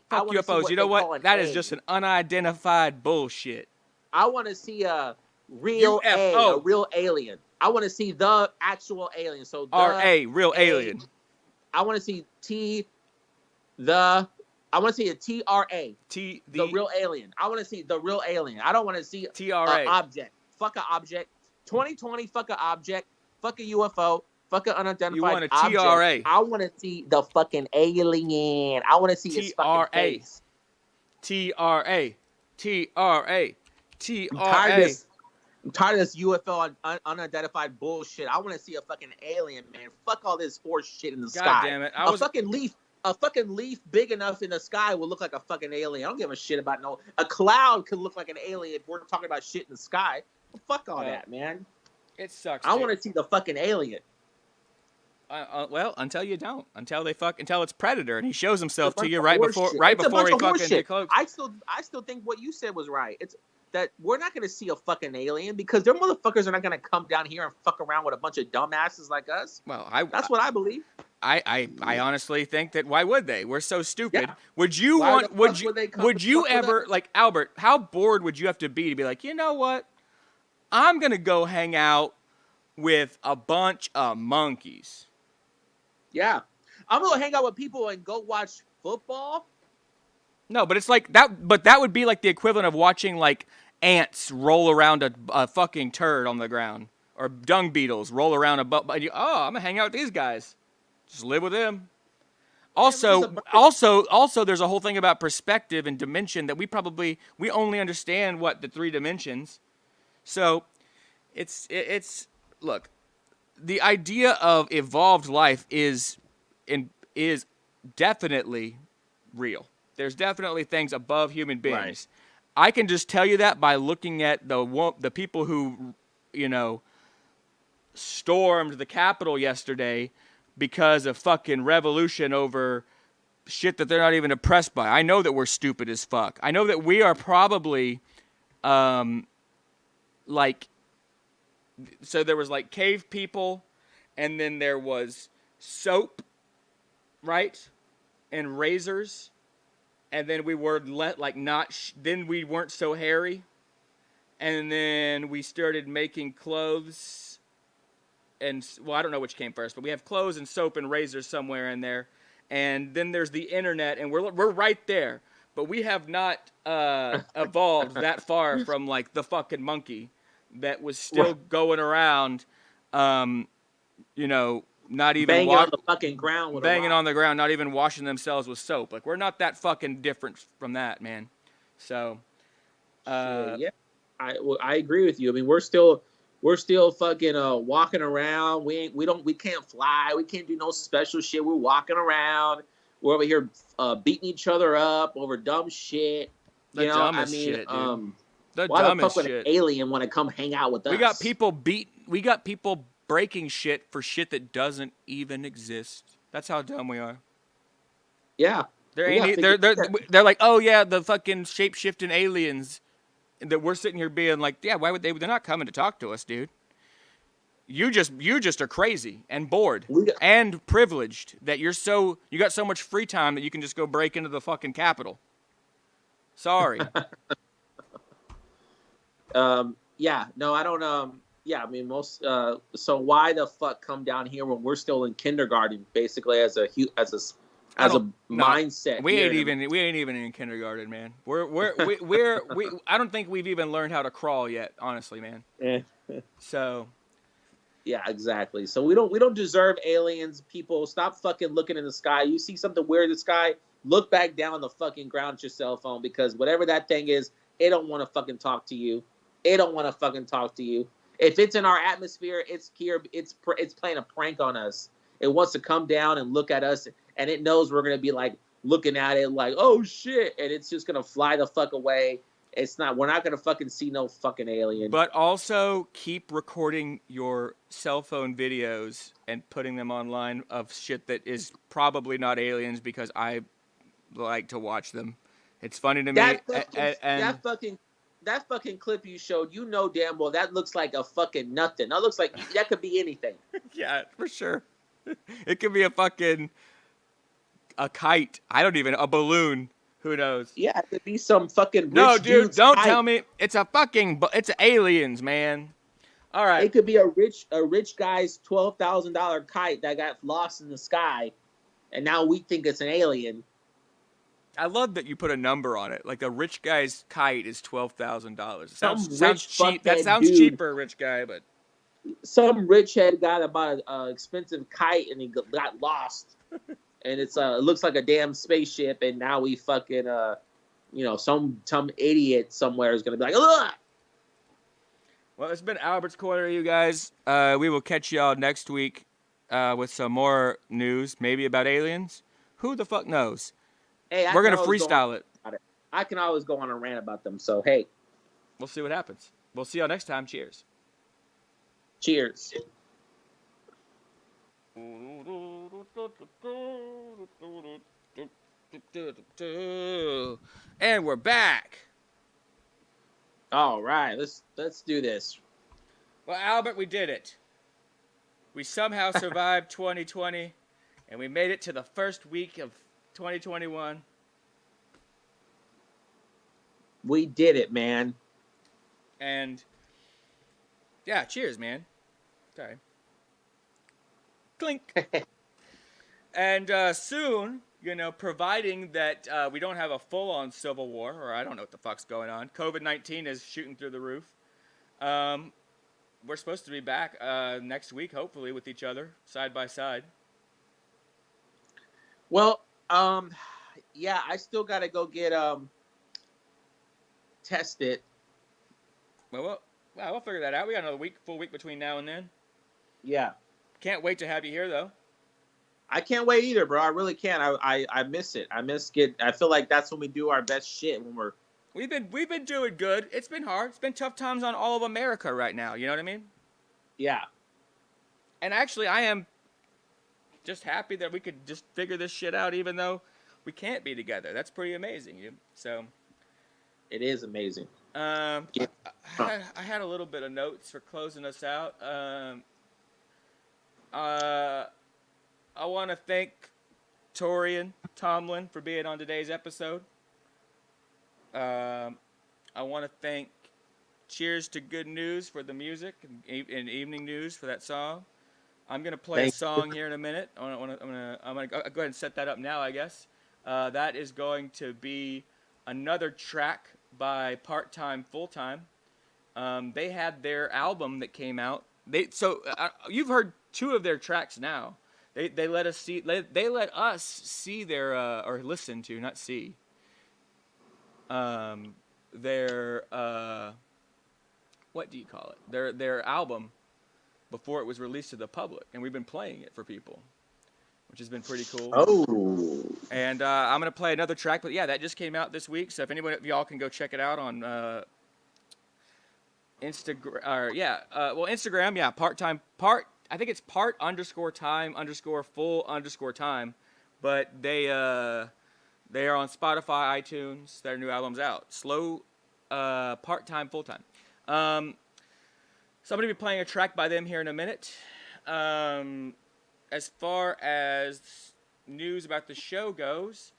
Fuck UFOs. You know what? That is just an unidentified bullshit. I want to see a real a real alien. I want to see the actual alien. So real alien. I want to see I want to see a TRA. The real alien. I want to see the real alien. I don't want to see TRA object. Fuck a object. 2020. Fuck a object. Fuck a UFO. Fuck an unidentified You want a object. TRA. I want to see the fucking alien. I want to see his fucking face. TRA. I'm tired of this UFO unidentified bullshit. I want to see a fucking alien, man. Fuck all this horse shit in the sky. God damn it. A fucking leaf big enough in the sky will look like a fucking alien. I don't give a shit about a cloud could look like an alien if we're talking about shit in the sky. Well, fuck all that, man. It sucks. I want to see the fucking alien. Well, until you don't, until it's Predator and he shows himself to you right before he fucking closes. I still think what you said was right. It's that we're not going to see a fucking alien because their motherfuckers are not going to come down here and fuck around with a bunch of dumbasses like us. Well, that's what I believe. I honestly think that why would they? We're so stupid. Yeah. Would you ever like Albert? How bored would you have to be like, you know what? I'm gonna go hang out with a bunch of monkeys. Yeah, I'm gonna hang out with people and go watch football. No, but it's like that. But that would be like the equivalent of watching like ants roll around a fucking turd on the ground, or dung beetles roll around I'm gonna hang out with these guys. Just live with them. Also, there's a whole thing about perspective and dimension that we only understand the 3 dimensions. So, it's look, the idea of evolved life is definitely real. There's definitely things above human beings. Right. I can just tell you that by looking at the people who, stormed the Capitol yesterday because of fucking revolution over shit that they're not even oppressed by. I know that we're stupid as fuck. I know that we are probably, so there was like cave people, and then there was soap, right? And razors. And then we were then we weren't so hairy. And then we started making clothes. And, well, I don't know which came first, but we have clothes and soap and razors somewhere in there. And then there's the internet, and we're right there. But we have not evolved that far from, like, the fucking monkey that was still going around, not even banging on the fucking ground with banging on the ground, not even washing themselves with soap. Like, we're not that fucking different from that, man. So, yeah, I agree with you. I mean, we're still fucking walking around. We can't fly. We can't do no special shit. We're walking around. We're over here beating each other up over dumb shit. The dumbest shit, dude. Why the fuck would an alien want to come hang out with us? We got people breaking shit for shit that doesn't even exist. That's how dumb we are. Yeah. They're like, oh yeah, the fucking shape-shifting aliens. that we're sitting here being like, yeah, why would they? They're not coming to talk to us, dude. You just are crazy and bored and privileged that you got so much free time that you can just go break into the fucking Capitol. Sorry. Yeah, no, I don't. Yeah, I mean, so why the fuck come down here when we're still in kindergarten, basically, as a mindset? We ain't even in kindergarten, man. I don't think we've even learned how to crawl yet, honestly, man. So. Yeah, exactly. So we don't deserve aliens. People, stop fucking looking in the sky. You see something weird in the sky, look back down on the fucking ground with your cell phone, because whatever that thing is, it don't want to fucking talk to you. It don't want to fucking talk to you. If it's in our atmosphere, it's here. It's playing a prank on us. It wants to come down and look at us, and it knows we're gonna be like looking at it like, oh shit, and it's just gonna fly the fuck away. We're not gonna fucking see no fucking alien. But also keep recording your cell phone videos and putting them online of shit that is probably not aliens, because I like to watch them. It's funny to me. That fucking clip you showed, you know damn well that looks like a fucking nothing. That looks like that could be anything. Yeah, for sure. It could be a kite. A balloon. Who knows? Yeah, it could be some fucking rich No, dude, don't kite. tell me it's it's aliens, man. All right. It could be a rich guy's $12,000 kite that got lost in the sky, and now we think it's an alien. I love that you put a number on it. Like a rich guy's kite is $12,000. Sounds cheap. That sounds cheap for a rich guy, but some rich head got about an expensive kite and he got lost, and it looks like a damn spaceship. And now we fucking some idiot somewhere is gonna be like, ugh! Well, it's been Albert's Corner, you guys. We will catch y'all next week with some more news, maybe about aliens. Who the fuck knows? Hey, we're gonna freestyle it. I can always go on a rant about them. So hey, we'll see what happens. We'll see y'all next time. Cheers. Cheers. And we're back. All right, let's do this. Well, Albert, we did it. We somehow survived 2020, and we made it to the first week of 2021. We did it, man. And yeah, cheers, man. Sorry. Clink. And soon, providing that we don't have a full-on civil war, or I don't know what the fuck's going on. COVID-19 is shooting through the roof. We're supposed to be back next week, hopefully, with each other, side by side. Well, yeah, I still got to go get tested. Well, we'll figure that out. We got another full week between now and then. Yeah. Can't wait to have you here, though. I can't wait either, bro. I really can't. I miss it. I feel like that's when we do our best shit, when We've been doing good. It's been hard. It's been tough times on all of America right now. You know what I mean? Yeah. And actually, I am just happy that we could just figure this shit out, even though we can't be together. That's pretty amazing. So. It is amazing. I had a little bit of notes for closing us out. I want to thank Taurean Tomlin for being on today's episode. I want to thank Cheers to Good News for the music and Evening News for that song. I'm gonna play a song here in a minute. I'm gonna go ahead and set that up now, I guess. That is going to be another track by Part Time Full Time. They had their album that came out. You've heard two of their tracks now. They let us see. They let us see their or listen to, not see. Their what do you call it? Their album before it was released to the public, and we've been playing it for people, which has been pretty cool. Oh. And I'm gonna play another track, but yeah, that just came out this week. So if anyone of y'all can go check it out on Instagram, Instagram, yeah, I think it's part_time_full_time, but they are on Spotify, iTunes. Their new album's out. Slow part-time, full-time. So I'm going to be playing a track by them here in a minute. As far as news about the show goes,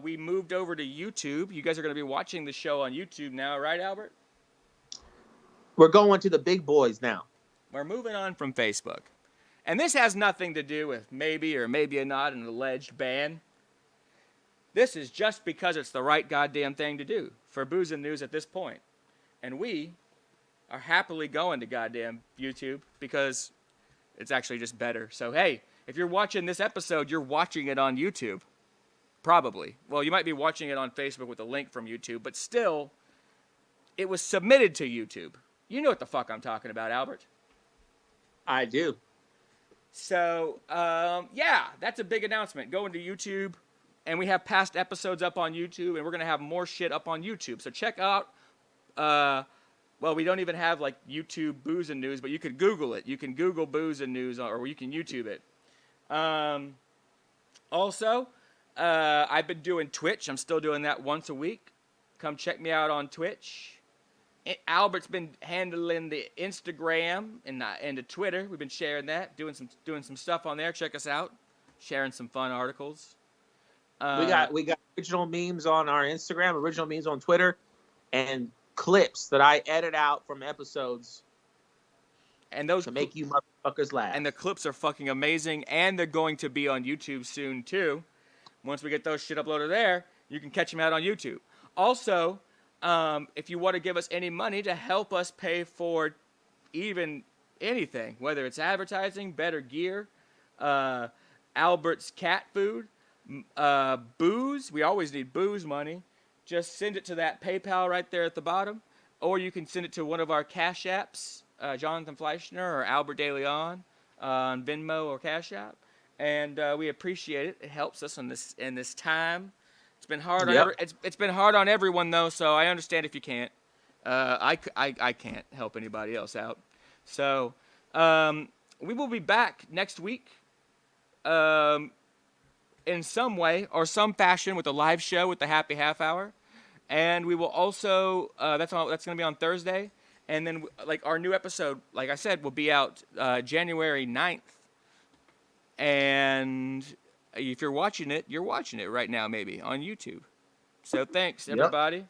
we moved over to YouTube. You guys are going to be watching the show on YouTube now, right, Albert? We're going to the big boys now. We're moving on from Facebook. And this has nothing to do with maybe or maybe not an alleged ban. This is just because it's the right goddamn thing to do for Booze and News at this point. And we are happily going to goddamn YouTube because it's actually just better. So, hey, if you're watching this episode, you're watching it on YouTube. Probably. Well, you might be watching it on Facebook with a link from YouTube, but still, it was submitted to YouTube. You know what the fuck I'm talking about, Albert. I do. So, yeah, that's a big announcement. Going to YouTube, and we have past episodes up on YouTube, and we're going to have more shit up on YouTube. So check out, well, we don't even have, like, YouTube Booze and News, but you could Google it. You can Google Booze and News, or you can YouTube it. Also, I've been doing Twitch. I'm still doing that once a week. Come check me out on Twitch. Albert's been handling the Instagram and the Twitter. We've been sharing that, doing some stuff on there. Check us out, sharing some fun articles. We got original memes on our Instagram, original memes on Twitter, and clips that I edit out from episodes. And those to make you motherfuckers laugh. And the clips are fucking amazing, and they're going to be on YouTube soon too. Once we get those shit uploaded there, you can catch them out on YouTube. Also, if you want to give us any money to help us pay for even anything, whether it's advertising, better gear, Albert's cat food, booze, we always need booze money, just send it to that PayPal right there at the bottom, or you can send it to one of our Cash Apps, Jonathan Fleissner or Albert Deleon on Venmo or Cash App, and we appreciate it. It helps us in this time. It's been hard on it's been hard on everyone though, so I understand if you can't. I can't help anybody else out. So we will be back next week in some way or some fashion with a live show with the Happy Half Hour, and we will also that's going to be on Thursday, and then like our new episode, like I said, will be out January 9th, and if you're watching it right now, maybe on YouTube. So thanks, everybody. Yep.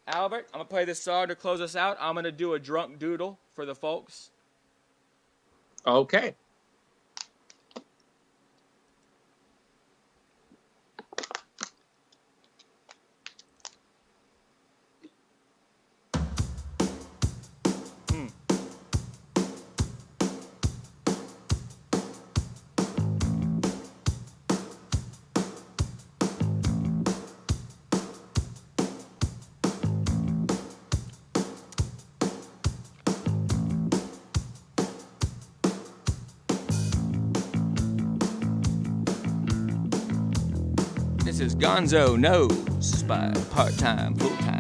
Albert, I'm going to play this song to close us out. I'm going to do a drunk doodle for the folks. Okay. This is Gonzo Knows by Part-Time, Full-Time.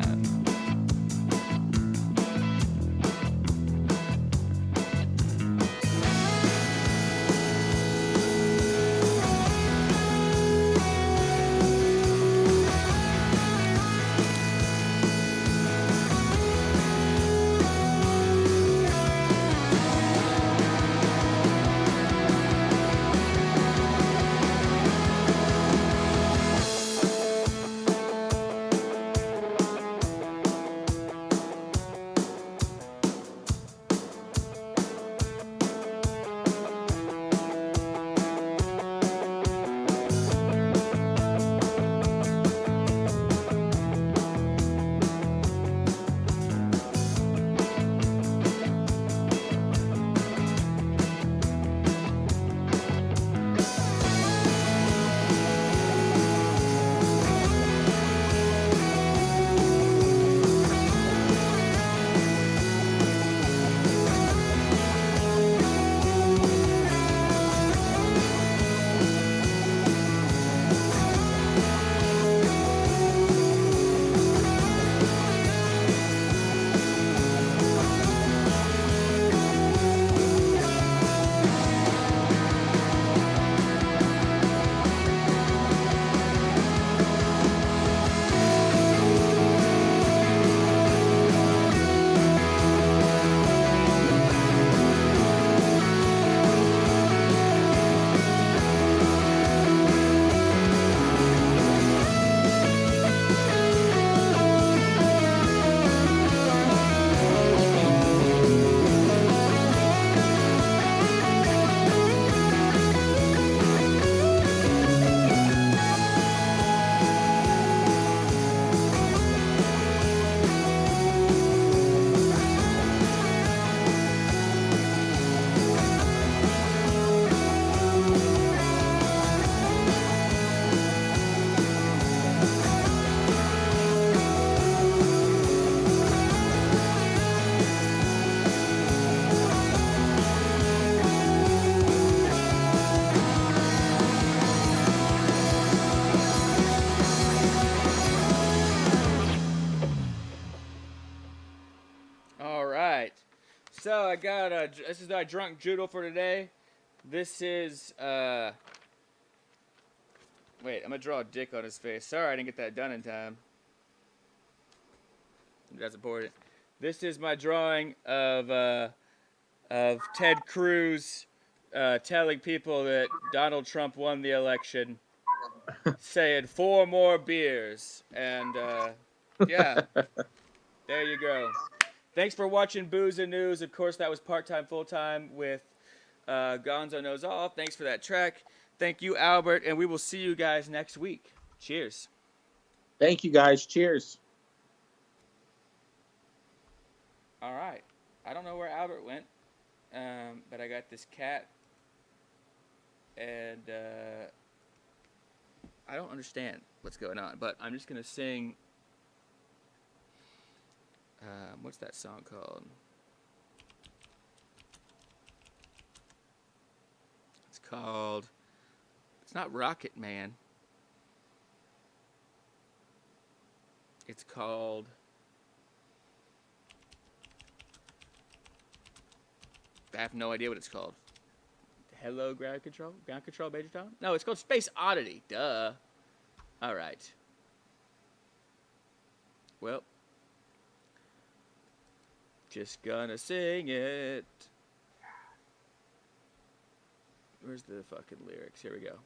So I got this is our drunk judo for today. This is wait, I'm gonna draw a dick on his face. Sorry, I didn't get that done in time. That's important. This is my drawing of Ted Cruz telling people that Donald Trump won the election, saying 4 more beers, and yeah, there you go. Thanks for watching Booze and News. Of course, that was part-time, full-time with Gonzo Knows All. Thanks for that track. Thank you, Albert, and we will see you guys next week. Cheers. Thank you, guys. Cheers. All right. I don't know where Albert went, but I got this cat, and I don't understand what's going on, but I'm just going to sing, what's that song called? It's not Rocket Man. It's called, I have no idea what it's called. Hello, Ground Control? Ground Control, Major Tom? No, it's called Space Oddity. Duh. All right. Well, just gonna sing it. Where's the fucking lyrics? Here we go.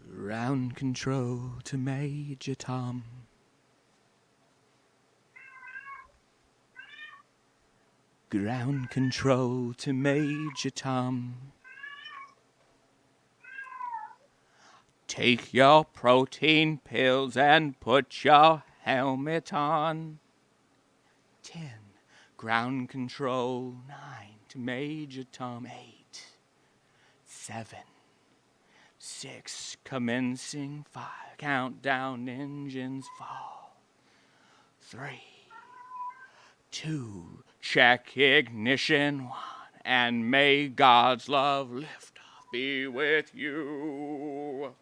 Ground control to Major Tom. Ground control to Major Tom. Take your protein pills and put your helmet on. 10. Ground control. 9 to Major Tom. 8. 7. 6. Commencing 5. Countdown engines fall. 3. 2. Check ignition. 1. And may God's love lift off be with you.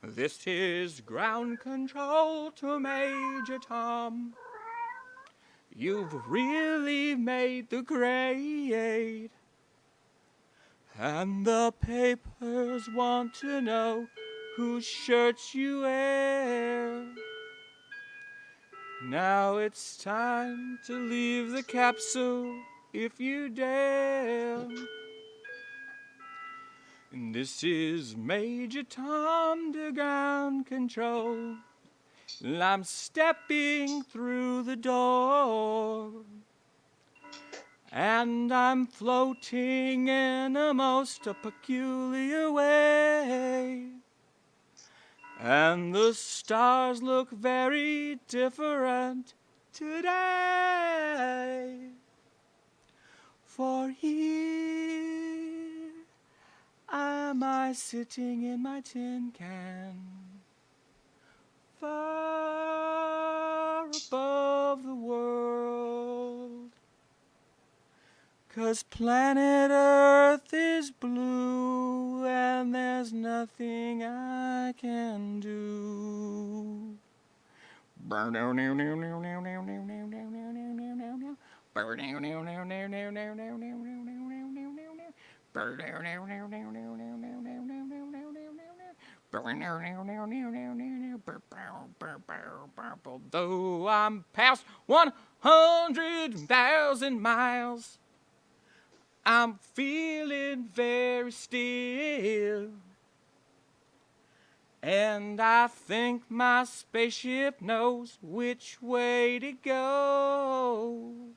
This is ground control to Major Tom. You've really made the grade. And the papers want to know whose shirts you wear. Now it's time to leave the capsule if you dare. And this is Major Tom to ground control. I'm stepping through the door. And I'm floating in a most peculiar way. And the stars look very different today. For here am I sitting in my tin can, far above the world. 'Cause planet Earth is blue and there's nothing I can do. Though I'm past 100,000 miles, I'm feeling very still. And I think my spaceship knows which way to go.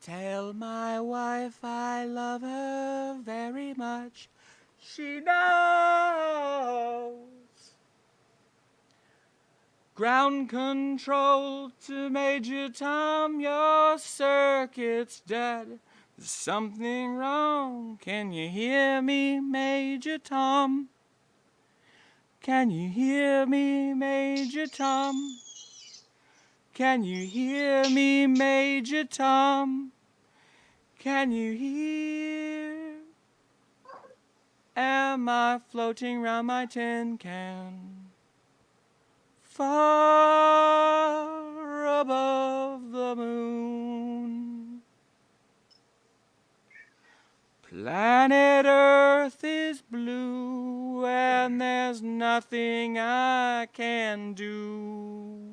Tell my wife I love her very much. She knows. Ground control to Major Tom, your circuit's dead. There's something wrong. Can you hear me, Major Tom? Can you hear me, Major Tom? Can you hear me, Major Tom? Can you hear? Am I floating round my tin can? Far above the moon. Planet Earth is blue and there's nothing I can do.